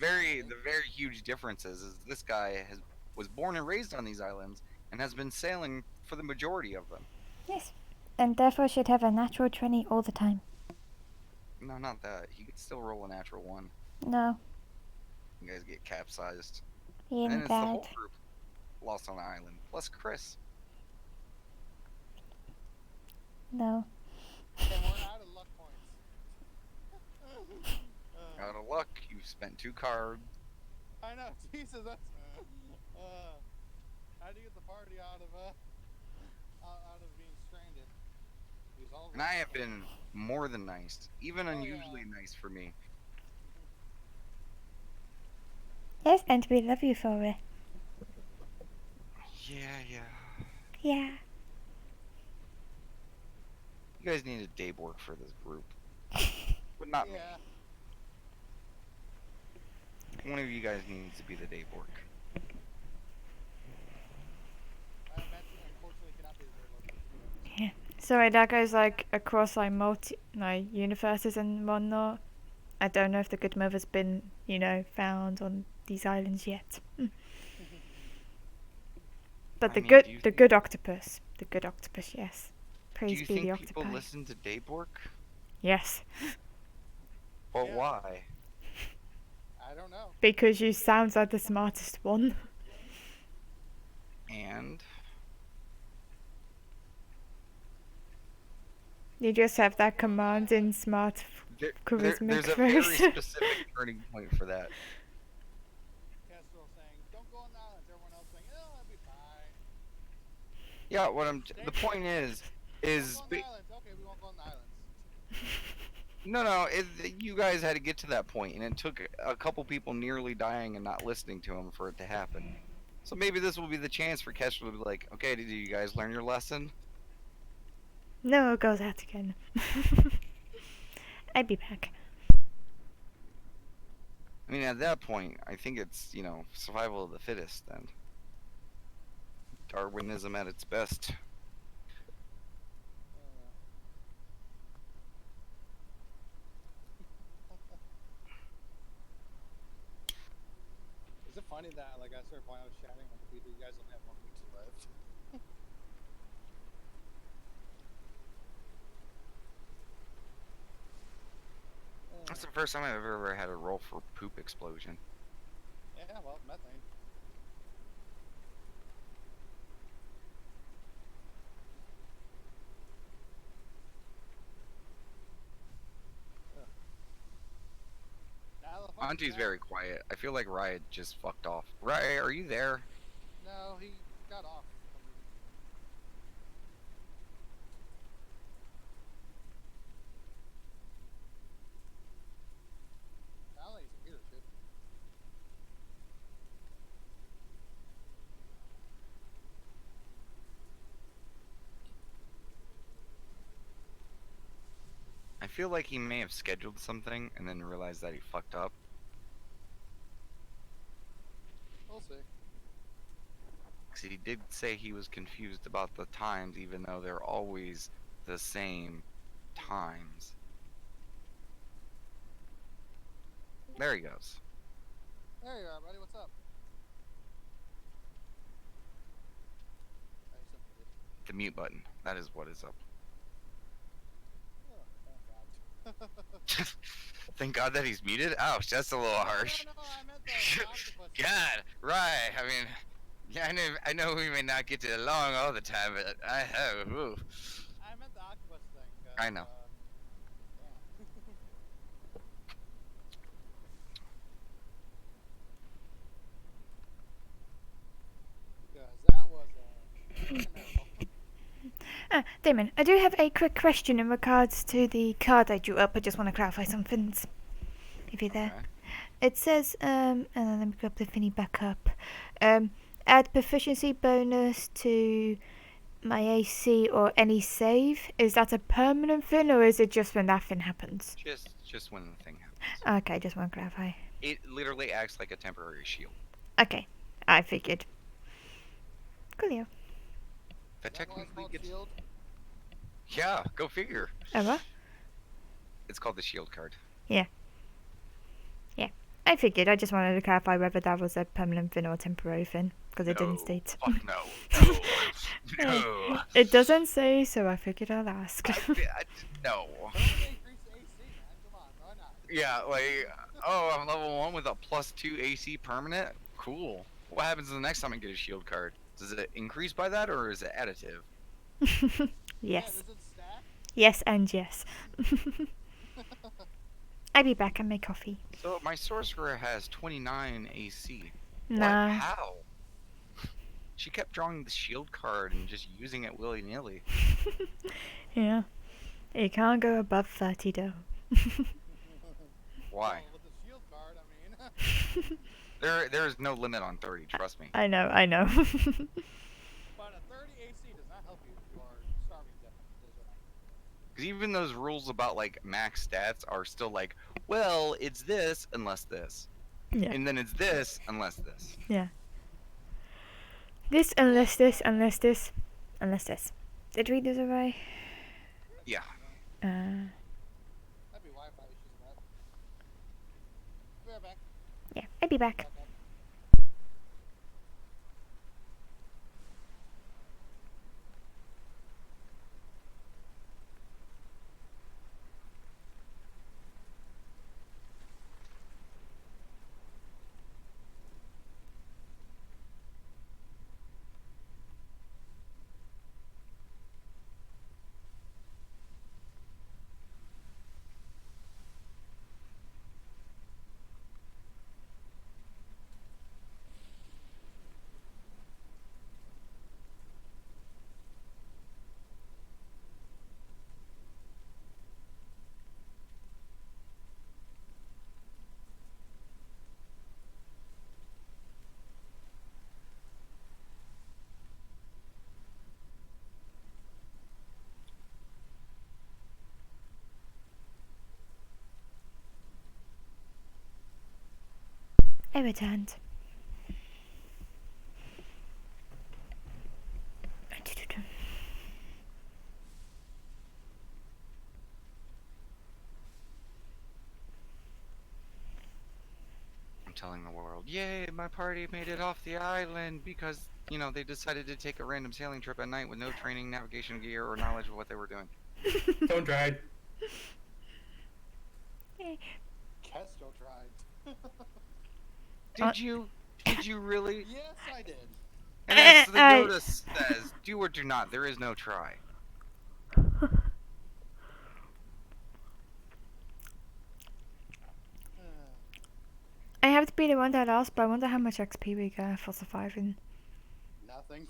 very huge difference is this guy was born and raised on these islands and has been sailing for the majority of them. Yes. And therefore should have a natural 20 all the time. No, not that. He could still roll a natural 1. No, You guys get capsized. he And then ain't it's the bad. whole group lost on the island, plus Chris. No. and we're out of luck points. Out of luck, you've spent 2 cards. I know, Jesus, that's... how do you get the party out of being stranded? Use all And I luck have points. been more than nice, even Oh, unusually yeah. nice for me. Yes, and we love you for it. Yeah. Yeah. You guys need a day work for this group. But not me. Yeah. One of you guys needs to be the day work. I imagine, unfortunately, cannot be the third one. Sorry, that goes across universes and whatnot. I don't know if the good mother's been, found on these islands yet. But I the mean, good do you the think- good octopus. The good octopus, yes. Do Praise you be the think people octopi. listen to Daybork? Yes. But Yeah. why? I don't know. Because you sound like the smartest one. And You just have that command in smart charisma there's a grows. very specific turning point for that. Kestrel saying, "Don't go on the islands." Everyone else saying, "Oh, I'll be fine." Yeah, the point is Don't go on the islands. Okay, we won't go on the islands. no, you guys had to get to that point, and it took a couple people nearly dying and not listening to him for it to happen. So maybe this will be the chance for Kestrel to be like, okay, did you guys learn your lesson? No, it goes out again. I'd be back. I mean, at that point, I think it's, survival of the fittest then. Darwinism at its best. Is it funny that like at a certain point I was chatting on Twitter, you guys only have 1 week to live? That's the first time I've ever had a roll for poop explosion. Yeah, well, methane. Now the fuck- Auntie's now- very quiet. I feel like Riot just fucked off. Riot, are you there? No, he got off. Now he's a computer shit. I feel like he may have scheduled something and then realized that he fucked up. We'll see. Because he did say he was confused about the times, even though they're always the same times. There he goes. There you are, buddy. What's up? Nice and pretty. The mute button. That is what is up. Oh, thank God. Thank God that he's muted. Ouch, that's a little harsh. No, I meant the octopus. God, right. I mean, yeah, I know we may not get along all the time, but I have. Ooh. I meant the octopus thing. I know. Yeah. That was Damon, I do have a quick question in regards to the card I drew up. I just want to clarify some things. If you're there. Okay. It says, and then let me grab the thingy back up. Add proficiency bonus to my AC or any save. Is that a permanent thing or is it just when that thing happens? Just when the thing happens. Okay, just want to clarify. It literally acts like a temporary shield. Okay, I figured. Coolio. That that one technically called gets. shield. Yeah, go figure. Emma? It's called the shield card. I figured. I just wanted to clarify whether that was a permanent thing or a temporary thing because it didn't No, state. Fuck no. No. No. It doesn't say, so I figured I'll ask. No. Don't increase the AC, man. Come on, why not? Yeah, like, oh, I'm level 1 with a +2 AC permanent? Cool. What happens the next time I get a shield card? Does it increase by that, or is it additive? Yeah, Yes. does it stack? Yes and yes. I'll be back and make coffee. So, my sorcerer has 29 AC. Nah. What? How? She kept drawing the shield card and just using it willy-nilly. Yeah. You can't go above 30 though. Why? Well, with the shield card, I mean. There is no limit on 30, trust me. I know. But a 30 AC does not help you if you are starving to death. It does not. Because even those rules about, like, max stats are still like, well, it's this unless this. Yeah. And then it's this unless this. This unless this, unless this, unless this. Did we do the right? Yeah. That'd be Wi-Fi issues in that. Be right back. Yeah, I'll be back. Back up. I returned. I'm telling the world, yay, my party made it off the island because, you know, they decided to take a random sailing trip at night with no training, navigation gear, or knowledge of what they were doing. Don't drive. Kesto tried. Did you? Did you really? Yes, I did. And as the Yoda says, do or do not. There is no try. I have to be the one that asked, but I wonder how much XP we get for surviving. Nothing.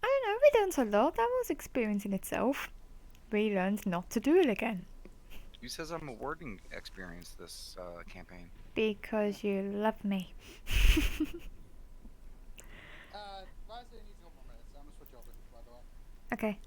I don't know, we learned a lot. That was experience in itself. We learned not to do it again. Who says I'm awarding experience this campaign? Because you love me. Ryza needs a couple more minutes. I'm gonna switch over, by the way. Okay.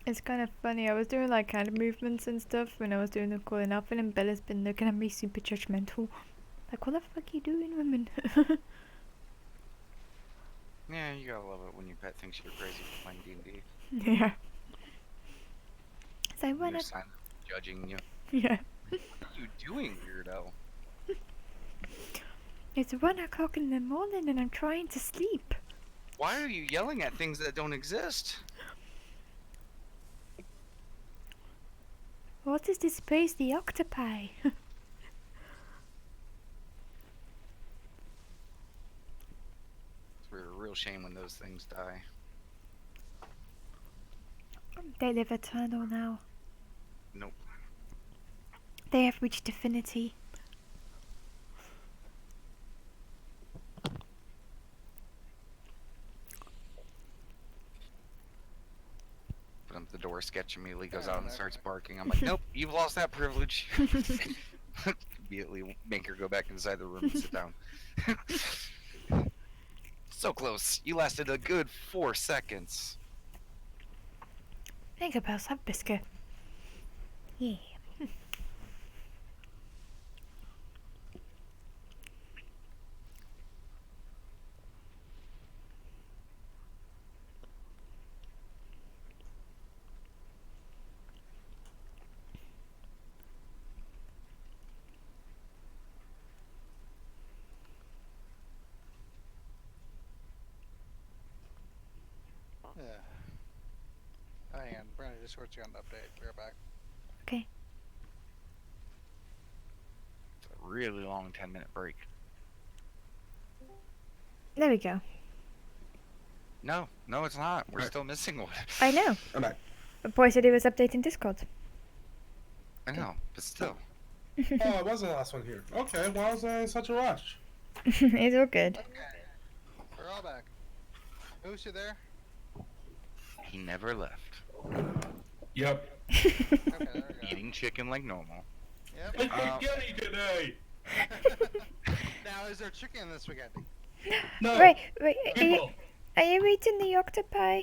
It's kind of funny. I was doing like hand movements and stuff when I was doing the calling up, and then Bella's been looking at me super judgmental. Like, what the fuck you doing, woman? Yeah, you gotta love it when your pet thinks you're crazy for playing D&D. Yeah. So when They're I, silently judging you. yeah, What are you doing, weirdo? it's 1 o'clock in the morning and I'm trying to sleep. Why are you yelling at things that don't exist? What is this space? The octopi. It's a real shame when those things die. They live eternal now. Nope. They have reached infinity. Put up the door, sketch immediately goes out and starts barking. I'm like, nope, you've lost that privilege. Immediately make her go back inside the room and sit down. So close. You lasted a good 4 seconds. Think about that biscuit. Yeah. Yeah. Hang on, Brandon, just switching on the update. We're back. Okay. It's a really long 10-minute break. There we go. No, it's not. We're Right. still missing one. I know. I'm back. The boy said he was updating Discord. I know, but still. Oh, it wasn't the last one here. Okay, why was I in such a rush? It's all good. Okay. We're all back. Who's you there? He never left. Yep. Okay, there we go. Eating chicken like normal. Yep. It's spaghetti today. Now, is there chicken in the spaghetti? No. Wait, People. are you eating the octopi?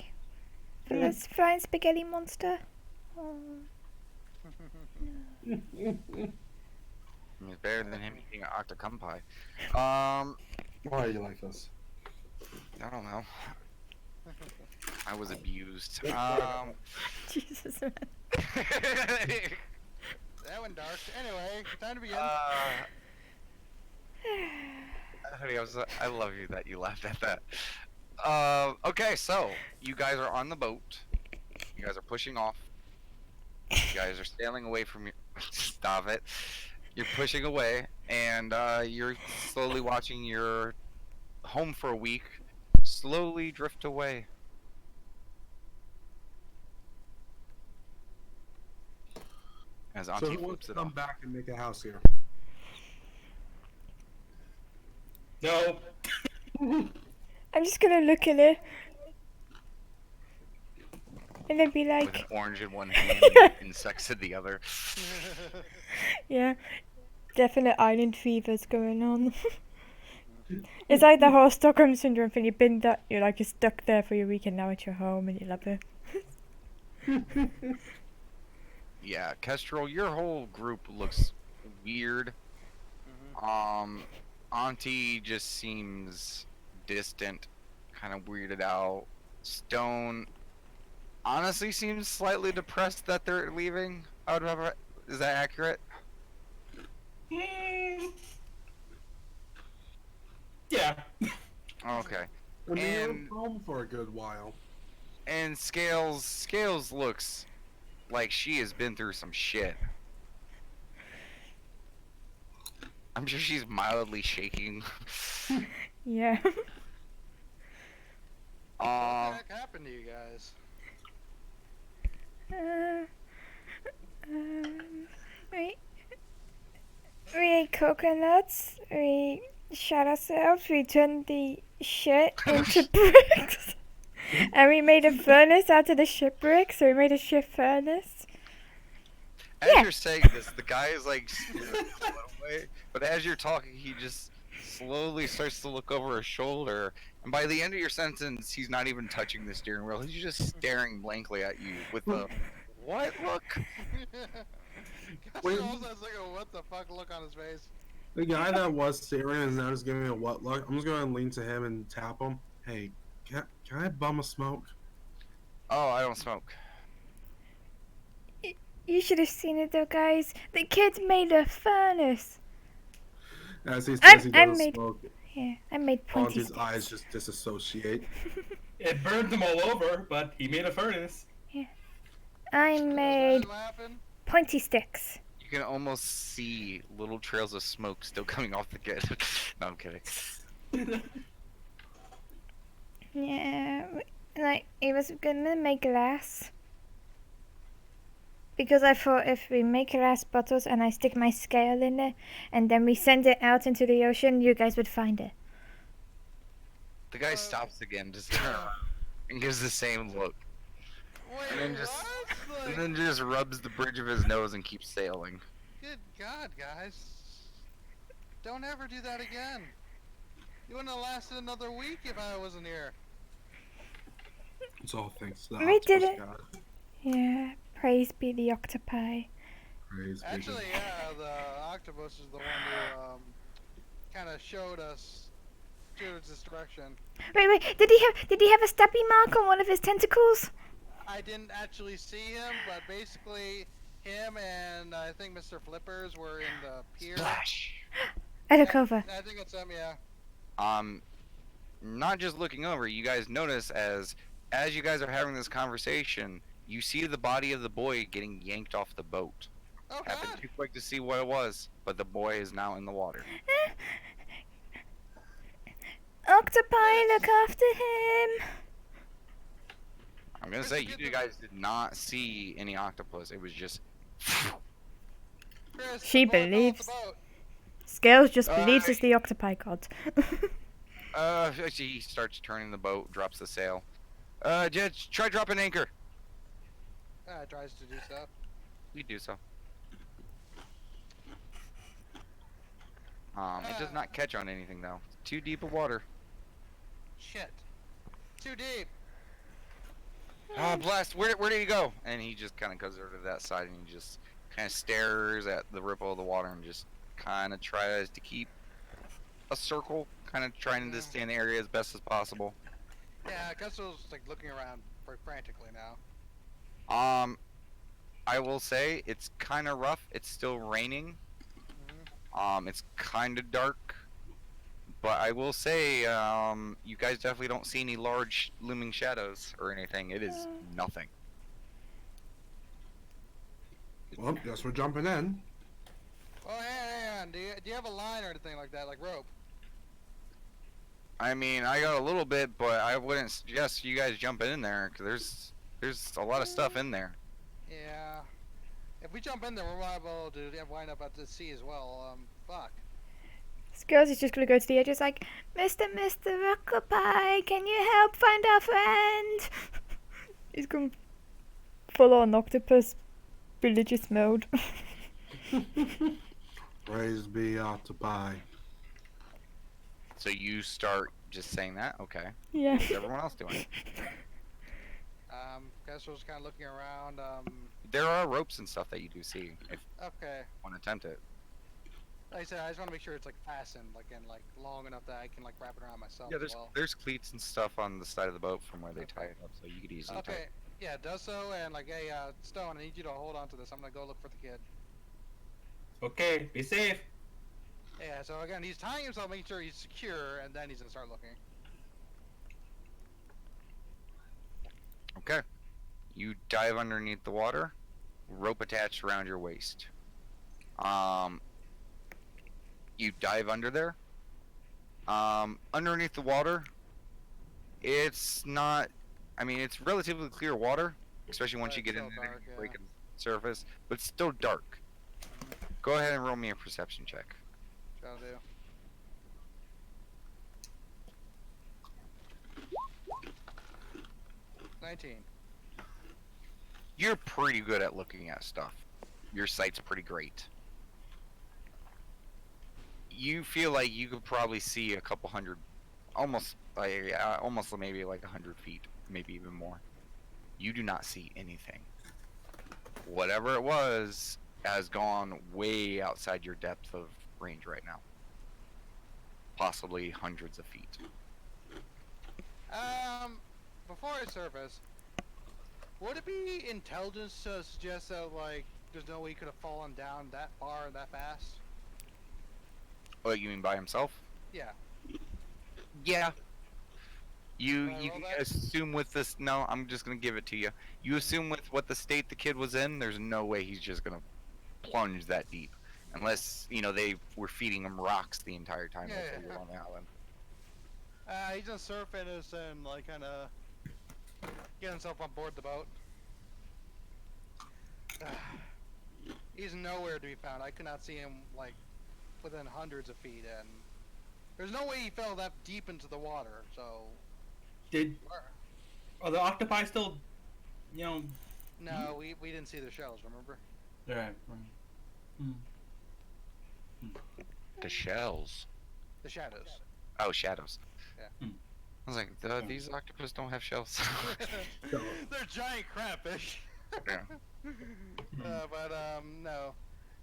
From this flying spaghetti monster? Oh. It's better than him eating an octocum pie. Why are you like this? I don't know. I was abused. Jesus, man. That went dark. Anyway, time to begin. Honey, I love you that you laughed at that. Okay, so you guys are on the boat. You guys are pushing off. You guys are sailing away from your. Stop it. You're pushing away, and you're slowly watching your home for a week slowly drift away. As So Auntie who wants flips to it come off. back and make a house here? No. I'm just gonna look at it. And then be With like, orange in one hand and insects in the other. yeah, definite island fever's going on. It's like the whole Stockholm syndrome thing. You're like you're stuck there for your week, and now it's your home, and you love it. Yeah, Kestrel, your whole group looks weird. Auntie just seems distant, kind of weirded out. Stone honestly seems slightly depressed that they're leaving. Is that accurate? Yeah. Okay. I mean, And- you were home for a good while. And Scales looks like she has been through some shit. I'm sure she's mildly shaking. Yeah. What the heck happened to you guys? We ate coconuts. We shot ourselves. We turned the shit into bricks. And we made a furnace out of the shit bricks. So we made a shit furnace. As Yeah. you're saying this, the guy is like away, but as you're talking, he just slowly starts to look over his shoulder, and by the end of your sentence, he's not even touching the steering wheel. He's just staring blankly at you with the what look? Wait. Gus also has like a what the fuck look on his face. The guy that was staring is now just giving me a what look. I'm just going to lean to him and tap him. Hey, can I bum a smoke? Oh, I don't smoke. You should have seen it though, guys. The kids made a furnace. As he I says he doesn't made- smoke, Yeah, I made pointy Auntie's sticks. eyes just disassociate. It burned them all over, but he made a furnace. I Is made that laughing? pointy sticks. You can almost see little trails of smoke still coming off the kid. No, I'm kidding. Yeah, like he was gonna make glass. Because I thought if we make glass bottles and I stick my scale in it and then we send it out into the ocean, you guys would find it. The guy stops again, just turns around, and gives the same look, Wait, And then just- what? and Like, then just rubs the bridge of his nose and keeps sailing. good God, guys. Don't ever do that again. You wouldn't have lasted another week if I wasn't here. It's all thanks to the We did octopus it. god. Yeah, praise be the octopi. Praise be Actually, yeah, the octopus is the one who kind of showed us this direction. Wait, did he have a stubby mark on one of his tentacles? I didn't actually see him, but basically, him and I think Mr. Flippers were in the pier. Splash. I look over. I think it's him, yeah. Not just looking over, you guys notice as you guys are having this conversation, you see the body of the boy getting yanked off the boat. Oh Happened God! too quick to see what it was, but the boy is now in the water. Octopi, look after him. I'm gonna say you guys did not see any octopus. It was just. Chris, She the boat fell off the believes. boat. Scales just Uh, believes it's the octopi god. Actually, he starts turning the boat, drops the sail. Just try dropping anchor. It tries to do stuff. We do so. It does not catch on anything though. Too deep of water. Shit. Too deep. Blast! Where did he go? And he just kind of goes over to that side and he just kind of stares at the ripple of the water and just kind of tries to keep a circle, kind of trying to stay in the area as best as possible. Yeah, Gusso's like looking around frantically now. I will say it's kind of rough. It's still raining. It's kind of dark. But I will say, you guys definitely don't see any large looming shadows or anything. It is nothing. Well, guess we're jumping in. Oh, hang on. Do you have a line or anything like that, like rope? I mean, I got a little bit, but I wouldn't suggest you guys jumping in there because there's a lot of stuff in there. Yeah. If we jump in there, we're liable to wind up at the sea as well. Fuck. Skills is just gonna go to the edge. It's like, Mr. Octopi, can you help find our friend? He's going full on octopus religious mode. Praise be octopi. So you start just saying that? Okay. Yeah. What's everyone else doing? Guess we're just kind of looking around. There are ropes and stuff that you do see if Okay. you want to attempt it. Like I said, I just want to make sure it's like fastened, like and like long enough that I can like wrap it around myself. Yeah, as well. there's cleats and stuff on the side of the boat from where they Okay. tie it up, so you could easily tie Okay. it. Yeah, it does so, and like, hey, Stone, I need you to hold on to this. I'm gonna go look for the kid. Okay, be safe. Yeah. So again, he's tying himself, making sure he's secure, and then he's gonna start looking. Okay. You dive underneath the water, rope attached around your waist. You dive under there. Underneath the water, it's not. I mean, it's relatively clear water, especially once But you get it's into still dark, the yeah. breaking surface, but it's still dark. Go ahead and roll me a perception check. Shall do. $19. You're pretty good at looking at stuff. Your sight's pretty great. You feel like you could probably see a couple hundred, almost maybe like 100 feet, maybe even more. You do not see anything. Whatever it was has gone way outside your depth of range right now. Possibly hundreds of feet. Before I surface, would it be intelligence to suggest that like there's no way he could have fallen down that far and that fast? What, you mean by himself? Yeah. Yeah. You Can I you roll can that? assume with this. No, I'm just gonna give it to you. You assume with what the state the kid was in, there's no way he's just gonna plunge that deep, unless they were feeding him rocks the entire time Yeah, that they yeah. were on the island. He's just surfing us and like kind of get himself on board the boat. He's nowhere to be found. I could not see him like within hundreds of feet, and there's no way he fell that deep into the water. So Are the octopi still, no, we didn't see the shells. Remember? Right. The shells. The shadows. Oh, shadows. Yeah. I was like, these octopus don't have shells. They're giant crayfish. Yeah. No.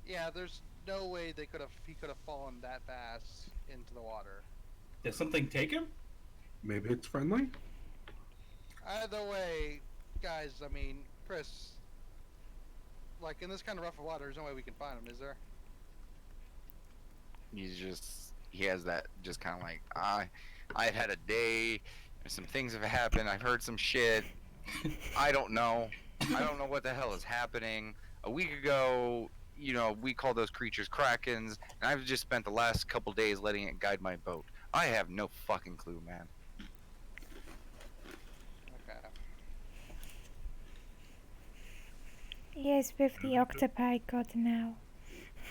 Yeah, there's no way he could have fallen that fast into the water. Did something take him? Maybe it's friendly. Either way, guys, I mean, Chris, like in this kind of rough water, there's no way we can find him, is there? He has that just kind of like, I've had a day, some things have happened, I've heard some shit, I don't know what the hell is happening. A week ago, we called those creatures krakens, and I've just spent the last couple days letting it guide my boat. I have no fucking clue, man. Okay. Yes, with the octopi god now.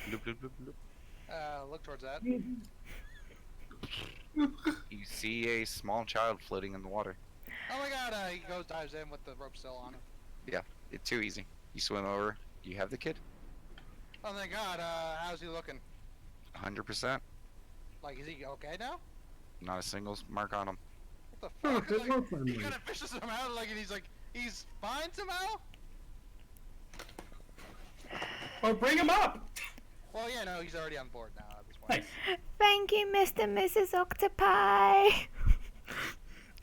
Bloop, bloop, bloop, bloop. Look towards that. You see a small child floating in the water. Oh my god, he dives in with the rope still on him. It's too easy. You swim over. You have the kid. Oh my god, how's he looking? 100%. Like, is he okay now? Not a single mark on him. What the Oh, fuck? they Like, were friendly. he kind of fishes him out, like, and he's fine somehow? Or bring him up! Well, yeah, no, he's already on board now at this point. Nice. Thank you, Mr. and Mrs. Octopi.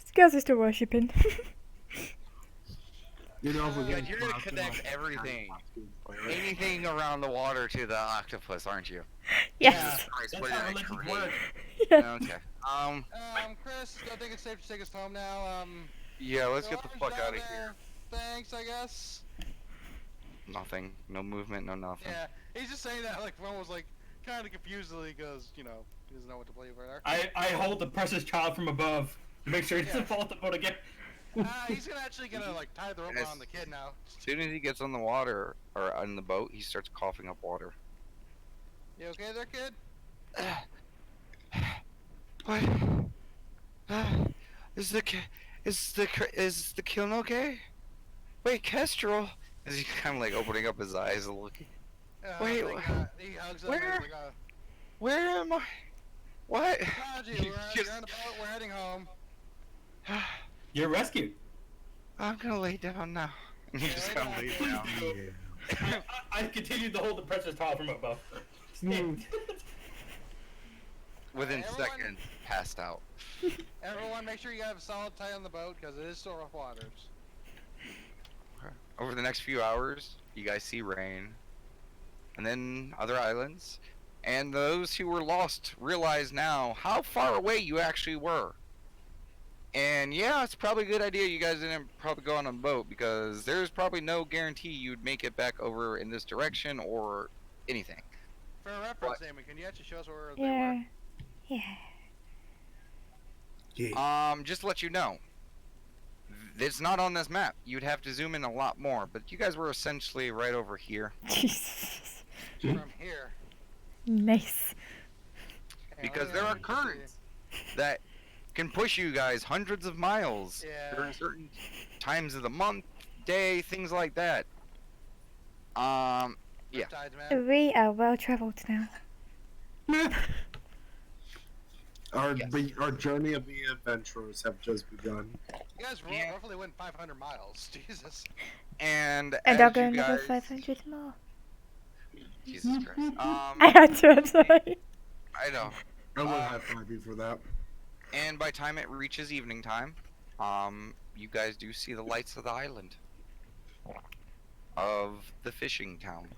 Skills is still worshipping. If we God, get you're gonna close connect enough, everything. Right? Anything around the water to the octopus, aren't you? Yes. Christ, That's what how did I religions create? work. Yes. Okay. Chris, I think it's safe to take us home now. Yeah, let's get the George, fuck down out of there, here. Thanks, I guess. Nothing. No movement, no nothing. Yeah, he's just saying that, like, almost, like, kind of confusedly, because, he doesn't know what to believe right I hold the precious child from above to make sure he doesn't Yeah. fall off the boat again. there. He's gonna, like, tie the rope Yes. on the kid now. As soon as he gets on the water, or on the boat, he starts coughing up water. You okay there, kid? What? Is the ki- is the kiln okay? Wait, Kestrel. Is he kind of like opening up his eyes and looking? Wait, He hugs him. where? And he's like, Where am I? What? Raji, You you're just- on the boat. We're heading home. You're rescued. I'm gonna lay down now. And he just Yeah, kind of lays yeah. down. Yeah. I continued to hold the precious towel from above. Within Everyone- seconds, passed out. Everyone, make sure you have a solid tie on the boat because it is still rough waters. Over the next few hours, you guys see rain, and then other islands, and those who were lost realize now how far away you actually were. And yeah, it's probably a good idea you guys didn't probably go on a boat because there's probably no guarantee you'd make it back over in this direction or anything. For reference, Amy, can you actually show us where they Yeah. Yeah. Yeah. Just to let you know, it's not on this map. You'd have to zoom in a lot more, but you guys were essentially right over here. Jesus. were? From here. Nice. Hang on, Because let me there are see. currents that can push you guys hundreds of miles Yeah. during certain times of the month, day, things like that. Yeah. Riptides, man. We are well traveled now. Yes. Our journey of being adventurers have just begun. You guys Yeah. roughly went 500 miles. Jesus. And And as I'll you go another guys, 500 more. Jesus Christ. I had to, I'm sorry. I know. I would high five you for that. And by time it reaches evening time, you guys do see the lights of the island of the fishing town.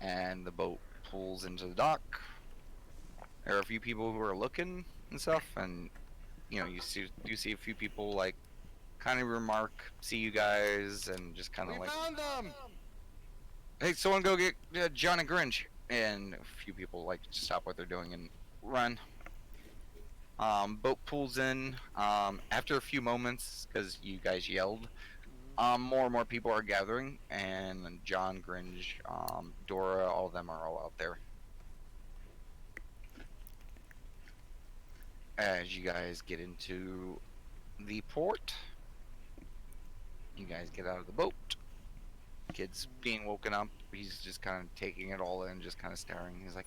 And the boat pulls into the dock. There are a few people who are looking and stuff, and you know, you see a few people like kind of remark, see you guys, and just kind We of like, found them. hey, someone go get John and Grinch. And a few people like to stop what they're doing and run. Boat pulls in. After a few moments, because you guys yelled, more and more people are gathering, and John, Grinch, Dora, all of them are all out there. As you guys get into the port, you guys get out of the boat. Kid's being woken up. He's just kind of taking it all in, just kind of staring. He's like,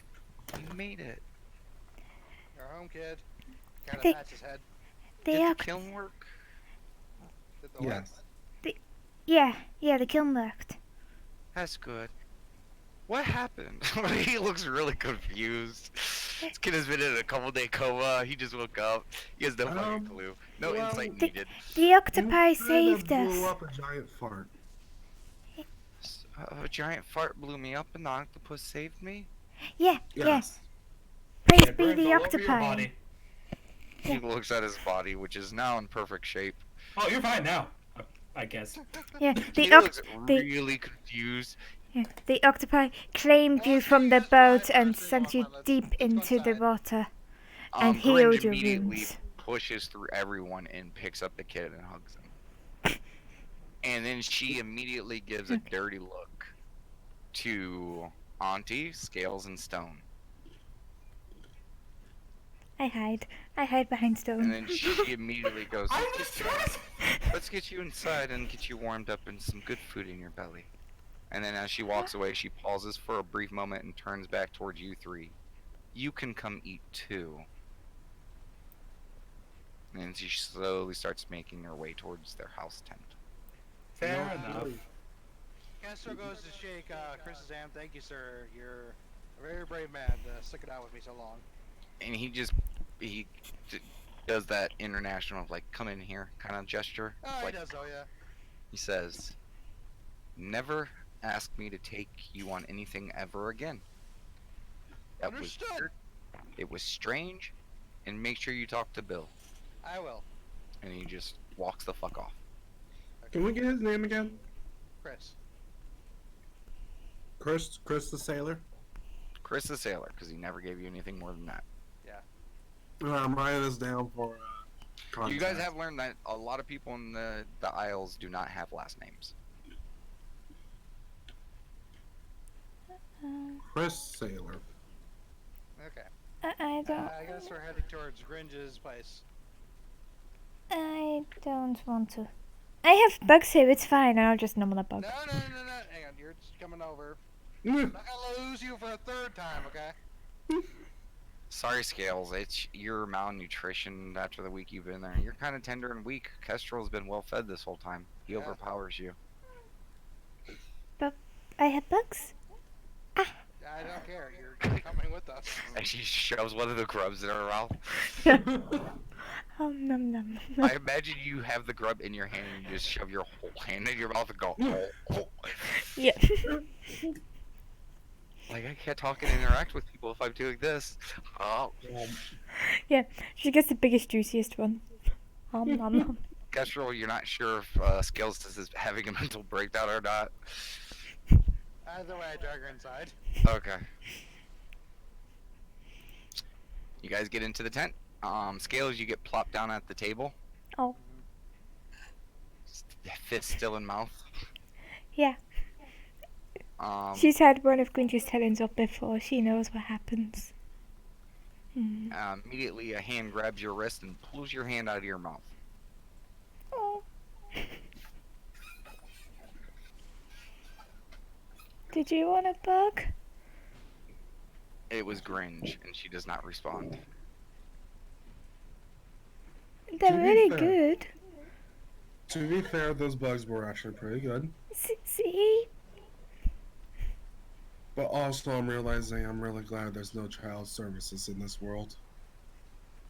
"You made it. You're home, kid. Kind They- of pats his head. The Did the oct- kiln work?" Did the what? Yes. yeah, the kiln worked. That's good. What happened? He looks really confused. This kid has been in a couple-day coma. He just woke up. He has no fucking clue. No well, insight the- needed. The octopi You saved kinda us. blew up a giant fart. A giant fart blew me up, and the octopus saved me. Yeah, Yes. Praise It be burns the all over your octopi. body. He looks at his body, which is now in perfect shape. Oh, you're fine now. I guess. Yeah, He the looks the- really confused. yeah, the octopi claimed you from the boat and sent you deep into the water. And Grinch healed your immediately wounds. pushes through everyone and picks up the kid and hugs him. And then she immediately gives a dirty look to Auntie, Scales, and Stone. I hide behind And stone. then she immediately goes, I'm let's distressed. get you inside and get you warmed up and some good food in your belly. And then as she walks away, she pauses for a brief moment and turns back towards you three. You can come eat too. And she slowly starts making her way towards their house tent. Fair No, enough. really. Castro goes to shake Chris's hand. Thank you, sir. You're a very brave man to stick it out with me so long. And he does that international like come in here kind of gesture. Oh, like he does, though, yeah. he says, "Never ask me to take you on anything ever again. That was Understood. weird. It was strange, and make sure you talk to Bill." I will. And he just walks the fuck off. Can we get his name again? Chris. Chris the sailor. Chris the sailor, because he never gave you anything more than that. I'm writing this down for. You guys contact. have learned that a lot of people in the Isles do not have last names. Chris Sailor. Okay. I don't. I guess we're heading towards Gringe's place. I don't want to. I have bugs here. It's fine. I'll just numb the bug. No. Hang on, you're just coming over. I'm not gonna lose you for a third time, okay? Sorry, Scales. It's your malnutrition after the week you've been there. You're kind of tender and weak. Kestrel's been well fed this whole time. He Yeah. overpowers you. I have bugs. I don't care. You're coming with us. And she shoves one of the grubs in her mouth. Oh, num num. I imagine you have the grub in your hand and you just shove your whole hand in your mouth and go, oh. Yeah. Like, I can't talk and interact with people if I'm doing this. Oh. Yeah. She gets the biggest, juiciest one. Nom nom. Kestrel, you're not sure if Scales is having a mental breakdown or not. Either way, I drag her inside. Okay. You guys get into the tent. Scales, you get plopped down at the table. Oh. Fist still in mouth. Yeah. She's had one of Grinch's talons up before. She knows what happens. Immediately, a hand grabs your wrist and pulls your hand out of your mouth. Oh. Did you want a bug? It was Gringe, and she does not respond. They're To be really fair. good. To be fair, those bugs were actually pretty good. See? But also, I'm realizing I'm really glad there's no child services in this world.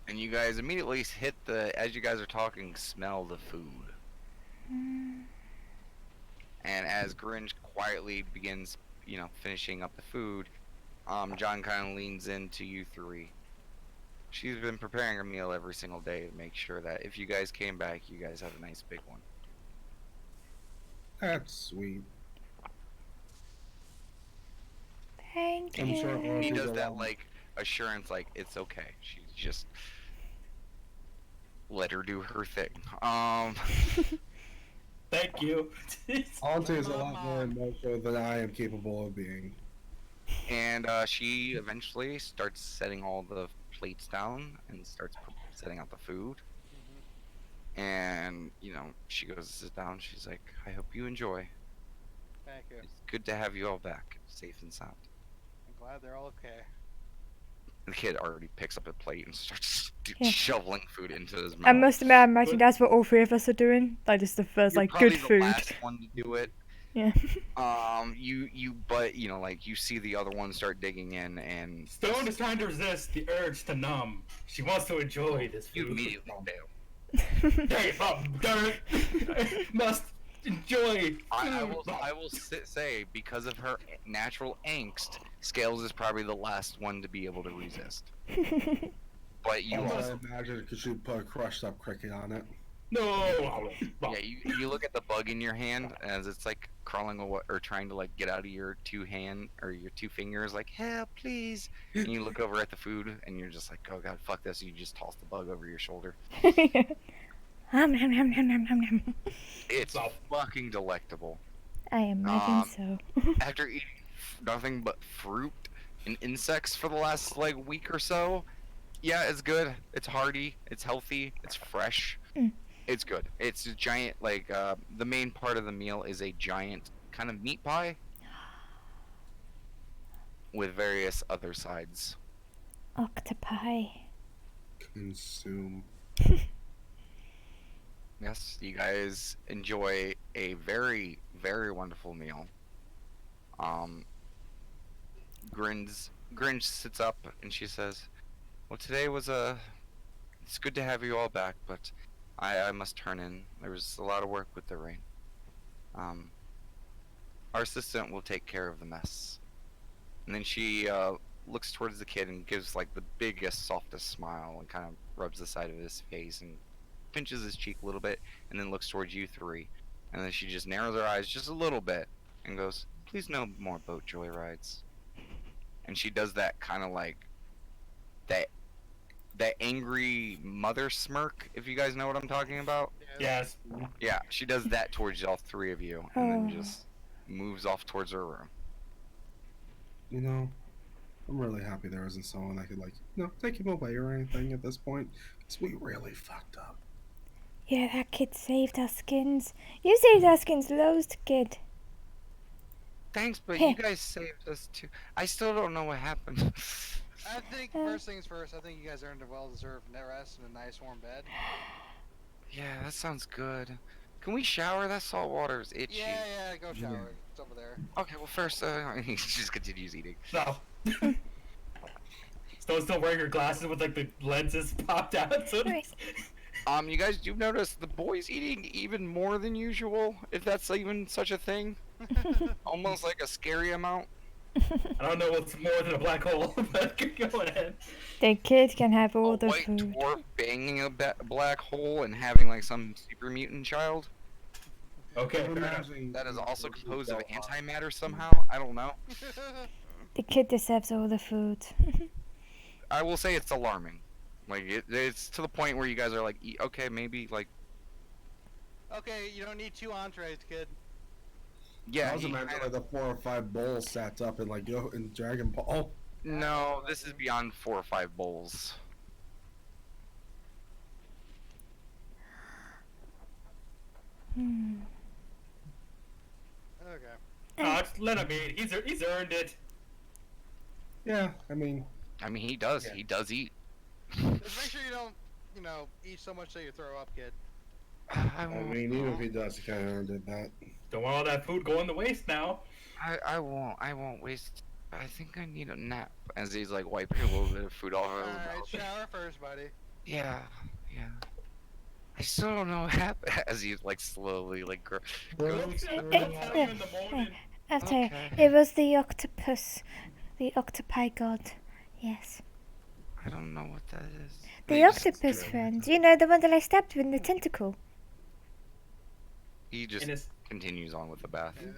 And you guys immediately hit as you guys are talking, smell the food. And as Grinch quietly begins, finishing up the food, John kind of leans into you three. She's been preparing a meal every single day to make sure that if you guys came back, you guys have a nice big one. That's sweet. Thank I'm you. sure all He She's does that alone. assurance, it's okay. She's just let her do her thing. Thank you. Auntie is a lot more emotional than I am capable of being. And she eventually starts setting all the plates down and starts setting out the food. And, she goes to sit down. She's like, I hope you enjoy. Thank you. It's good to have you all back, safe and sound. I'm glad they're all okay. The kid already picks up a plate and starts Yeah. shoveling food into his mouth. I must admit, I imagine that's what all three of us are doing. Like, just the first, You're like, probably good the food. last one to do it. Yeah. But you see the other one start digging in, and Stone is trying to resist the urge to numb. She wants to enjoy this you food. immediately fail. Hey, darn it! Must enjoy. I will say, because of her natural angst, Scales is probably the last one to be able to resist. But you I also, imagine because you put a crushed up cricket on it. No. yeah, you look at the bug in your hand as it's like crawling away or trying to like get out of your two fingers, like help, please. And you look over at the food and you're just like, oh god, fuck this. And you just toss the bug over your shoulder. Nom, nom, nom, nom, nom, nom, nom. It's fucking delectable. I imagine so. After eating nothing but fruit and insects for the last week or so, yeah, it's good. It's hearty. It's healthy. It's fresh. It's good. It's a giant the main part of the meal is a giant kind of meat pie with various other sides. Octopi. Consume. Yes, you guys enjoy a very, very wonderful meal. Grinch sits up and she says, well, today was it's good to have you all back, but I must turn in. There was a lot of work with the rain. Our assistant will take care of the mess. And then she looks towards the kid and gives like the biggest, softest smile and kind of rubs the side of his face and pinches his cheek a little bit and then looks towards you three. And then she just narrows her eyes just a little bit and goes, please no more boat joyrides. And she does that kind of like that angry mother smirk, if you guys know what I'm talking about. Yes. Yeah, she does that towards all three of you and then Oh. just moves off towards her room. you know, I'm really happy there isn't someone that could like, take him away or anything at this point, because we really fucked up. Yeah, that kid saved our skins. You saved our skins loads, kid. Thanks, but Heh. you guys saved us too. I still don't know what happened. I think first things first. I think you guys earned a well-deserved net rest in a nice warm bed. Yeah, that sounds good. Can we shower? That salt water is itchy. Yeah, go shower. It's over there. Okay, well first, he just continues eating. No. Stone's still wearing her glasses with like the lenses popped out. So Right. You guys do notice the boy's eating even more than usual, if that's even such a thing. Almost like a scary amount. I don't know what's more than a black hole, but go ahead. The kid can have all A the white food. dwarf banging a black hole and having like some super mutant child. Okay, fair enough. Imagine- That is also composed of antimatter somehow. I don't know. The kid deserves all the food. I will say it's alarming. Like it's to the point where you guys are like, okay, maybe like, Okay, you don't need 2 entrees, kid. yeah. I was he imagining kinda- like the 4 or 5 bowls sat up and like go in Dragon Ball. No, this is beyond 4 or 5 bowls. Hmm. Okay. Just let him eat. He's earned it. Yeah, I mean, I mean, he does. Yeah. He does eat. Just make sure you don't, eat so much that you throw up, kid. I I won't. mean, even if he does, he kind of earned it. That. Don't want all that food going to waste now. I won't. I won't waste. I think I need a nap. As he's like wiping a little bit of food off of his Alright, mouth. shower first, buddy. Yeah. I still don't know what happened. As he like slowly like Don't tell him in the morning. I'll tell you, Okay. it was the octopus. The octopi god. Yes. I don't know what that is. The He just- octopus friend. You know, the one that I stabbed with the tentacle. He just And, it's, continues on with the bath. Yeah.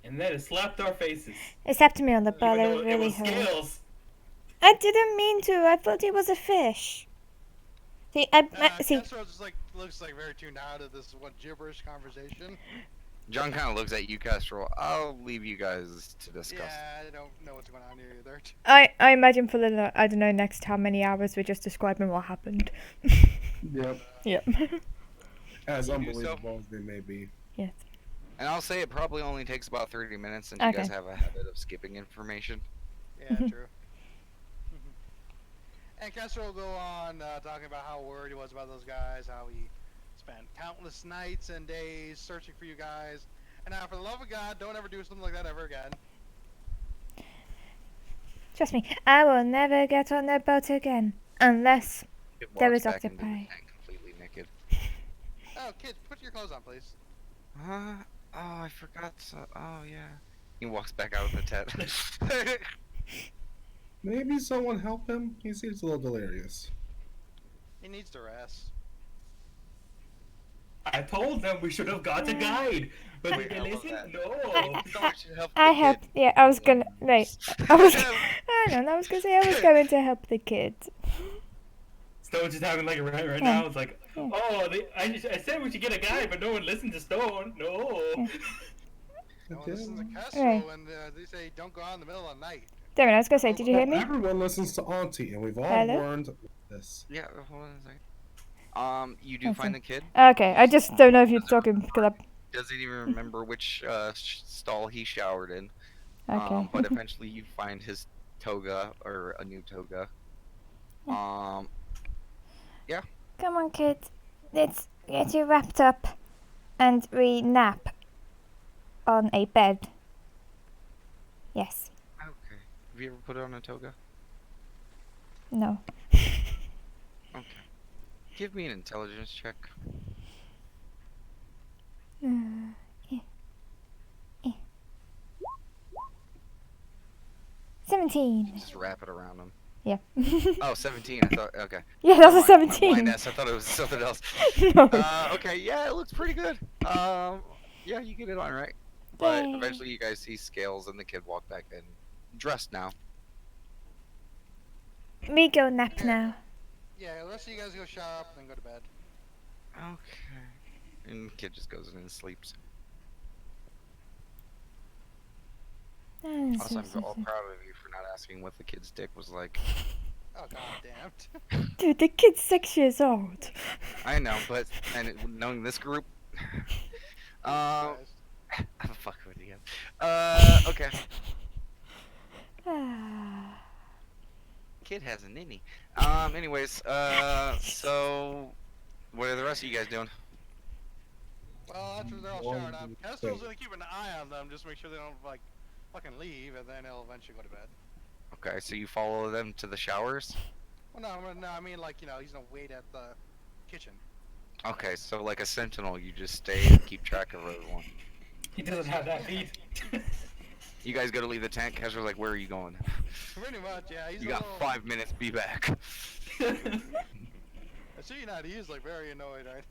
and then it slapped our faces. It stabbed me on the butt. Even It though it really was hurt. scales. I didn't mean to. I thought it was a fish. See, see. Castro just looks like very tuned out of this gibberish conversation. John kind of looks at you, Kestrel. I'll leave you guys to discuss. Yeah, I don't know what's going on here either. I imagine for the I don't know next how many hours we're just describing what happened. Yep. Yep. As You do unbelievable as they may be. Yes. And I'll say it probably only takes about 30 minutes, and Okay. you guys have a habit of skipping information. Yeah, true. And Castro will go on talking about how worried he was about those guys, how he spent countless nights and days searching for you guys. And now, for the love of God, don't ever do something like that ever again. Trust me, I will never get on that boat again unless. It There walks is back into the octopi. tank completely naked. Oh, kids, put your clothes on, please. Oh, I forgot. Oh, yeah. He walks back out of the tent. Maybe someone help him. He seems a little delirious. He needs to rest. I told them we should have got a guide, but Wait, did they how was listen? that? No. Someone should help I the kid. helped. Yeah, I was gonna. Wait. I was. I don't know. I was gonna say I was going to help the kid. Stone's just having like a right now. It's like, oh, I said we should get a guide, but no one listened to Stone. No. No one Okay. listens to Castro Right. when they say don't go out in the middle of the night. Damn it! I was gonna say, did you hear me? Everyone listens to Auntie, and we've all Hello? learned this. Yeah, hold on a second. You do Okay. find the kid. Okay, I just don't know if you're talking because Doesn't even remember which stall he showered in. Okay. But eventually you find his toga, or a new toga. Come on, kid. Let's get you wrapped up, and we nap on a bed. Yes. Okay. Have you ever put on a toga? No. Okay. Give me an intelligence check. Yeah. 17. Just wrap it around him. Yeah. Oh, 17. I thought. Okay. Yeah, that was a My 17. blindness, I thought it was something else. No. Okay. Yeah, it looks pretty good. Yeah, you get it on right. But Yay. eventually you guys see Scales and the kid walk back in, dressed now. We go nap now. Yeah, the rest of you guys go shower up and then go to bed. Okay. And the kid just goes in and sleeps. Also, I'm all proud of you for not asking what the kid's dick was like. Oh god damn. Dude, the kid's 6 years old. I know, but knowing this group, I'm fucking with you. Okay. Kid has a ninny. Anyways, so what are the rest of you guys doing? Well, after they're all showered up, Castro's gonna keep an eye on them, just make sure they don't like fucking leave, and then he'll eventually go to bed. Okay, so you follow them to the showers. Well, no, I mean like he's gonna wait at the kitchen. Okay, so like a sentinel, you just stay and keep track of everyone. He doesn't have that feed. You guys gotta leave the tent. Kesha's like, where are you going? Pretty much, yeah. He's You a got little... 5 minutes, be back. I see you not. He is like very annoyed, right?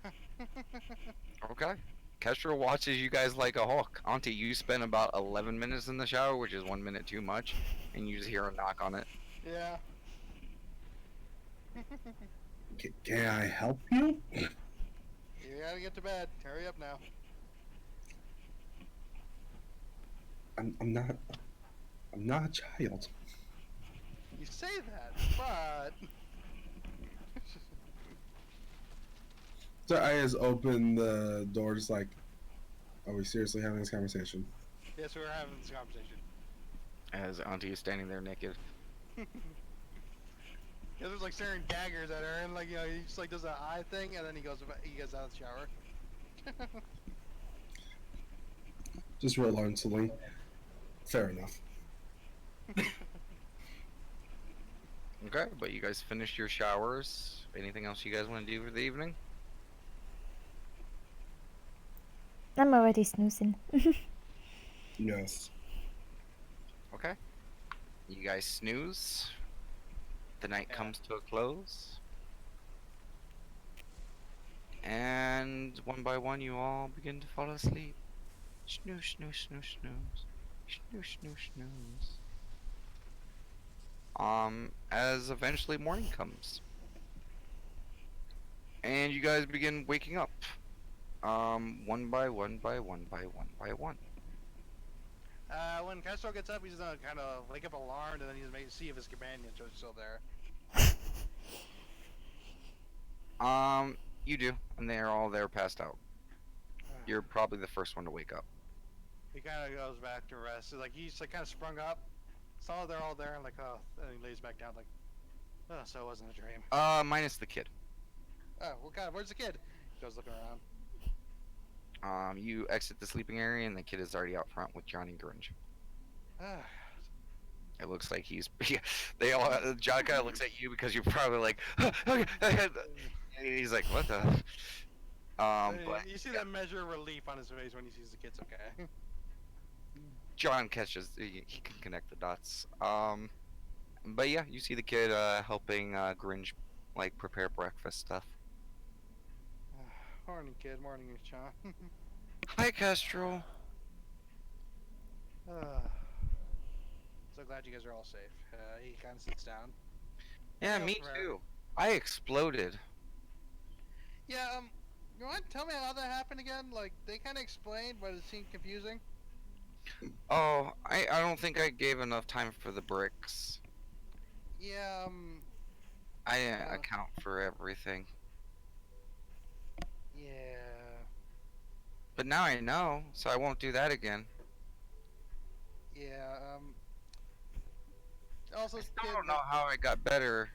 Okay. Kestra watches you guys like a hawk. Auntie, you spent about 11 minutes in the shower, which is 1 minute too much, and you just hear a knock on it. Yeah. Can I help you? You gotta get to bed. Hurry up now. I'm not a child. You say that, but So I just open the door, just like, are we seriously having this conversation? yes, we were having this conversation. As Auntie is standing there naked. Yeah, there's like staring daggers at her, and like he just like does an eye thing, and then he goes out of the shower. Just real lonesomely. Fair enough. Okay, but you guys finished your showers. Anything else you guys want to do for the evening? I'm already snoozing. Yes. Okay. You guys snooze. The night comes to a close. And one by one, you all begin to fall asleep. Snooze, snooze, snooze, snooze. Snooze, snooze, snooze. As eventually morning comes. And you guys begin waking up. One by one by one by one by one. When Castro gets up, he's gonna kind of wake up alarmed, and then he's gonna see if his companions are still there. You do, and they're all there passed out. You're probably the first one to wake up. He kind of goes back to rest. Like he's like kind of sprung up. Saw they're all there, and like and he lays back down like, oh, so it wasn't a dream. Minus the kid. Oh, well, God, where's the kid? He goes looking around. You exit the sleeping area, and the kid is already out front with Johnny Grinch. Ah, It looks like he's. They all. John kind of looks at you because you're probably like. Okay. He's like, what the? But you see that measure of relief on his face when he sees the kid's okay. John catches. He can connect the dots. But yeah, you see the kid helping Grinch like prepare breakfast stuff. Morning, kid. Morning, Sean. Hi, Kestrel. So glad you guys are all safe. He kind of sits down. Yeah, Yeah, me right. too. I exploded. Yeah, you want to tell me how that happened again? Like, they kind of explained, but it seemed confusing. Oh, I don't think I gave enough time for the bricks. Yeah, I didn't account for everything. yeah. But now I know, so I won't do that again. Yeah, also, I still kid, don't know how I got better.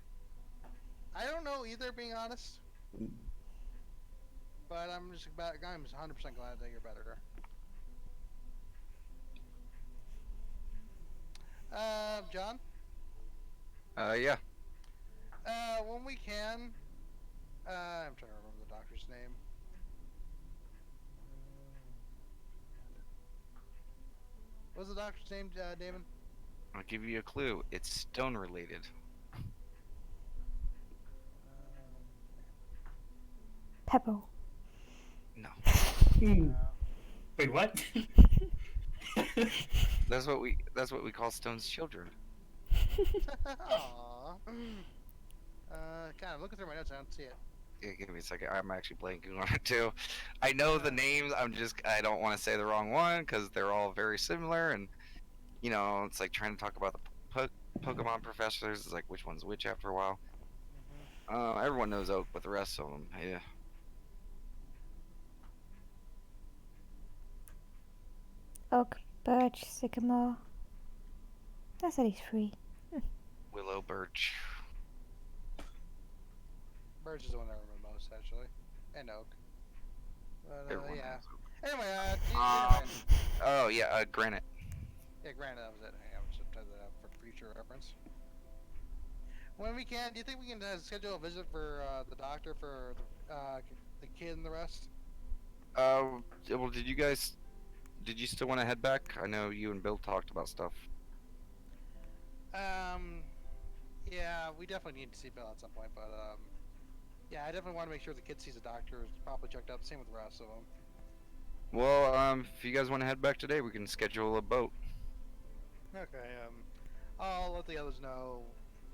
I don't know either, being honest. But I'm 100% glad that you're better. John? Yeah. When we can, I'm trying to remember the doctor's name. What's the doctor's name, Damon? I'll give you a clue. It's stone related. Pebble. No. Wait, what? That's what we call Stone's children. Aww. God, I'm looking through my notes. I don't see it. Yeah, give me a second. I'm actually blanking on it too. I know the names. I don't want to say the wrong one because they're all very similar. And you know, it's like trying to talk about the Pokemon professors. It's like which one's which after a while. Everyone knows Oak, but the rest of them, yeah. Oak, birch, sycamore. That's at least 3. Willow, Birch. Birch is the one I remember most, actually. And Oak. But, Everyone yeah. knows Oak. Anyway, Oh yeah, Granite. yeah, granted, that was it. Yeah, I should type that out for future reference. When we can, do you think we can schedule a visit for the doctor for the kid and the rest? Well, did you still want to head back? I know you and Bill talked about stuff. Yeah, we definitely need to see Bill at some point, but yeah, I definitely want to make sure the kid sees a doctor, is properly checked out. Same with the rest of them. Well, if you guys want to head back today, we can schedule a boat. Okay, I'll let the others know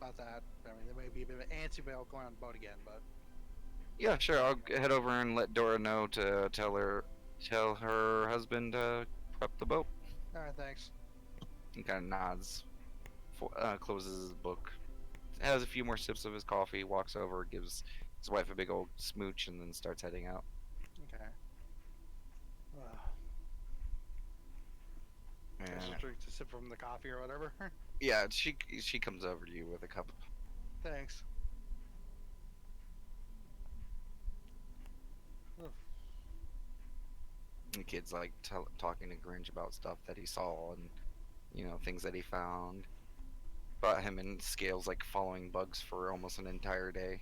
about that. I mean, there may be a bit of an antsy about going on the boat again, but Yeah, sure. I'll head over and let Dora know to tell her husband to prep the boat. all right, thanks. He kind of nods, closes his book, has a few more sips of his coffee, walks over, gives his wife a big old smooch, and then starts heading out. Okay. And Just drink to sip from the coffee or whatever. yeah, she comes over to you with a cup. Thanks. The kid's like talking to Grinch about stuff that he saw and things that he found. About him and Scales like following bugs for almost an entire day.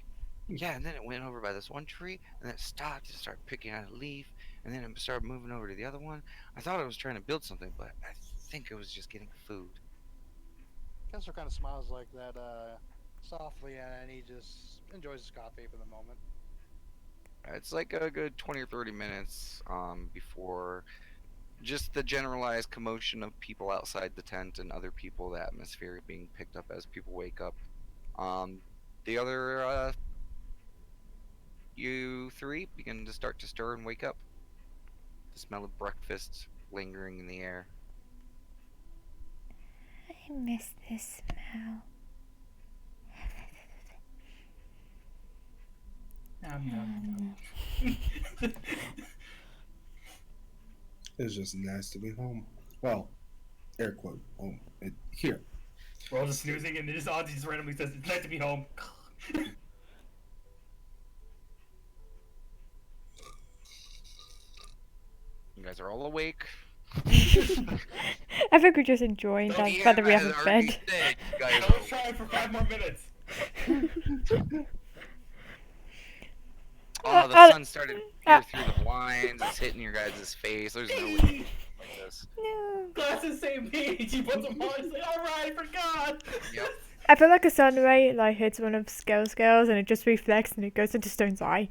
Yeah, and then it went over by this one tree, and then it stopped and started picking out a leaf, and then it started moving over to the other one. I thought it was trying to build something, but I think it was just getting food. Kessler kind of smiles like that softly, and he just enjoys his coffee for the moment. It's like a good 20 or 30 minutes before just the generalized commotion of people outside the tent and other people, the atmosphere being picked up as people wake up. The other you three begin to start to stir and wake up. The smell of breakfast lingering in the air. I miss this smell. It's just nice to be home. Well, air quote home. Here. We're all just snoozing, and just Audrey just randomly says, "It's nice to be home." You guys are all awake. I think we're just enjoying that fact that we have a bed. You guys I was trying for 5 more minutes. Oh, the sun started to peer through the blinds. It's hitting your guys' face. There's no way to like this. No. Glasses, same page. He puts them on. He's like, "All right, I forgot." Yep. I feel like a sun ray like hits one of Scale's girls and it just reflects and it goes into Stone's eye.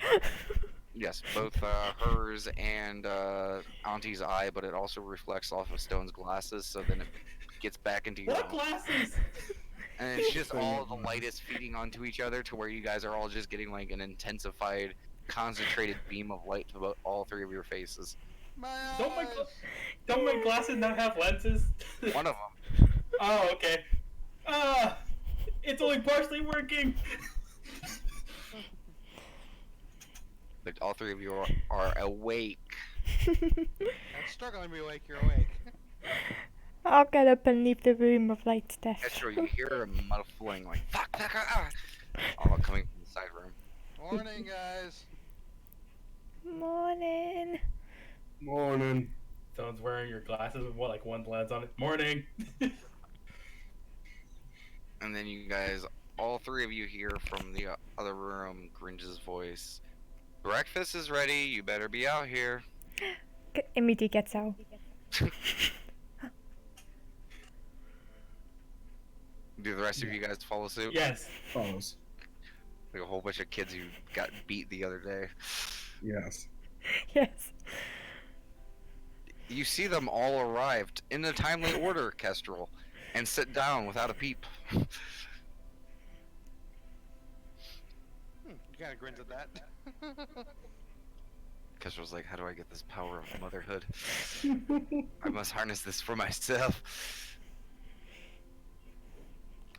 Yes, both hers and Auntie's eye, but it also reflects off of Stone's glasses, so then it gets back into your What glasses? and it's just all the light is feeding onto each other to where you guys are all just getting like an intensified, concentrated beam of light to about all three of your faces. My Don't my glasses not have lenses? One of them. Oh, okay. It's only partially working. But all three of you are awake. I'm struggling to be awake. You're awake. I'll get up and leave the room of light, Steph. That's true. You hear a muffling like fuck, all coming from the side room. Morning, guys. Morning. Morning. Someone's wearing your glasses with what, like one lens on it. Morning. And then you guys, all three of you hear from the other room, Grinch's voice. Breakfast is ready. You better be out here. Immediately gets out. Do the rest of you guys follow suit? Yes. Follows. Like a whole bunch of kids who got beat the other day. Yes. Yes. You see them all arrived in a timely order, Kestrel, and sit down without a peep. He kind of grins at that. Kestrel's like, how do I get this power of motherhood? I must harness this for myself.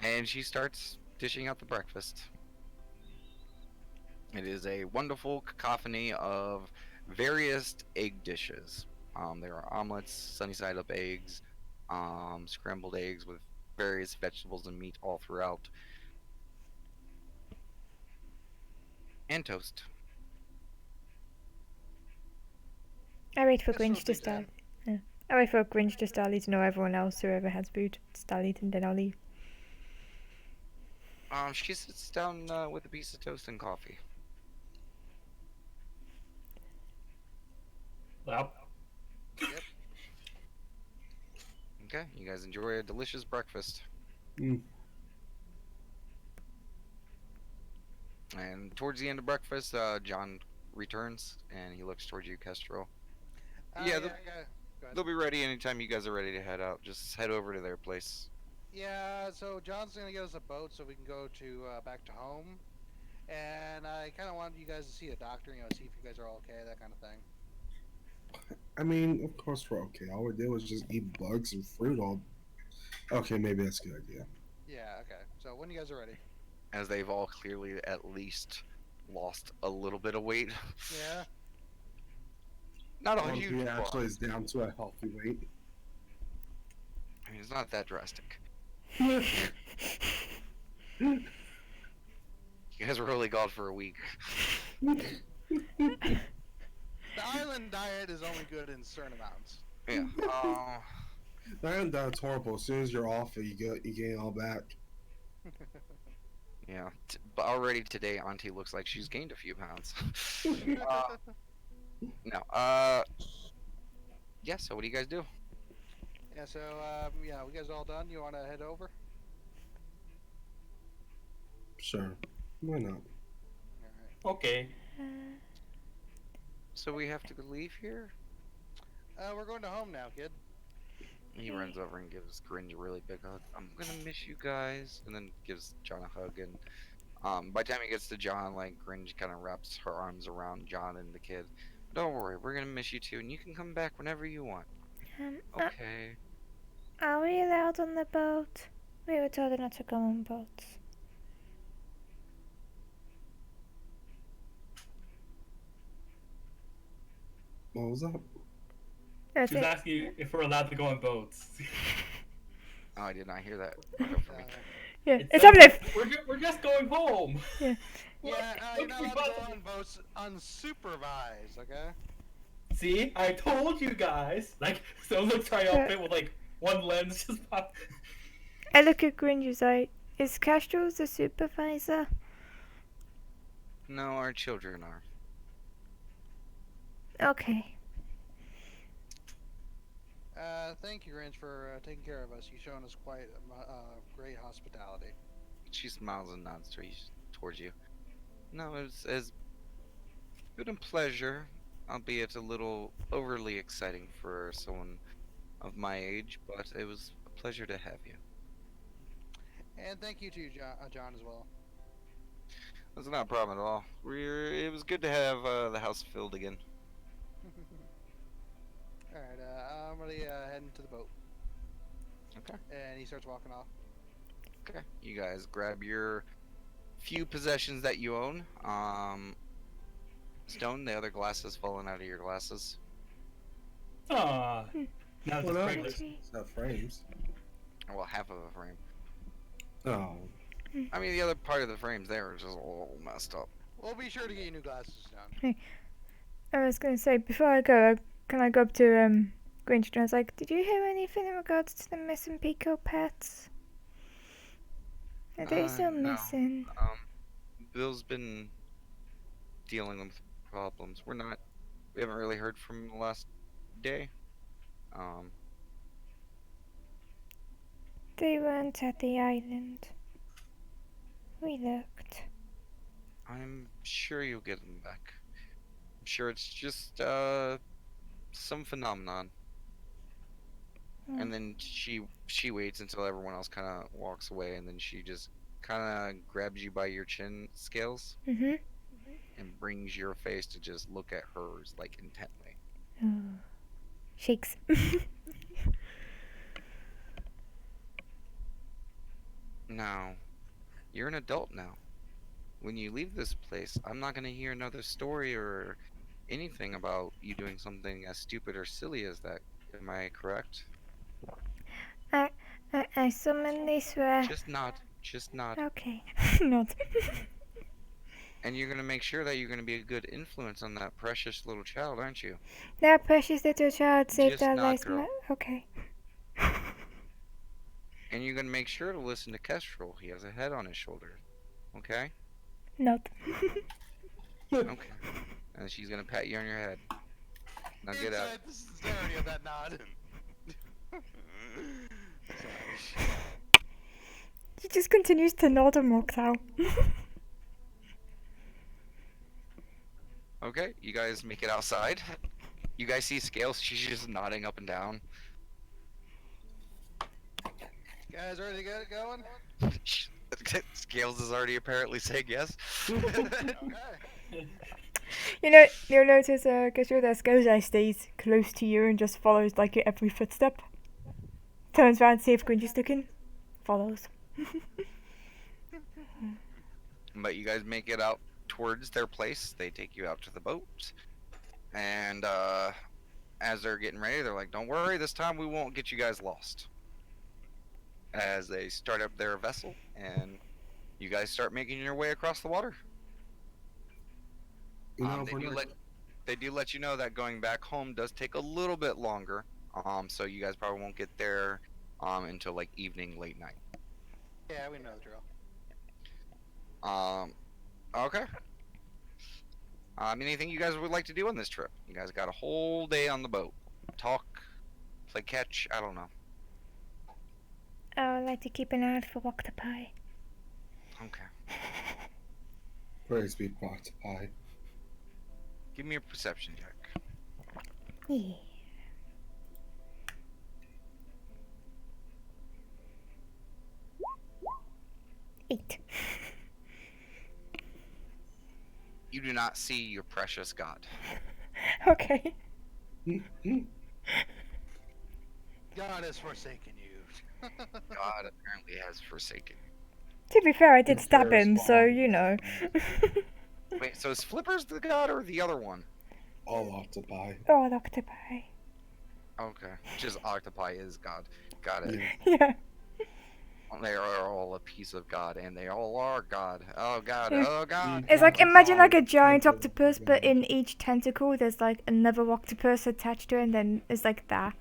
And she starts dishing out the breakfast. It is a wonderful cacophony of various egg dishes. There are omelets, sunny side up eggs, scrambled eggs with various vegetables and meat all throughout, and toast. I wait for That's what Grinch to big start. time. I wait for Grinch to start eating, or everyone else, whoever has food, start eating, then I'll leave. She sits down with a piece of toast and coffee. Well, Okay, you guys enjoy a delicious breakfast. Mm. And towards the end of breakfast, John returns and he looks towards you, Kestrel. Yeah, I got. Go ahead. They'll be ready anytime you guys are ready to head out. Just head over to their place. Yeah, so John's gonna get us a boat so we can go to back to home, and I kind of wanted you guys to see a doctor, see if you guys are all okay, that kind of thing. I mean, of course we're okay. All we did was just eat bugs and fruit all. Okay, maybe that's a good idea. Yeah, okay. So when you guys are ready. As they've all clearly at least lost a little bit of weight. Yeah. Not a One huge who one. actually is down to a healthy weight. I mean, it's not that drastic. You guys were really gone for a week. The island diet is only good in certain amounts. Yeah. That's horrible. As soon as you're off it, you gain it all back. Yeah. But already today, Auntie looks like she's gained a few pounds. No. Yeah. So what do you guys do? Yeah. So yeah, we guys all done. You want to head over? Sure. Why not? All right. okay. So we have to leave here. We're going to home now, kid. He runs over and gives Gringe a really big hug. I'm gonna miss you guys, and then gives John a hug. And by the time he gets to John, like Gringe kind of wraps her arms around John and the kid. Don't worry, we're gonna miss you too, and you can come back whenever you want. Okay. Are we allowed on the boat? We were told not to go on boats. What was that? That's She's it. asking if we're allowed to go on boats. Oh, I did not hear that. Go for me. Yeah, It it's says uplift. we're just going home. Yeah, Look, you're look, not we allowed bought- to go on boats unsupervised, okay? See, I told you guys. Like, so it looks triumphant with like one lens just pop. I look at Gringe's like, is Castro the supervisor? No, our children are. Okay. Thank you, Grinch, for taking care of us. You've shown us quite great hospitality. She smiles and nods towards you. No, it's good and pleasure, albeit a little overly exciting for someone of my age, but it was a pleasure to have you. And thank you to you, John, as well. That's not a problem at all. It was good to have the house filled again. Alright, I'm really heading to the boat. Okay. And he starts walking off. Okay. You guys grab your few possessions that you own. Stone, the other glass has fallen out of your glasses. Aww. Now it's Well, no, pregnant. it's not frames. Well, half of a frame. Oh. I mean, the other part of the frame's there is just all messed up. We'll be sure to get you new glasses, John. I was gonna say, before I go, can I go up to Grinch and I was like, did you hear anything in regards to the missing Pico pets? Are they still No. missing? Bill's been dealing with problems. We haven't really heard from him the last day. They weren't at the island. We looked. I'm sure you'll get them back. I'm sure it's just some phenomenon. And then she waits until everyone else kind of walks away, and then she just kind of grabs you by your chin scales Mhm. and brings your face to just look at hers like intently. Oh. Shakes. Now, you're an adult now. When you leave this place, I'm not gonna hear another story or anything about you doing something as stupid or silly as that. Am I correct? I solemnly swear. Just nod. Just nod. Okay. Not. And you're gonna make sure that you're gonna be a good influence on that precious little child, aren't you? That precious little child saved Just our not, lives. girl. Okay. And you're gonna make sure to listen to Kestrel. He has a head on his shoulder. Okay? Not. Okay. And she's gonna pat you on your head. Now get out. Inside the sincerity of that nod. He just continues to nod and walks out. Okay, you guys make it outside. You guys see Scales, she's just nodding up and down. Guys, ready to get it going? Scales is already apparently saying yes. Okay. You'll notice, Gizro, that Skozai stays close to you and just follows like your every footstep. Turns around to see if Gringy's looking. Follows. But you guys make it out towards their place. They take you out to the boat. And as they're getting ready, they're like, don't worry, this time we won't get you guys lost. As they start up their vessel and you guys start making your way across the water. You know, if They we're do not- let you know that going back home does take a little bit longer. So you guys probably won't get there until like evening, late night. Yeah, we know the drill. Okay. Anything you guys would like to do on this trip? You guys got a whole day on the boat. Talk, play catch, I don't know. I would like to keep an eye out for octopi. Okay. Praise be Octopi. Give me a perception check. Yeah. Eight. You do not see your precious god. Okay. God has forsaken you. God apparently has forsaken To be fair, I did It's stab very him, so small. you know. you. Wait, so is Flippers the god or the other one? All octopi. Oh, octopi. Okay. Just octopi is god. Got it. Yeah. Yeah. They are all a piece of God, and they all are God. Oh God, Yeah. oh God. It's like, imagine like a giant Tentacle. octopus, but in each tentacle there's like another octopus attached to it, and then it's like that.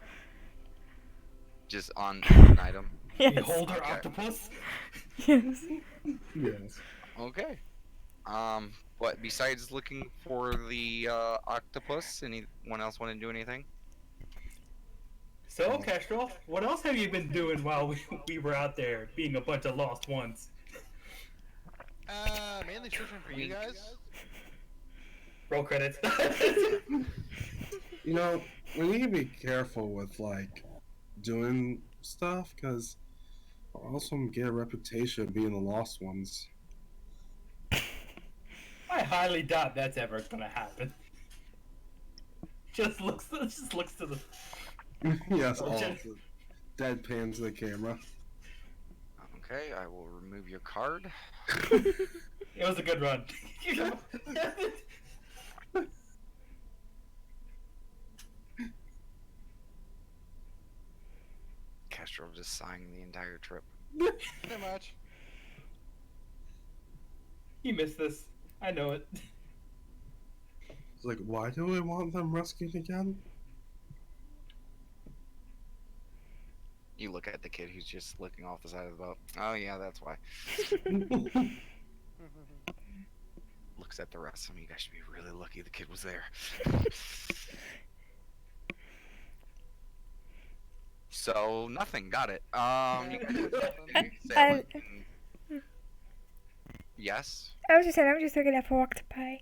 Just on an item. Yes. Beholder Okay. octopus. Yes. Yes. Okay. What besides looking for the octopus? Anyone else want to do anything? So, Kestrel, what else have you been doing while we were out there being a bunch of lost ones? Mainly searching for you guys. Roll credits. You know, we need to be careful with like doing stuff because I also get a reputation of being the lost ones. I highly doubt that's ever gonna happen. Just looks to the. Yes, all Okay. of the deadpan to the camera. Okay, I will remove your card. It was a good run. Castro just sighing the entire trip. Pretty much. You missed this. I know it. It's like, why do we want them rescued again? You look at the kid who's just looking off the side of the boat. Oh yeah, that's why. Looks at the rest of them. You guys should be really lucky the kid was there. So nothing. Got it. You guys I- yes. I was just saying, I'm just looking out for octopi.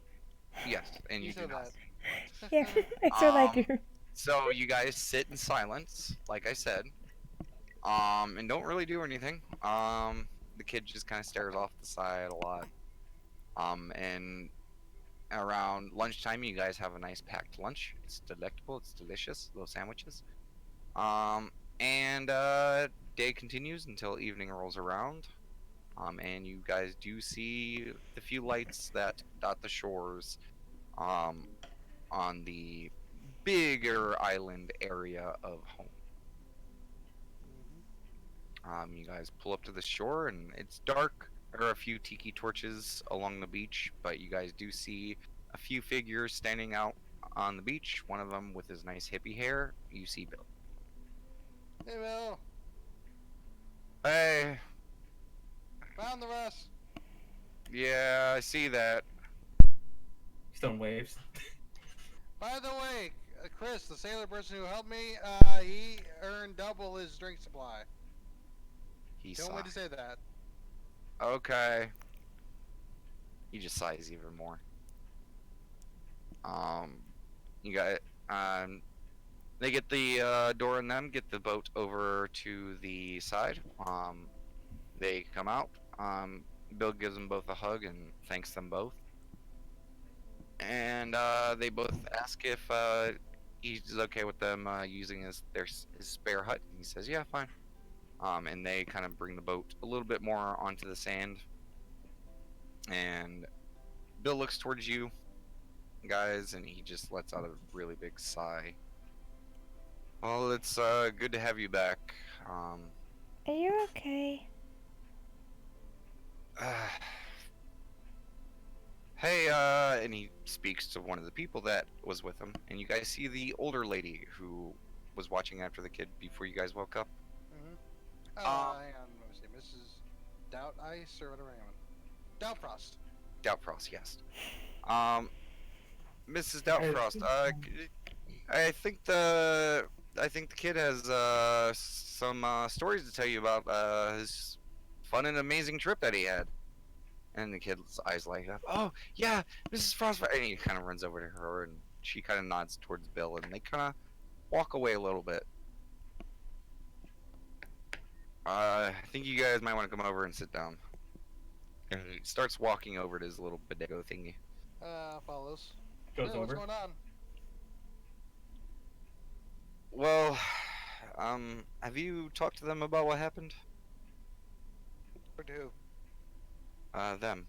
Yes, and you You do said not. that. Yeah, that's all I do. So you guys sit in silence, like I said, and don't really do anything. The kid just kind of stares off the side a lot. And around lunchtime, you guys have a nice packed lunch. It's delectable. It's delicious. Little sandwiches. And day continues until evening rolls around. And you guys do see the few lights that dot the shores on the bigger island area of home. You guys pull up to the shore, and it's dark. There are a few tiki torches along the beach, but you guys do see a few figures standing out on the beach. One of them with his nice hippie hair. You see Bill. Hey, Bill. Hey, Found the rest. yeah, I see that. Stone waves. By the way, Chris, the sailor person who helped me, he earned double his drink supply. He Don't wait to sighs. say that. Okay. He just sighs even more. You got they get the door and them get the boat over to the side. They come out. Bill gives them both a hug and thanks them both. And they both ask if he's okay with them using his spare hut. He says, "Yeah, fine." And they kind of bring the boat a little bit more onto the sand. And Bill looks towards you guys, and he just lets out a really big sigh. Well, it's good to have you back. Are you okay? Hey, and he speaks to one of the people that was with him, and you guys see the older lady who was watching after the kid before you guys woke up. Hang on. Let me see. Mrs. Doubt Ice or whatever. Hang on. Doubtfrost. Doubtfrost, yes. Mrs. Doubtfrost, I think the kid has some stories to tell you about his fun and amazing trip that he had. And the kid's eyes light up. Oh yeah, Mrs. Frostfire. And he kind of runs over to her, and she kind of nods towards Bill, and they kind of walk away a little bit. I think you guys might want to come over and sit down. And he starts walking over to his little bodego thingy. Follows. Goes Yeah, what's over. going on? Well, have you talked to them about what happened? Or to who? Them.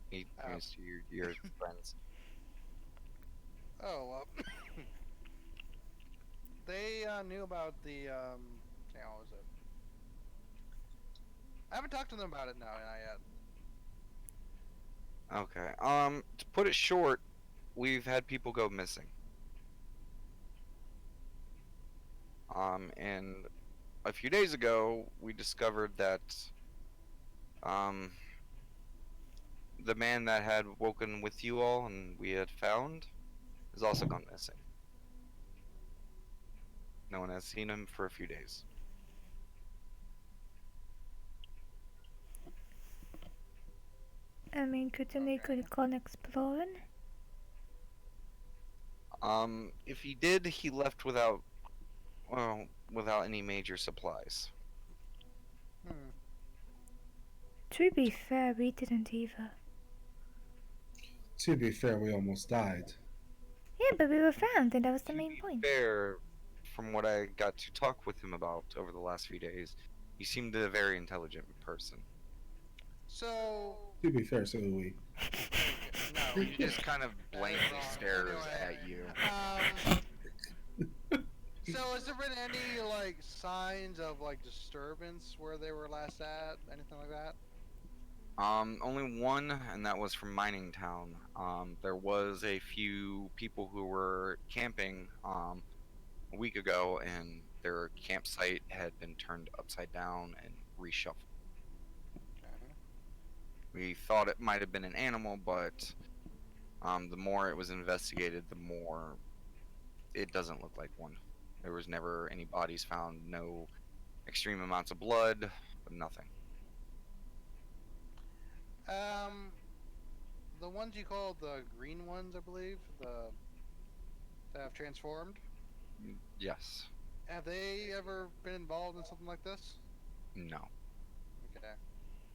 He Oh. points to your friends. Oh, well. They knew about the, how was it? I haven't talked to them about it now, not yet. Okay. To put it short, we've had people go missing. And a few days ago, we discovered that, the man that had woken with you all and we had found has also gone missing. No one has seen him for a few days. I mean, couldn't he could have gone exploring? If he did, he left without, well, without any major supplies. To be fair, we didn't either. To be fair, we almost died. Yeah, but we were found, and that was the To main be point. fair, from what I got to talk with him about over the last few days, he seemed a very intelligent person. So, To be fair, so do we. no. He just kind of blankly wrong. stares Anyway, at you. So has there been any, like, signs of, like, disturbance where they were last at? Anything like that? Only one, and that was from Mining Town. There was a few people who were camping, a week ago, and their campsite had been turned upside down and reshuffled. Okay. We thought it might have been an animal, but the more it was investigated, the more it doesn't look like one. There was never any bodies found, no extreme amounts of blood, nothing. The ones you call the green ones, I believe, that have transformed. Yes. Have they ever been involved in something like this? No. Okay.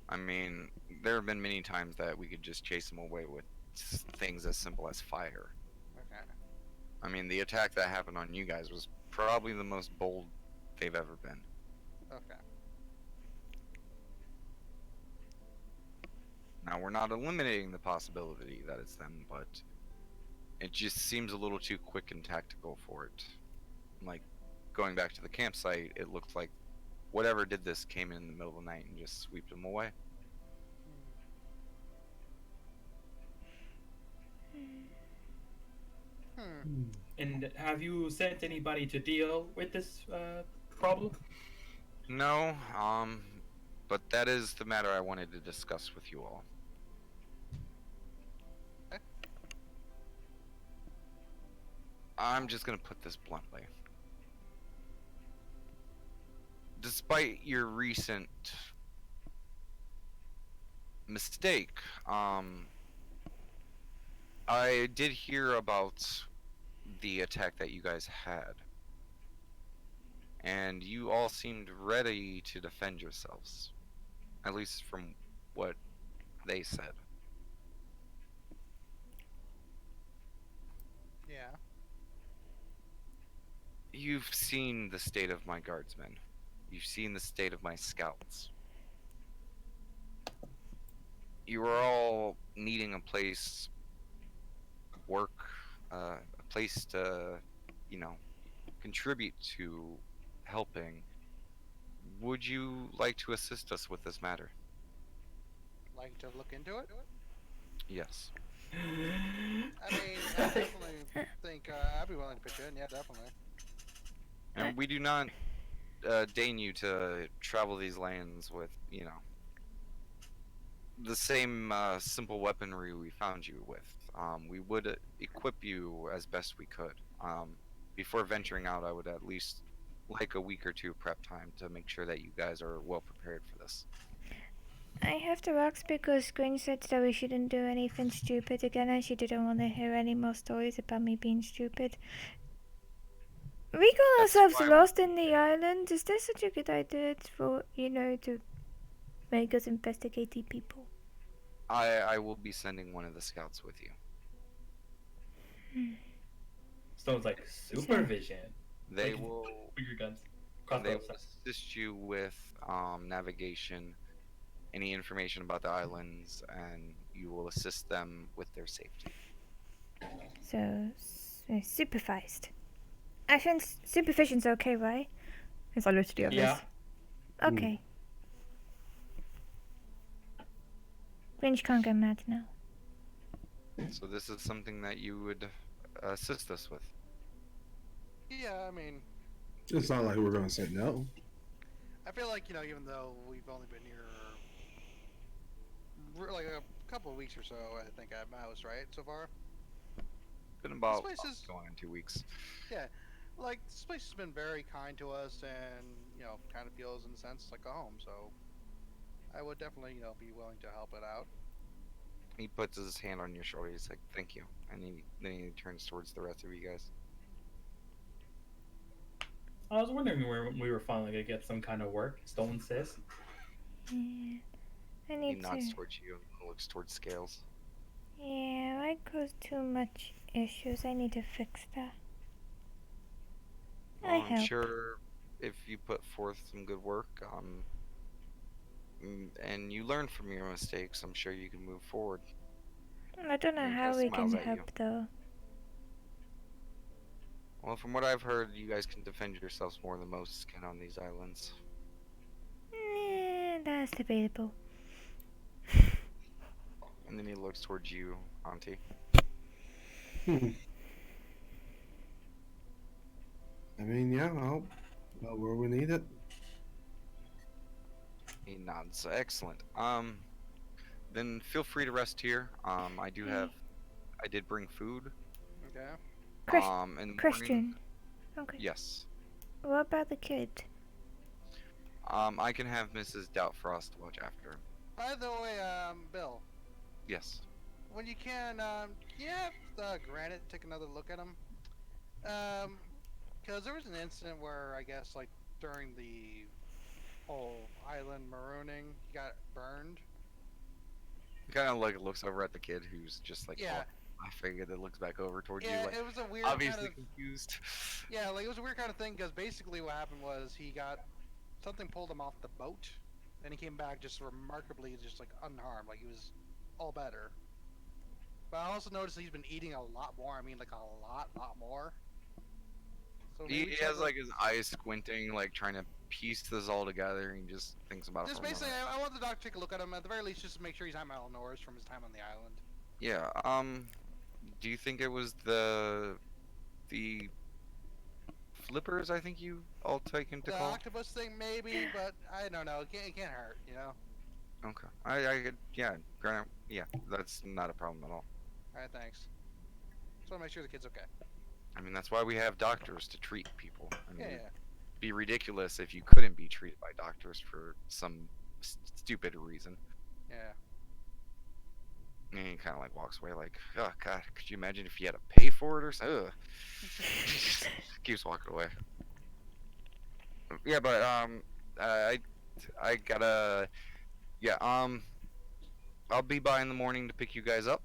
I mean, there have been many times that we could just chase them away with things as simple as fire. Okay. I mean, the attack that happened on you guys was probably the most bold they've ever been. Okay. Now, we're not eliminating the possibility that it's them, but it just seems a little too quick and tactical for it. Like, going back to the campsite, it looked like whatever did this came in the middle of the night and just swept them away. Hmm. And have you sent anybody to deal with this problem? No, but that is the matter I wanted to discuss with you all. Okay. I'm just gonna put this bluntly. Despite your recent mistake, I did hear about the attack that you guys had. And you all seemed ready to defend yourselves. At least from what they said. Yeah. You've seen the state of my guardsmen. You've seen the state of my scouts. You are all needing a place, work, a place to, contribute to helping. Would you like to assist us with this matter? Like to look into it? Yes. I mean, I definitely think I'd be willing to pitch in. Yeah, definitely. And we do not deign you to travel these lands with, the same simple weaponry we found you with. We would equip you as best we could. Before venturing out, I would at least like a week or two prep time to make sure that you guys are well prepared for this. I have to ask because Queen said that we shouldn't do anything stupid again, and she didn't want to hear any more stories about me being stupid. We got That's ourselves why lost in the island. Is this such a good idea for, to make us investigate the people? I will be sending one of the scouts with you. Stone's like supervision. They Like, will Bigger guns. they Crossbow will stuff. assist you with navigation, any information about the islands, and you will assist them with their safety. So, supervised. I think supervision's okay, right? As I look to the others. Yeah. Okay. Grinch can't get mad now. So this is something that you would assist us with. Yeah, I mean, It's not like we're gonna say no. I feel like, even though we've only been here like a couple of weeks or so, I think at most, right, so far? Been about place is- going on 2 weeks. Like, this place has been very kind to us and, kind of feels, in a sense, like a home, so I would definitely, be willing to help it out. He puts his hand on your shoulder. He's like, "Thank you," and then he turns towards the rest of you guys. I was wondering where we were finally gonna get some kind of work. Stone says. Yeah. I He need nods to. towards you and looks towards Scales. Yeah, I caused too much issues. I need to fix that. I I'm help. sure if you put forth some good work, and you learn from your mistakes, I'm sure you can move forward. I don't know He how just we can smiles at you. help though. Well, from what I've heard, you guys can defend yourselves more than most can on these islands. That's debatable. And then he looks towards you, Auntie. I mean, yeah, I'll go where we need it. He nods. Excellent. Then feel free to rest here. I did bring food. Okay. Chris- in the morning- Christian. Okay. Yes. What about the kid? I can have Mrs. Doubtfrost watch after him. By the way, Bill, Yes. when you can, Granite take another look at him? Because there was an incident where, I guess, like, during the whole island marooning, he got burned. He kind of like looks over at the kid who's just like, Yeah. "Oh," I figured it looks back over towards Yeah, you, like it was a weird obviously kind of... confused. Yeah, like, it was a weird kind of thing, because basically what happened was he got... Something pulled him off the boat, and he came back just remarkably just, like, unharmed. Like, he was all better. But I also noticed that he's been eating a lot more. I mean, like a lot more. So He maybe check has with- like his eyes squinting, like trying to piece this all together. And he just thinks about it. Just for a moment. basically, I want the doctor to take a look at him at the very least, just to make sure he's not malnourished from his time on the island. Yeah. Do you think it was the flippers? I think you all taken to The call. octopus thing, maybe, but I don't know. It can't hurt, you know. Okay. Yeah. Granted, yeah. That's not a problem at all. All right, thanks. Just want to make sure the kid's okay. I mean, that's why we have doctors to treat people. I mean, Yeah, it'd yeah. be ridiculous if you couldn't be treated by doctors for some stupid reason. Yeah. And he kind of like walks away, like, oh god, could you imagine if you had to pay for it or something? Ugh. Keeps walking away. Yeah, but I gotta, yeah, I'll be by in the morning to pick you guys up.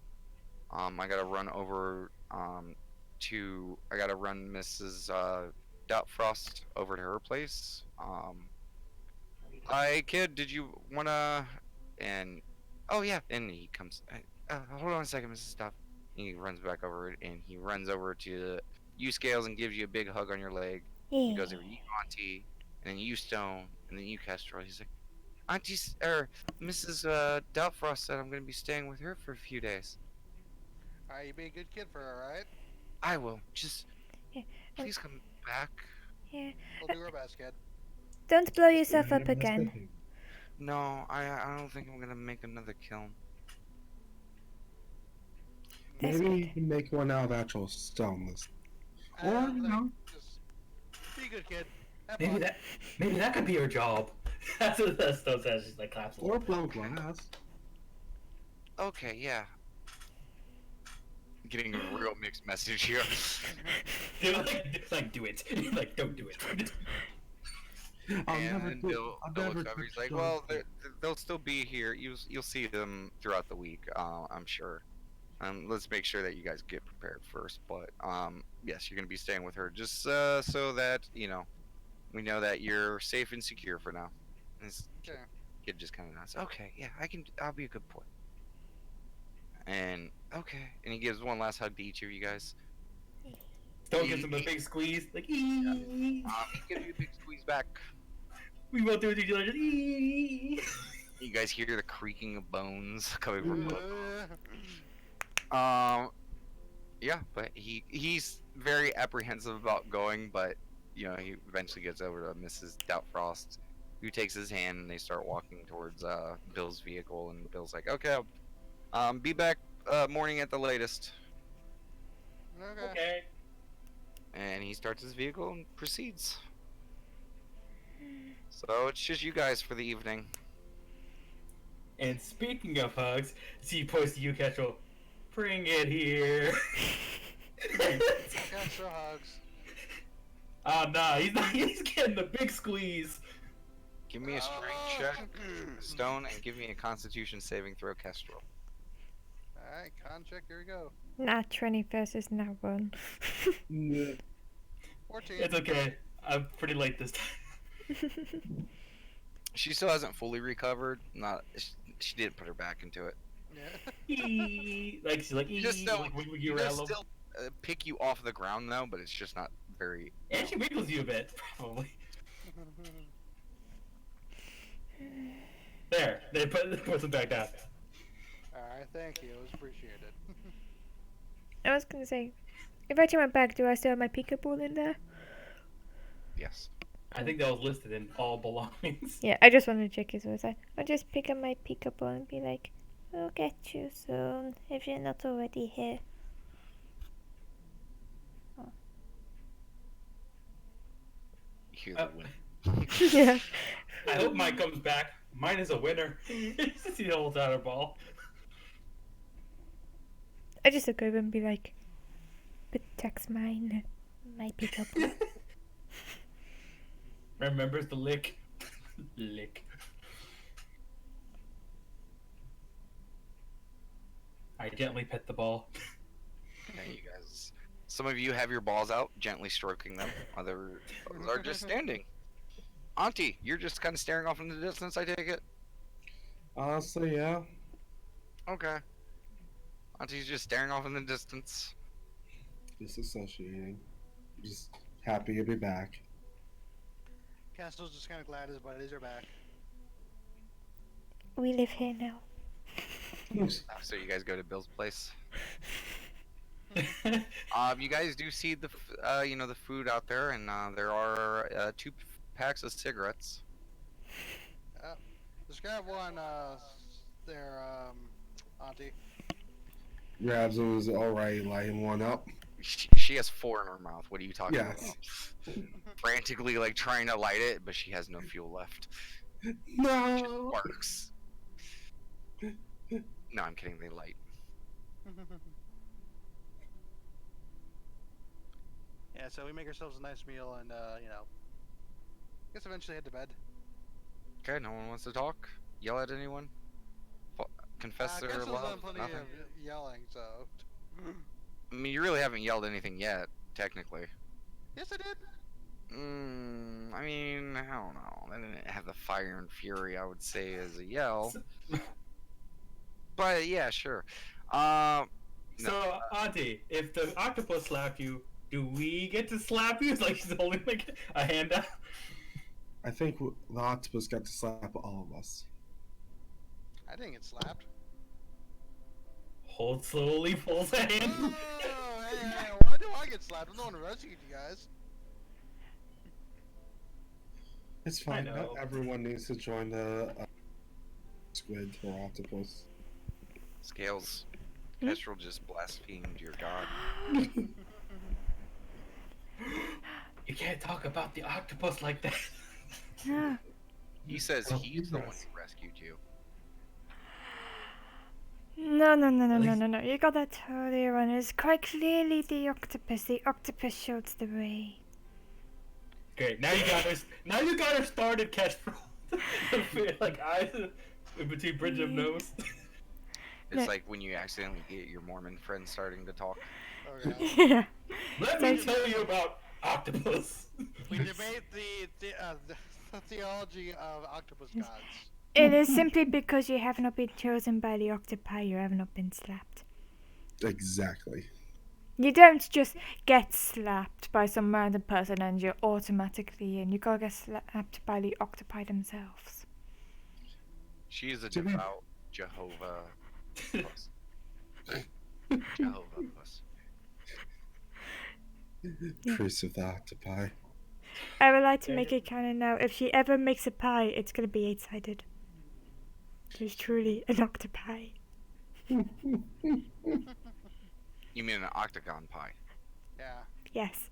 I gotta run over, I gotta run Mrs. Doubtfrost over to her place. Hi, kid, did you wanna, and, oh yeah, and he comes, hold on a second, Mrs. Doubt. He runs back over it, and he runs over to you, Scales, and gives you a big hug on your leg. He Yeah. goes over you, Auntie, and then you, Stone, and then you, Kestrel. He's like, Auntie, Mrs. Doubtfrost said I'm gonna be staying with her for a few days. Alright, you be a good kid for her, alright? I will. Just Yeah, please come back. Yeah. We'll do our best, kid. Don't blow yourself up That's again. good. No, I don't think I'm gonna make another kiln. That's Maybe good. you can make one out of actual stone. Or, Like, you know. just be a good kid. Have Maybe fun. that could be your job. That's what that Stone says. She's like claps. Or blow glass. Okay, yeah. Getting a real mixed message here. Like do it. Like don't do it. I'll never And do- Bill, I'll Bill never looks over. He's touch like, stone. "Well, they'll still be here. You'll see them throughout the week. I'm sure. Let's make sure that you guys get prepared first. But yes, you're gonna be staying with her just so that we know that you're safe and secure for now." And this Yeah. kid just kind of nods. Okay, yeah, I'll be a good boy. And okay, and he gives one last hug to each of you guys. Stone gives him a big squeeze. Like ee. He gives you a big squeeze back. We both do it to each other. Just ee. You guys hear the creaking of bones coming from both. Uh, Yeah, but he's very apprehensive about going, but he eventually gets over to Mrs. Doubtfrost, who takes his hand, and they start walking towards Bill's vehicle, and Bill's like, "Okay, I'll be back morning at the latest." okay. Okay. And he starts his vehicle and proceeds. So it's just you guys for the evening. And speaking of hugs, see post to you, Kestrel. Bring it here. Extra hugs. Oh no, he's not. He's getting the big squeeze. Give me a strength check, Stone, and give me a Constitution saving throw, Kestrel. Alright, con check, here we go. Not 20 versus not 1. Yeah. 14. It's okay. I'm pretty late this time. She still hasn't fully recovered. She did put her back into it. Yeah. Ee. Like she's like, Just ee, know, like wiggle She you does around a little. still pick you off the ground though, but it's just not very. And she wiggles you a bit, probably. There, they puts him back down. Alright, thank you. It was appreciated. I was gonna say, if I turn my back, do I still have my peekaboo in there? Yes. I think that was listed in all belongings. Yeah, I just wanted to check it. So I'll just pick up my peekaboo and be like, "I'll get you soon if you're not already here." You hear Uh, the wind. Yeah. I hope mine comes back. Mine is a winner. He holds out her ball. I just look over and be like, "Protects mine, my peekaboo." Remembers the lick. Lick. I gently pet the ball. Yeah, you guys. Some of you have your balls out, gently stroking them. Others are just standing. Auntie, you're just kind of staring off in the distance. I take it. Honestly, yeah. Okay. Auntie's just staring off in the distance. Disassociating. Just happy to be back. Castle's just kind of glad his buddies are back. We live here now. So you guys go to Bill's place. You guys do see the the food out there, and there are 2 packs of cigarettes. Just grab one, there, Auntie. Grabs him, is alright, lighting one up. She has 4 in her mouth. What are you talking Yes. about? Frantically like trying to light it, but she has no fuel left. Just No! sparks. No, I'm kidding. They light. Yeah, so we make ourselves a nice meal and, guess eventually head to bed. Okay, no one wants to talk. Yell at anyone. Confess their Castle's done love. plenty Nothing. of yelling, so. I mean, you really haven't yelled anything yet, technically. Yes, I did. I mean, I don't know. I didn't have the fire and fury, I would say, as a yell. But yeah, sure. No. So, Auntie, if the octopus slapped you, do we get to slap you? It's like she's holding like a hand out. I think the octopus got to slap all of us. I didn't get slapped. Hold slowly, pulls a hand. Oh, hey, why do I get slapped? I'm the one who rescued you guys. It's fine. Not know. everyone needs to join the squid or octopus. Scales. Hmm? Kestrel just blasphemed your god. You can't talk about the octopus like that. No. He says Oh, he's the one yes. who rescued you. No, no, no, no, At no, least- no, no. You got that totally wrong. It's quite clearly the octopus. The octopus showed the way. Great. Now you got her started, Kestrel. Like eyes in between bridge of nose. It's No. like when you accidentally get your Mormon friend starting to talk. Okay. Yeah. Let me tell you about octopus. We debate the theology of octopus gods. It is simply because you have not been chosen by the octopi. You have not been slapped. Exactly. You don't just get slapped by some random person and you're automatically in. You gotta get slapped by the octopi themselves. She is a To be- devout Jehovah puss. Jehovah puss. Priest of the octopi. I would like to make it canon now. If she ever makes a pie, it's gonna be 8-sided. She's truly an octopi. You mean an octagon pie? Yeah. Yes.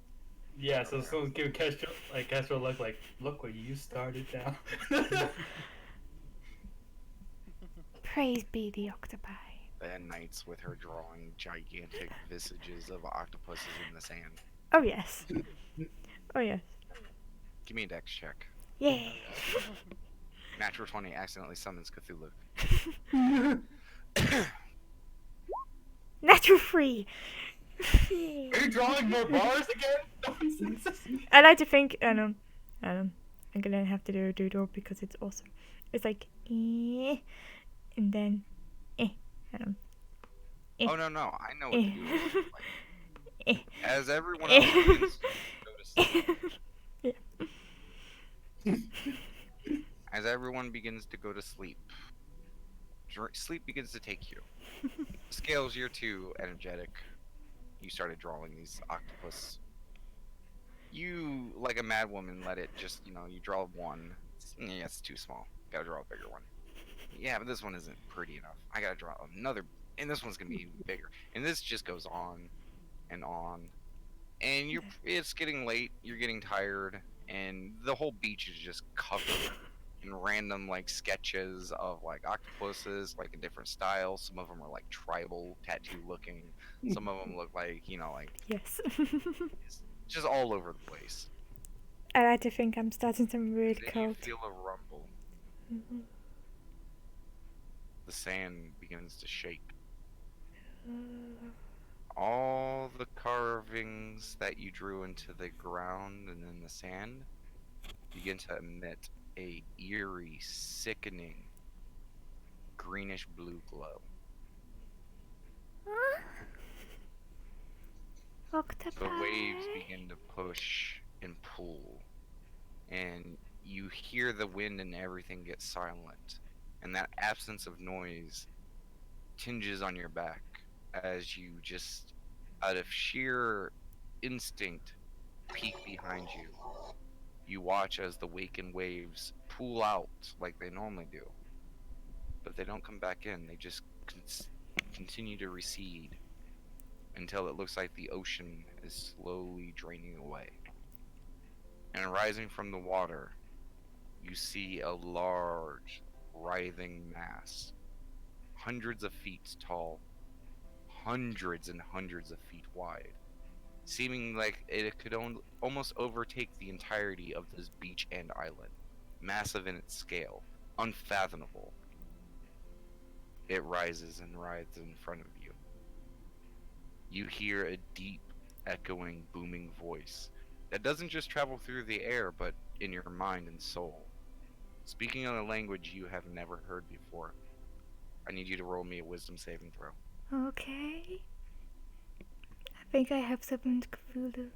Yeah, so someone's giving Kestrel look like, look where you started now. Praise be the octopi. And nights with her drawing gigantic visages of octopuses in the sand. Oh yes. Oh yes. Give me a dex check. Yeah. Natural 20 accidentally summons Cthulhu. Natural 3. Are you drawing more bars again? I like to think, I'm gonna have to do a doodle because it's awesome. It's like, and then, Oh no, I know what to do. Eh. As everyone else begins to go to sleep, Yeah. as everyone begins to go to sleep, sleep begins to take you. Scales, you're too energetic. You started drawing these octopus. You, like a mad woman, let it just, you draw one. Yeah, it's too small. Gotta draw a bigger one. Yeah, but this one isn't pretty enough. I gotta draw another, and this one's gonna be even bigger. And this just goes on and on. And it's getting late, you're getting tired, and the whole beach is just covered in random sketches of octopuses, in different styles. Some of them are tribal tattoo looking. Some of them look like Yes. just all over the place. I like to think I'm starting to really Then you cold. feel a rumble. Mhm. The sand begins to shake. All the carvings that you drew into the ground and in the sand begin to emit a eerie, sickening, greenish blue glow. Octopi. The waves begin to push and pull, and you hear the wind and everything get silent, and that absence of noise tinges on your back as you just, out of sheer instinct, peek behind you. You watch as the waking waves pool out like they normally do, but they don't come back in. They just continue to recede until it looks like the ocean is slowly draining away. And rising from the water, you see a large, writhing mass, hundreds of feet tall, hundreds and hundreds of feet wide, seeming like it could almost overtake the entirety of this beach and island. Massive in its scale, unfathomable. It rises and writhes in front of you. You hear a deep, echoing, booming voice that doesn't just travel through the air, but in your mind and soul, speaking in a language you have never heard before. I need you to roll me a wisdom saving throw. Okay. I think I have summoned Cthulhu.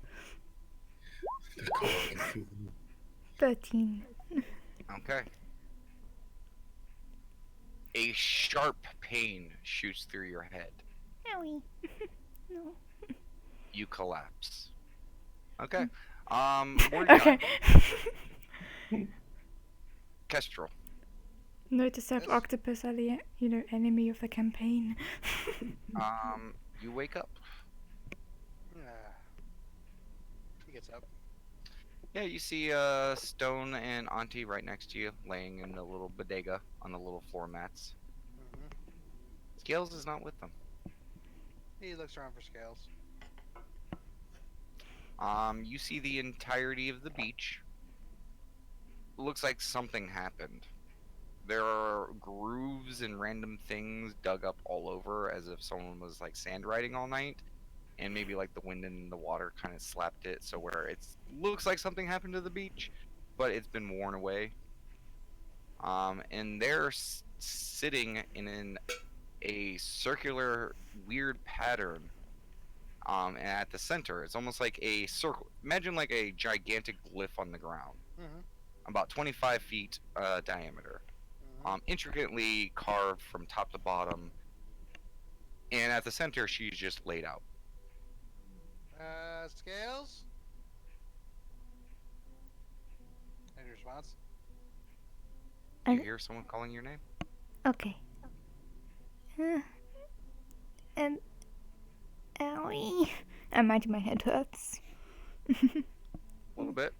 13. Okay. A sharp pain shoots through your head. Owie. No. You collapse. Okay. Mordecai. Okay. Kestrel. Notice that Yes. octopus are the enemy of the campaign. You wake up. He gets up. Yeah, you see Stone and Auntie right next to you, laying in the little bodega on the little floor mats. Hmm. Scales is not with them. He looks around for Scales. You see the entirety of the beach. Looks like something happened. There are grooves and random things dug up all over as if someone was like sand riding all night. And maybe like the wind and the water kind of slapped it, so where it looks like something happened to the beach, but it's been worn away. And they're sitting in a circular weird pattern. And at the center, it's almost like a circle. Imagine like a gigantic glyph on the ground, Mm-hmm. about 25 feet diameter, Mm-hmm. intricately carved from top to bottom. And at the center, she's just laid out. Scales? Any response? Do you I- hear someone calling your name? Okay. And owie. My head hurts. A little bit,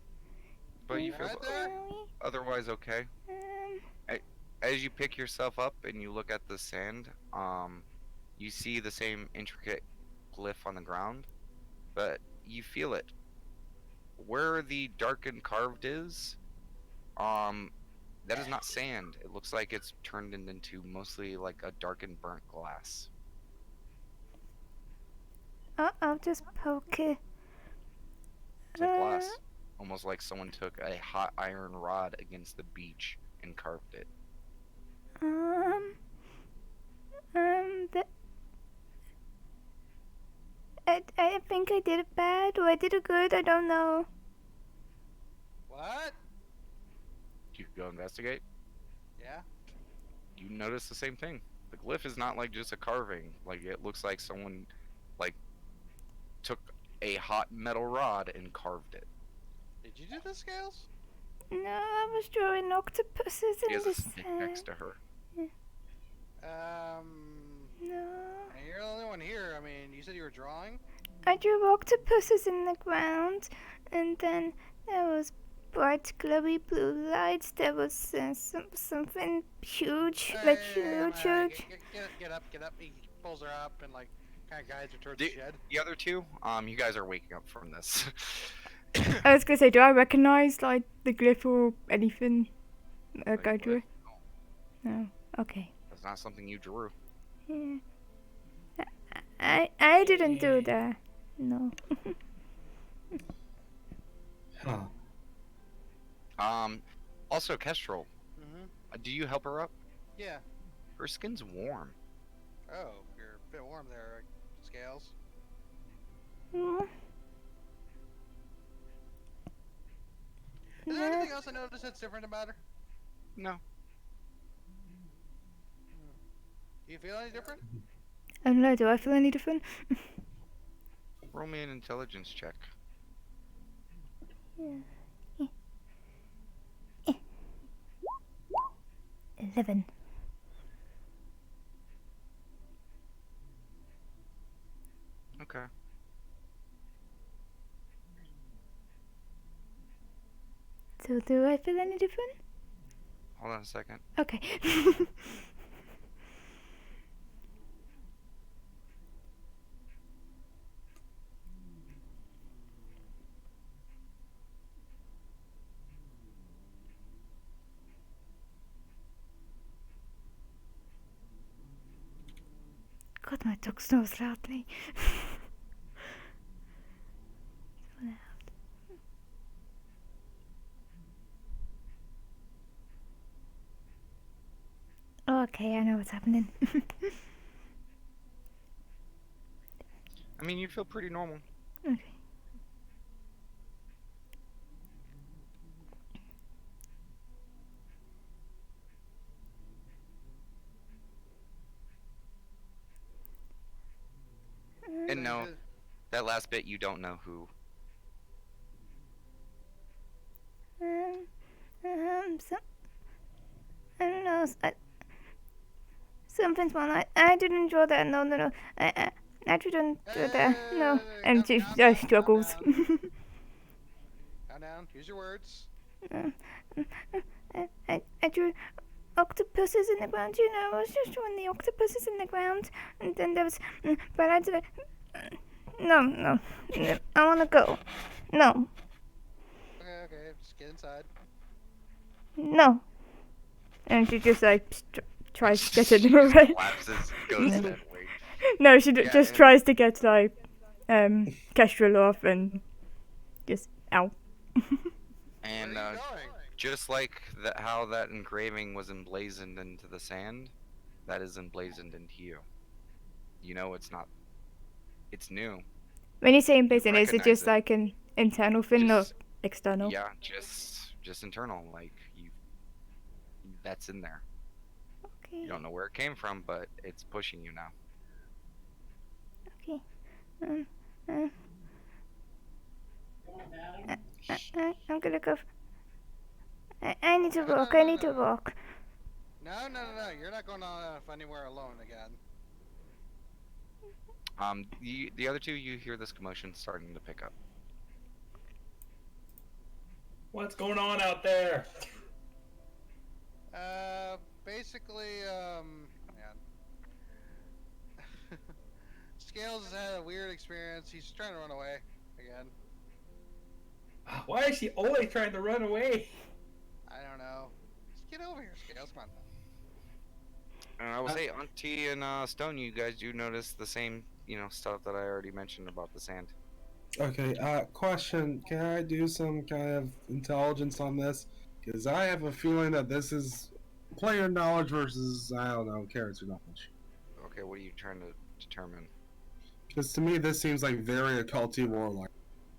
but you feel Right there? Owie. otherwise okay. Um, As you pick yourself up and you look at the sand, you see the same intricate glyph on the ground, but you feel it. Where the darkened carved is, that is not sand. It looks like it's turned into mostly like a darkened burnt glass. I'll just poke it. It's like glass, almost like someone took a hot iron rod against the beach and carved it. That I think I did it bad or I did it good. I don't know. What? You go investigate. Yeah? You notice the same thing. The glyph is not like just a carving. Like it looks like someone like took a hot metal rod and carved it. Did you do this, Scales? No, I was drawing octopuses He in has the a stick next sand. to her. No, And you're the only one here. I mean, you said you were drawing? I drew octopuses in the ground, and then there was bright, glowy blue lights. There was something huge, like huge. Get up. He pulls her up and like kind of guides her towards Do- the shed. The other two, you guys are waking up from this. I was gonna say, do I recognize like the glyph or anything? Like I drew? No. Okay. That's not something you drew. Yeah. I didn't do that. No. Huh. Also, Kestrel, Mm-hmm. do you help her up? Yeah. Her skin's warm. Oh, you're bit warm there, Scales. Mm. Is there Yeah. anything else I noticed that's different about her? No. Do you feel any different? I don't know, do I feel any different? Roll me an intelligence check. Yeah. 11. Okay. So do I feel any different? Hold on a second. Okay. God, my dog snores loudly. So loud. Okay, I know what's happening. I mean, you feel pretty normal. Okay. And no, that last bit you don't know who. So, I don't know. Something's wrong. I didn't draw that. No. I didn't draw that. No. And she struggles. Calm down. Use your words. I drew octopuses in the ground. You know, I was just drawing the octopuses in the ground, and then there was. But I did. No. I want to go. No. Okay. Just get inside. No. And she just like tries to get in the right. Collapses, goes that way. No, she Yeah, just and- tries to get like Kestrel off and just ow. And Where are you going? just like how that engraving was emblazoned into the sand, that is emblazoned into you. You know it's not. It's new. When you say emblazoned, is it recognize just it. like an internal thing or Just- external? Yeah, just internal. Like you, that's in there. Okay. You don't know where it came from, but it's pushing you now. Okay. I'm gonna go. I need to walk. I need to walk. No. You're not going off anywhere alone again. The other two, you hear this commotion starting to pick up. What's going on out there? Basically, man. Scales has had a weird experience. He's trying to run away again. Why is she always trying to run away? I don't know. Just get over here, Scales. Come on. And I will say, Auntie and Stone, you guys do notice the same, stuff that I already mentioned about the sand. Okay, question. Can I do some kind of intelligence on this? Because I have a feeling that this is player knowledge versus, I don't know, character knowledge. Okay, what are you trying to determine? Because to me, this seems like very occulty warlock.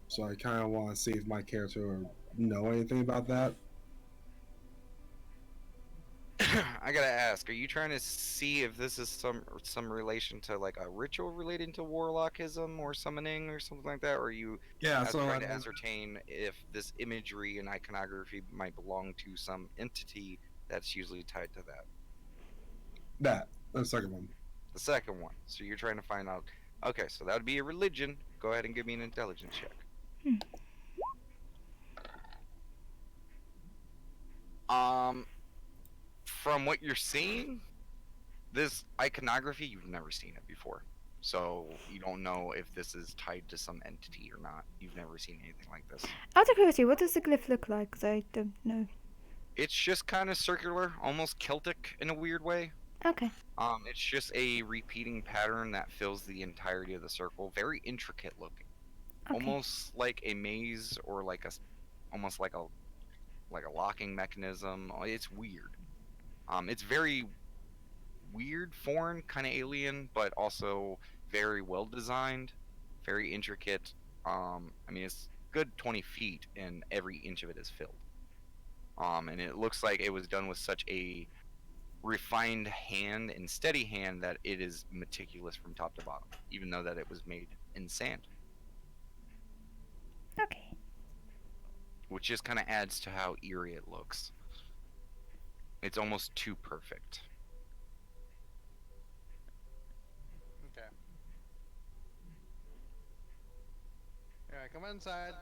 So I kind of want to see if my character will know anything about that. I gotta ask, are you trying to see if this is some relation to like a ritual related to warlockism or summoning or something like that, or are you Yeah, so trying to ascertain if this imagery and iconography might belong to some entity that's usually tied to that? the second one. The second one. So you're trying to find out. Okay, so that would be a religion. Go ahead and give me an intelligence check. From what you're seeing, this iconography, you've never seen it before. So you don't know if this is tied to some entity or not. You've never seen anything like this. Out of curiosity, what does the glyph look like? 'Cause I don't know. It's just kind of circular, almost Celtic in a weird way. Okay. It's just a repeating pattern that fills the entirety of the circle. Very intricate looking. Okay. Almost like a maze or almost like a locking mechanism. It's weird. It's very weird, foreign, kind of alien, but also very well designed, very intricate. I mean, it's good 20 feet, and every inch of it is filled. And it looks like it was done with such a refined hand and steady hand that it is meticulous from top to bottom, even though that it was made in sand, Okay. which just kind of adds to how eerie it looks. It's almost too perfect. Okay. Alright, come inside.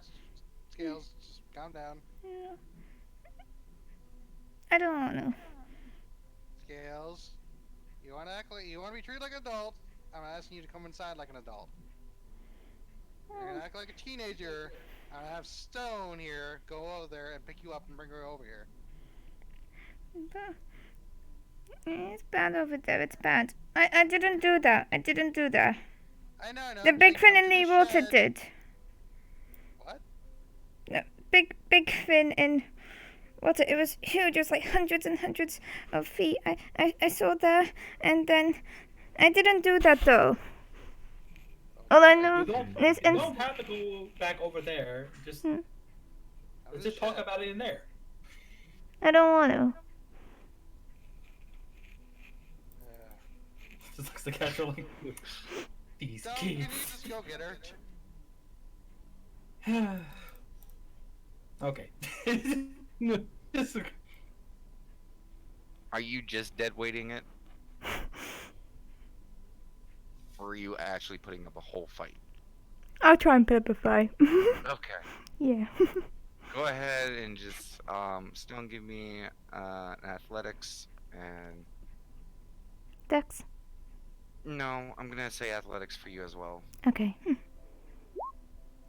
Scales, just calm down. Yeah. I don't want to. Scales. You wanna be treated like an adult. I'm asking you to come inside like an adult. You're gonna act like a teenager. I'm gonna have Stone here go over there and pick you up and bring her over here. It's bad over there. It's bad. I didn't do that. I didn't do that. I know. The big just fin come in to the the water shed. did. What? No, big fin in water. It was huge. It was like hundreds and hundreds of feet. I saw that, and then I didn't do that though. All I know You don't, is you don't have to go back over there. Just Hmm. Come to let's the just talk shed. about it in there. I don't want to. Just looks like casual like these Stone, can you kids. just go get her? Okay. Just- Are you just dead weighting it? Or are you actually putting up a whole fight? I'll try and put up a fight. Okay. Yeah. Go ahead and just Stone, give me an athletics, and Dex. no, I'm gonna say athletics for you as well. Okay.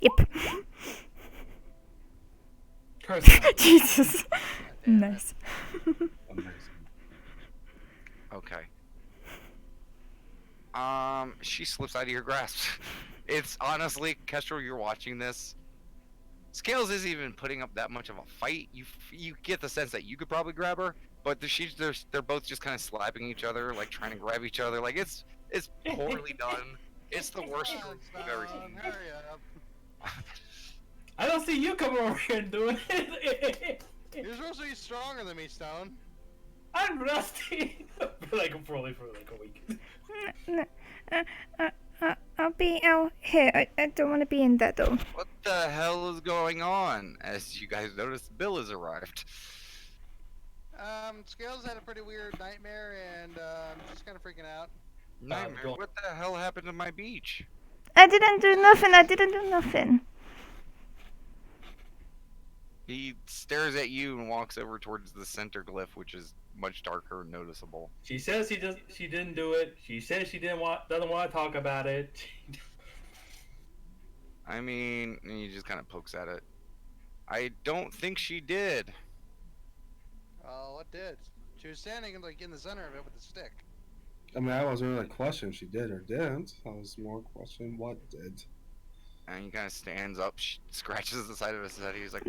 Yep. Curse. Jesus. Damn it. Nice. Amazing. Okay. She slips out of your grasp. It's honestly, Kestrel, you're watching this. Scales isn't even putting up that much of a fight. You get the sense that you could probably grab her, but they're both just kind of slapping each other, like trying to grab each other. Like it's poorly done. It's the worst Come on, you've ever Stone, seen. hurry up. I don't see you coming over here and doing it. You're supposed to be stronger than me, Stone. I'm rusty. for like a week. I'll be out here. I don't want to be in that though. What the hell is going on? As you guys notice, Bill has arrived. Scales had a pretty weird nightmare, and she's kind of freaking out. Nightmare, go- what the hell happened to my beach? I didn't do nothing. I didn't do nothing. He stares at you and walks over towards the center glyph, which is much darker and noticeable. She says she didn't do it. She says she doesn't want to talk about it. I mean, and he just kind of pokes at it. I don't think she did. Oh, what did? She was standing like in the center of it with a stick. I mean, I wasn't really questioning if she did or didn't. I was more questioning what did. And he kind of stands up, scratches the side of his head. He's like,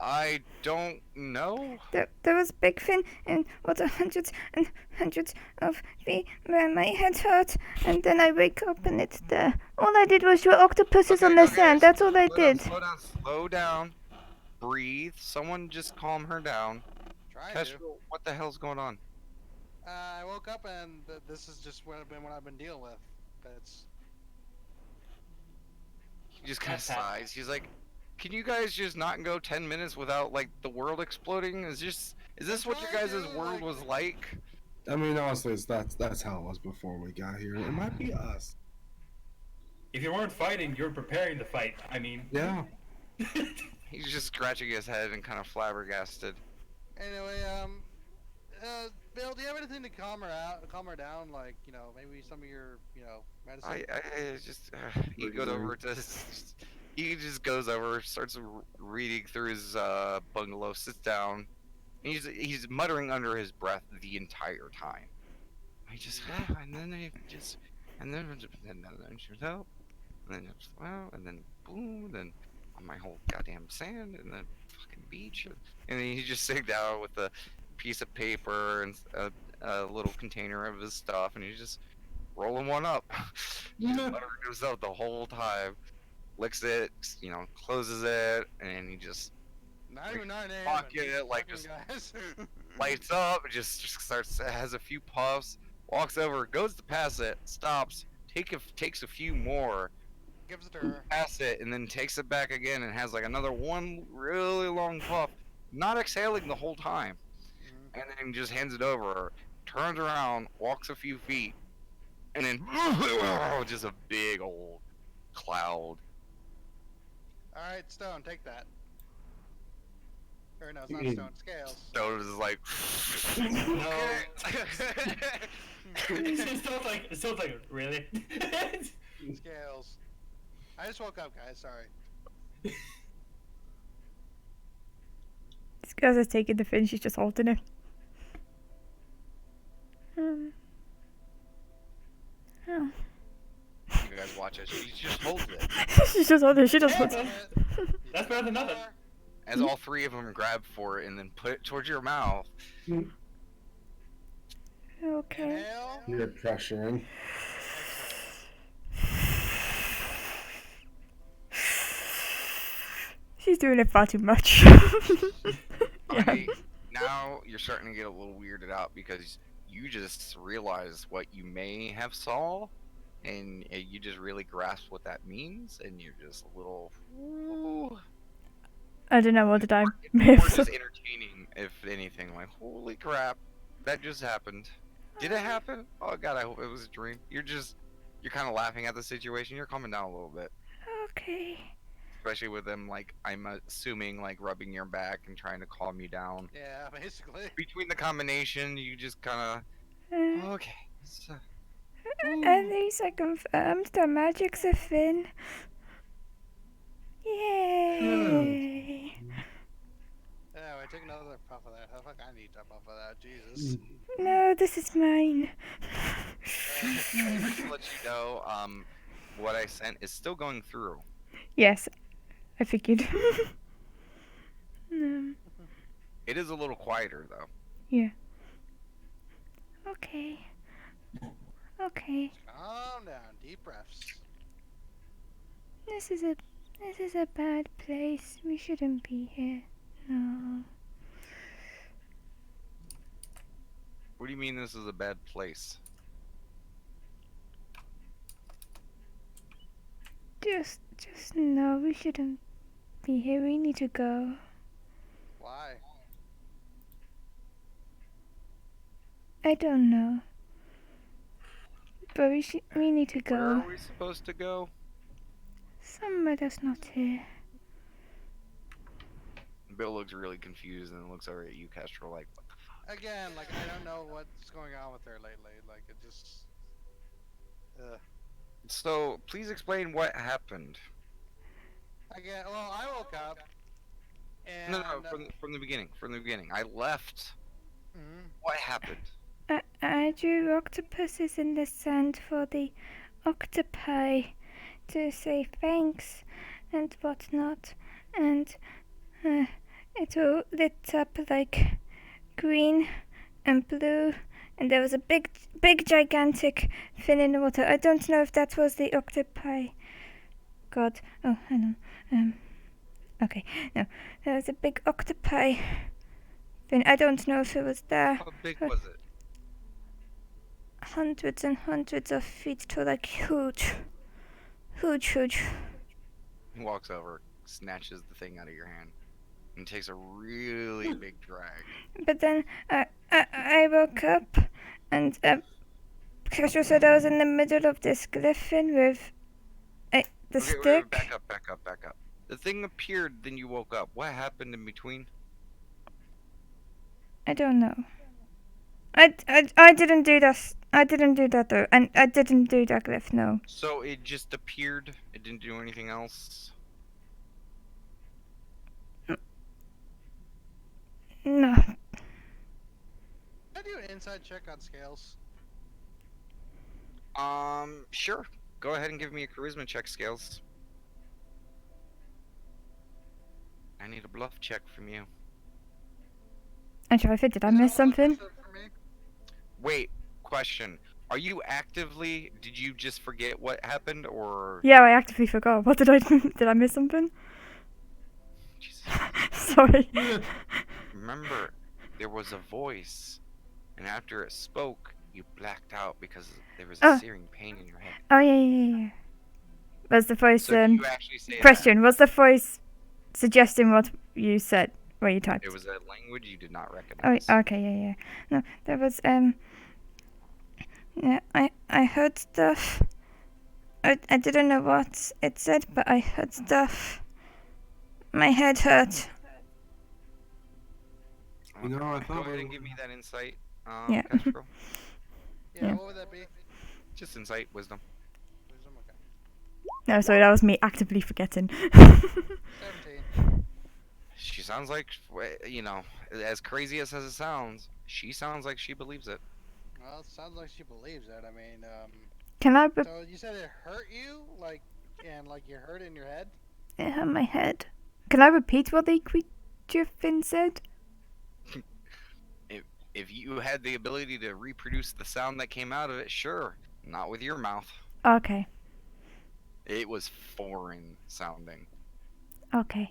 I don't know. There was big fin and water hundreds and hundreds of feet where my head hurt, and then I wake up and it's there. All I did was draw octopuses on the sand. That's all I did. Slow down. Breathe. Someone just calm her down. Trying to. Kestrel, what the hell's going on? I woke up and this is just what I've been dealing with. That's He just kind of That's how- sighs. He's like, can you guys just not go 10 minutes without, like, the world exploding? Is this what your trying guys' to, world like- was like? I mean, honestly, that's how it was before we got here. It might be us. If you weren't fighting, you're preparing to fight. I mean. Yeah. He's just scratching his head and kind of flabbergasted. anyway. Bill, do you have anything to calm her down? Like, maybe some of your, medicine. I just he goes over to he just goes over, starts reading through his bungalow, sits down, and he's muttering under his breath the entire time. He just and then they just and then should help, and then well, and then boom, then on my whole goddamn sand, and then fucking beach, and then he's just sitting down with a piece of paper and a little container of his stuff, and he's just rolling one up. Just No. buttering himself the whole time. Licks it, closes it, and he just Not even 9 a.m. pocket, and like, fucking guys. lights up, just starts, has a few puffs, walks over, goes to pass it, stops, takes a few more, Gives it to her. pass it, and then takes it back again and has like another one really long puff, not exhaling the whole time, Mhm. and then just hands it over, turns around, walks a few feet, and then just a big old cloud. All right, Stone, take that. Or no, it's not Mm. Stone. Scales. So it was like, It sounds like really. Scales. I just woke up, guys. Sorry. This girl's just taking the fin, she's just holding it. Oh. you guys watch it. She just holds it. She's just holding it, she just holds it. That's better than nothing. As all three of them grab for it and then put it towards your mouth. Okay. Inhale. You're pressuring. She's doing it far too much. Yeah. Now you're starting to get a little weirded out because you just realize what you may have saw, and you just really grasp what that means, and you're just a little. Ooh. I don't know what did I It's more miss. just entertaining, if anything. Like, holy crap, that just happened. Did it happen? Oh god, I hope it was a dream. You're kind of laughing at the situation. You're calming down a little bit, Okay. especially with them. Like, I'm assuming, like, rubbing your back and trying to calm you down. Yeah, basically. Between the combination, you just kind Uh, of okay. So, at least I confirmed the magic's a fin. Yay! Yeah, I take another puff of that. How fuck I need a puff of that. Jesus. No, this is mine. just to let you know, what I sent is still going through. Yes, I figured. It is a little quieter though. Yeah. Okay. Okay. Calm down. Deep breaths. This is a bad place. We shouldn't be here. No. What do you mean this is a bad place? Just no. We shouldn't be here. We need to go. Why? I don't know. But we need to Where go. are we supposed to go? Somewhere that's not here. Bill looks really confused and looks over at you, Kestrel, like, what the fuck? Again, like, I don't know what's going on with her lately. Like, it just. So, please explain what happened. Again, well, I woke up. And. No, from the beginning. From the beginning. I left. Mhm. What happened? I drew octopuses in the sand for the octopi to say thanks and whatnot, and it all lit up like green and blue, and there was a big gigantic fin in the water. I don't know if that was the octopi. God, oh, hang on. Okay, no, there was a big octopi fin. I don't know if it was there. How big was it? Hundreds and hundreds of feet tall, like huge. He walks over, snatches the thing out of your hand, and takes a really big drag. But then I woke up, and Kestrel said I was in the middle of this griffin with the Okay, stick. back up. The thing appeared, then you woke up. What happened in between? I don't know. I didn't do that. I didn't do that though, and I didn't do that glyph. No. So it just appeared? It didn't do anything else? No. Can I do an inside check on Scales? Sure. Go ahead and give me a charisma check, Scales. I need a bluff check from you. I'm trying to think. Did I Is there miss one something? for me? Wait, question. Are you actively? Did you just forget what happened, or? Yeah, I actively forgot. What did I did I miss something? Jesus. Sorry. Remember, there was a voice, and after it spoke, you blacked out because there was a Oh. searing pain in your head. Oh yeah. Was the voice So do you actually say that? question? Was the voice suggesting what you said? What you typed? It was a language you did not Oh, recognize. okay, yeah. No, there was yeah, I heard stuff. I didn't know what it said, but I heard stuff. My head hurt. You know, I Go thought ahead we and give me that insight, Yeah. Kestrel. Yeah, Yeah. what would that be? Just insight, wisdom. Wisdom, okay. No, sorry, that was me actively forgetting. 17. She sounds like, as crazy as it sounds, she sounds like she believes it. Well, it sounds like she believes it. I mean, Can I? so you said it hurt you, and you hurt it in your head? It hurt my head. Can I repeat what the creature fin said? If you had the ability to reproduce the sound that came out of it, sure. Not with your mouth. Okay. It was foreign sounding. Okay.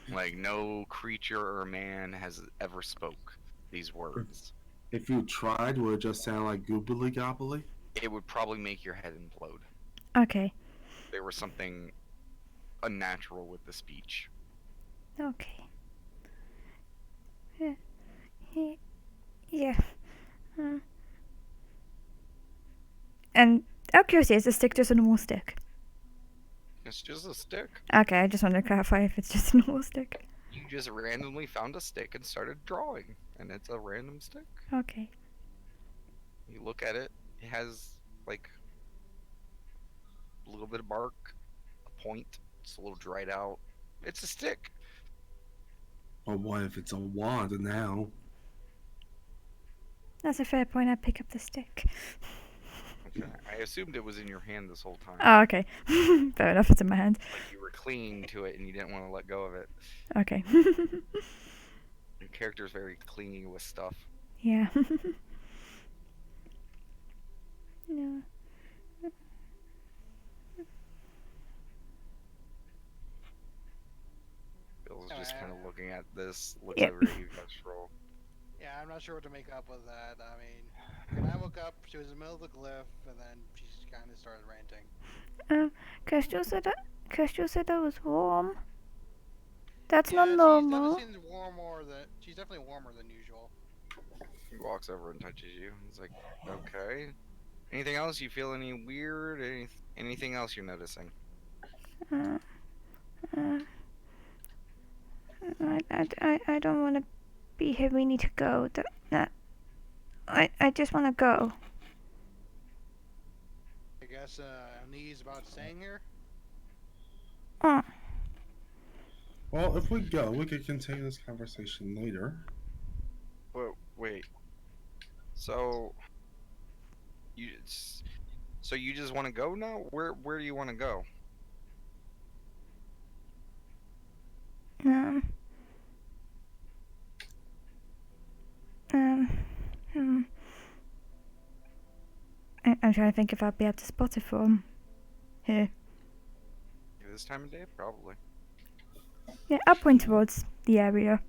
Like no creature or man has ever spoke these words. If you tried, would it just sound like goobly gobbly? It would probably make your head implode. Okay. There was something unnatural with the speech. Okay. Yeah. Yeah. And out of curiosity, is the stick just a normal stick? It's just a stick. Okay, I just wanted to clarify if it's just a normal stick. You just randomly found a stick and started drawing, and it's a random stick. Okay. You look at it, it has like a little bit of bark, a point, it's a little dried out. It's a stick. Or what if it's a wand now? That's a fair point. I pick up the stick. Okay. I assumed it was in your hand this whole time. Oh, okay. Fair enough. It's in my hand. Like you were clinging to it and you didn't want to let go of it. Okay. Your character's very clingy with stuff. Yeah. No. Bill's just kind of looking at this, looks Yep. over at you, Kestrel. Yeah, I'm not sure what to make up with that. I mean, when I woke up, she was in the middle of the glyph, and then she just kind of started ranting. Kestrel said that was warm. That's Yeah, not normal. She's definitely warmer than usual. He walks over and touches you. He's like, okay. Anything else? You feel any weird? Anything else you're noticing? I don't want to be here. We need to go. I just want to go. I guess Nee's about staying here. Well, if we go, we could continue this conversation later. Whoa, wait. So you just want to go now? Where do you want to go? I'm trying to think if I'll be able to spot it from here. This time of day, probably. Yeah, I'll point towards the area.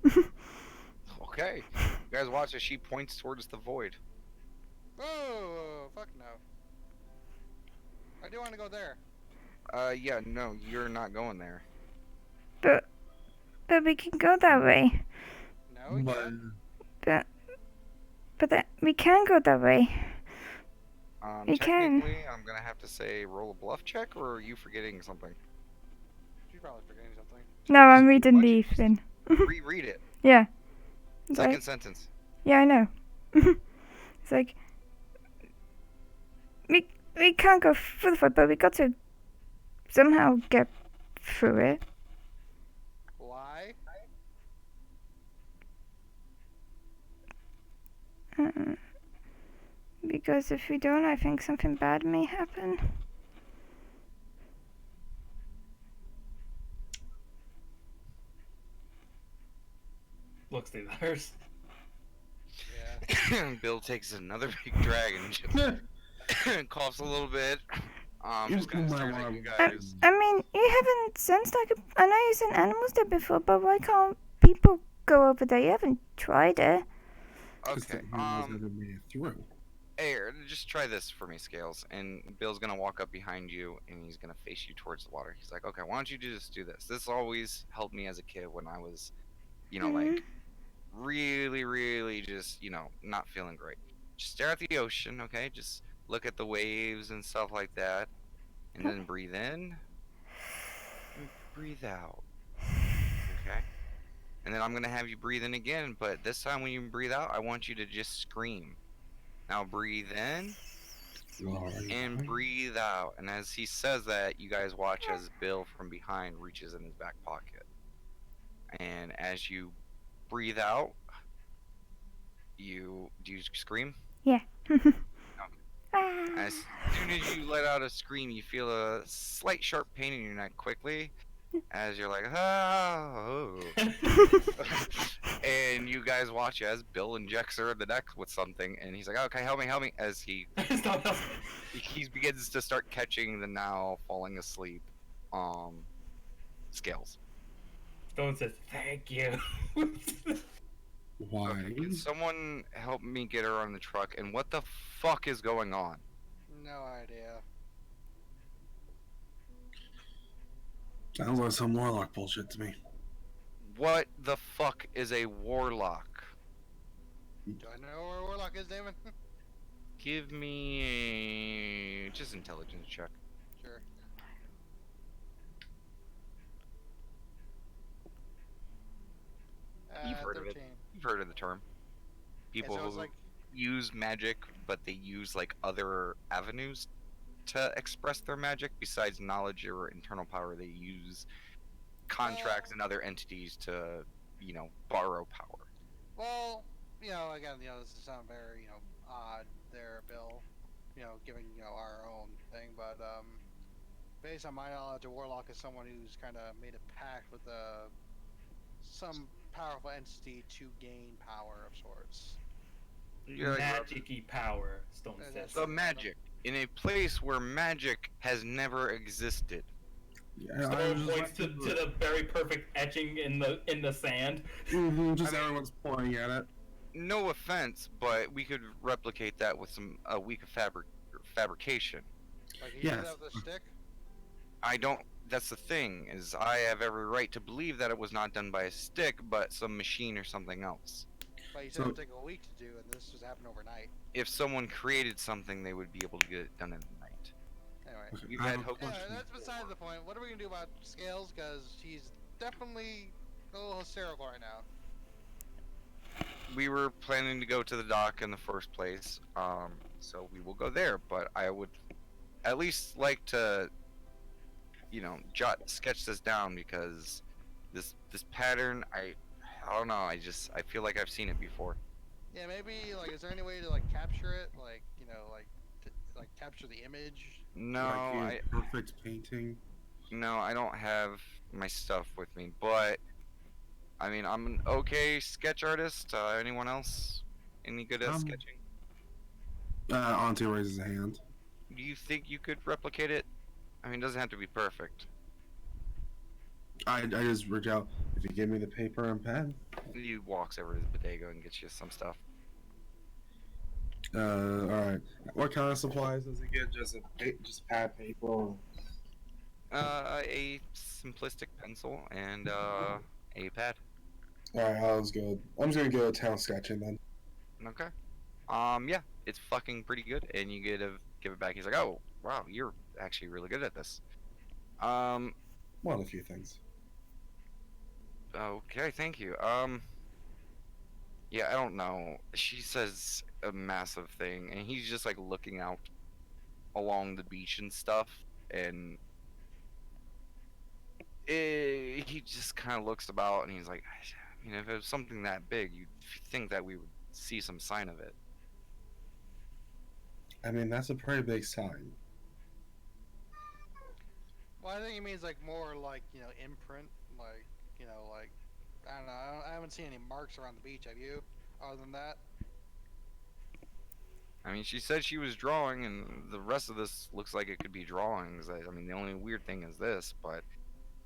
Okay. You guys watch as she points towards the void. Oh, fuck no. I do want to go there. Yeah, No, you're not going there. but we can go that way. No, we But can't. But we can go that way. You can. Technically, I'm gonna have to say roll a bluff check, or are you forgetting something? She's probably forgetting something. No, I'm reading Why don't the you just thing. Reread it. Yeah. Second sentence. Yeah, I know. It's like we can't go through the fight, but we got to somehow get through it. Why? Because if we don't, I think something bad may happen. Looks the others. Yeah. Bill takes another big drag and coughs a little bit. You Just kind of might stares at wanna- you guys. I mean, you haven't sensed like I know you sent animals there before, but why can't people go over there? You haven't tried it. Okay. Never made it through. Air, just try this for me, Scales. And Bill's gonna walk up behind you, and he's gonna face you towards the water. He's like, "Okay, why don't you just do this? This always helped me as a kid when I was, like really, really just, not feeling great. Just stare at the ocean, okay? Just look at the waves and stuff like that, and then breathe in, and breathe out, okay? And then I'm gonna have you breathe in again, but this time when you breathe out, I want you to just scream. Now breathe in and breathe out. And as he says that, you guys watch as Bill from behind reaches in his back pocket. And as you breathe out, do you scream? Yeah. As soon as you let out a scream, you feel a slight sharp pain in your neck quickly. As you're like, oh. And you guys watch as Bill injects her in the neck with something, and he's like, okay, help me. As he begins to start catching the now falling asleep Scales. Stone says, "Thank you." Why? Okay, can someone help me get her on the truck? And what the fuck is going on? No idea. Sounds like some warlock bullshit to me. What the fuck is a warlock? Do I know where Warlock is, Damon? Give me just intelligence check. Sure. You've heard of it. 13. You've heard of the term. People so who it's like- use magic, but they use like other avenues to express their magic besides knowledge or internal power. They use contracts and other entities to, borrow power. Well, again, this is sound very, odd there, Bill. Giving, our own thing, but, based on my knowledge, a warlock is someone who's kind of made a pact with, some powerful entity to gain power of sorts. You're like, Magic-y power, Stone Yeah, says. that's- the magic in a place where magic has never existed. Yeah, Stone points to the very perfect etching in the sand. Just I mean- everyone's pointing at it. No offense, but we could replicate that with a week of fabrication. Like, he did Yes. that with a stick? I don't. That's the thing, is I have every right to believe that it was not done by a stick, but some machine or something else. But you said So- it would take a week to do, and this just happened overnight. If someone created something, they would be able to get it done in a night. Anyway. Okay, You I had have a hope. Yeah, question. that's beside the point. What are we gonna do about Scales? Because he's definitely a little hysterical right now. We were planning to go to the dock in the first place, so we will go there. But I would at least like to, sketch this down because this pattern, I don't know. I feel like I've seen it before. Yeah, maybe, is there any way to, capture it? Capture the image? No, Like a perfect painting. No, I don't have my stuff with me, but I mean, I'm an okay sketch artist. Anyone else any good at sketching? Auntie raises a hand. Do you think you could replicate it? I mean, it doesn't have to be perfect. I just reach out. If you give me the paper and pen. He walks over to the bodega and gets you some stuff. Alright. What kind of supplies does he get? Just pad paper? Or... A simplistic pencil and a pad. Alright, that was good. I'm just gonna go town sketching then. Okay. Yeah, it's fucking pretty good, and you give it back. He's like, oh, wow, you're actually really good at this. One of a few things. Okay, thank you. Yeah, I don't know. She says a massive thing, and he's just like looking out along the beach and stuff, and he just kind of looks about, and he's like, if it was something that big, you'd think that we would see some sign of it. I mean, that's a pretty big sign. Well, I think he means, more, imprint. I don't know. I haven't seen any marks around the beach, have you? Other than that? I mean, she said she was drawing, and the rest of this looks like it could be drawings. I mean, the only weird thing is this, but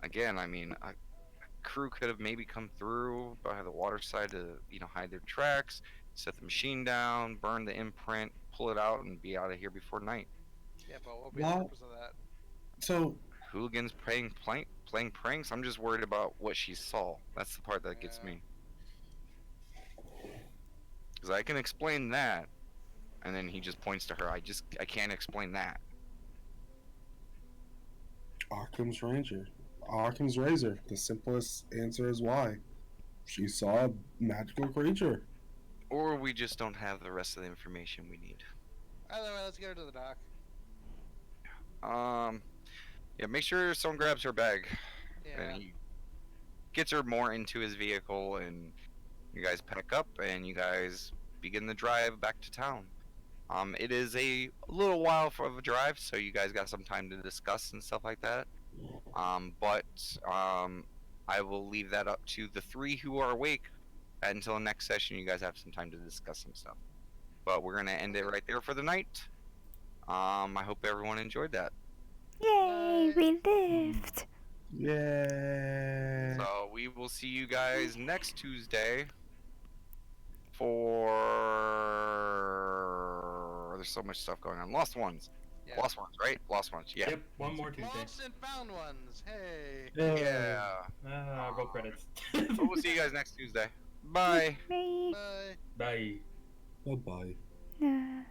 again, I mean, a crew could have maybe come through by the water side to, hide their tracks, set the machine down, burn the imprint, pull it out, and be out of here before night. Yeah, but what would be the Well- purpose of that? So Hooligans playing pranks. I'm just worried about what she saw. That's the part that gets Yeah. me. Because I can explain that, and then he just points to her. I can't explain that. Occam's razor. The simplest answer is why. She saw a magical creature. Or we just don't have the rest of the information we need. Either way, let's get her to the dock. Yeah, make sure someone grabs her bag. Yeah. And he gets her more into his vehicle, and you guys pack up, and you guys begin the drive back to town. It is a little while of a drive, so you guys got some time to discuss and stuff like that. But I will leave that up to the three who are awake. Until the next session, you guys have some time to discuss some stuff. But we're gonna end it right there for the night. I hope everyone enjoyed that. Yay, we lived. Yeah. So we will see you guys next Tuesday for there's so much stuff going on. Lost Ones. Yeah. Lost Ones, right? Lost Ones. Yeah. Yep, one more Tuesday. Lost and found ones. Hey. Yeah. Roll credits. So we'll see you guys next Tuesday. Bye. Me. Bye. Bye. Bye bye. Nah.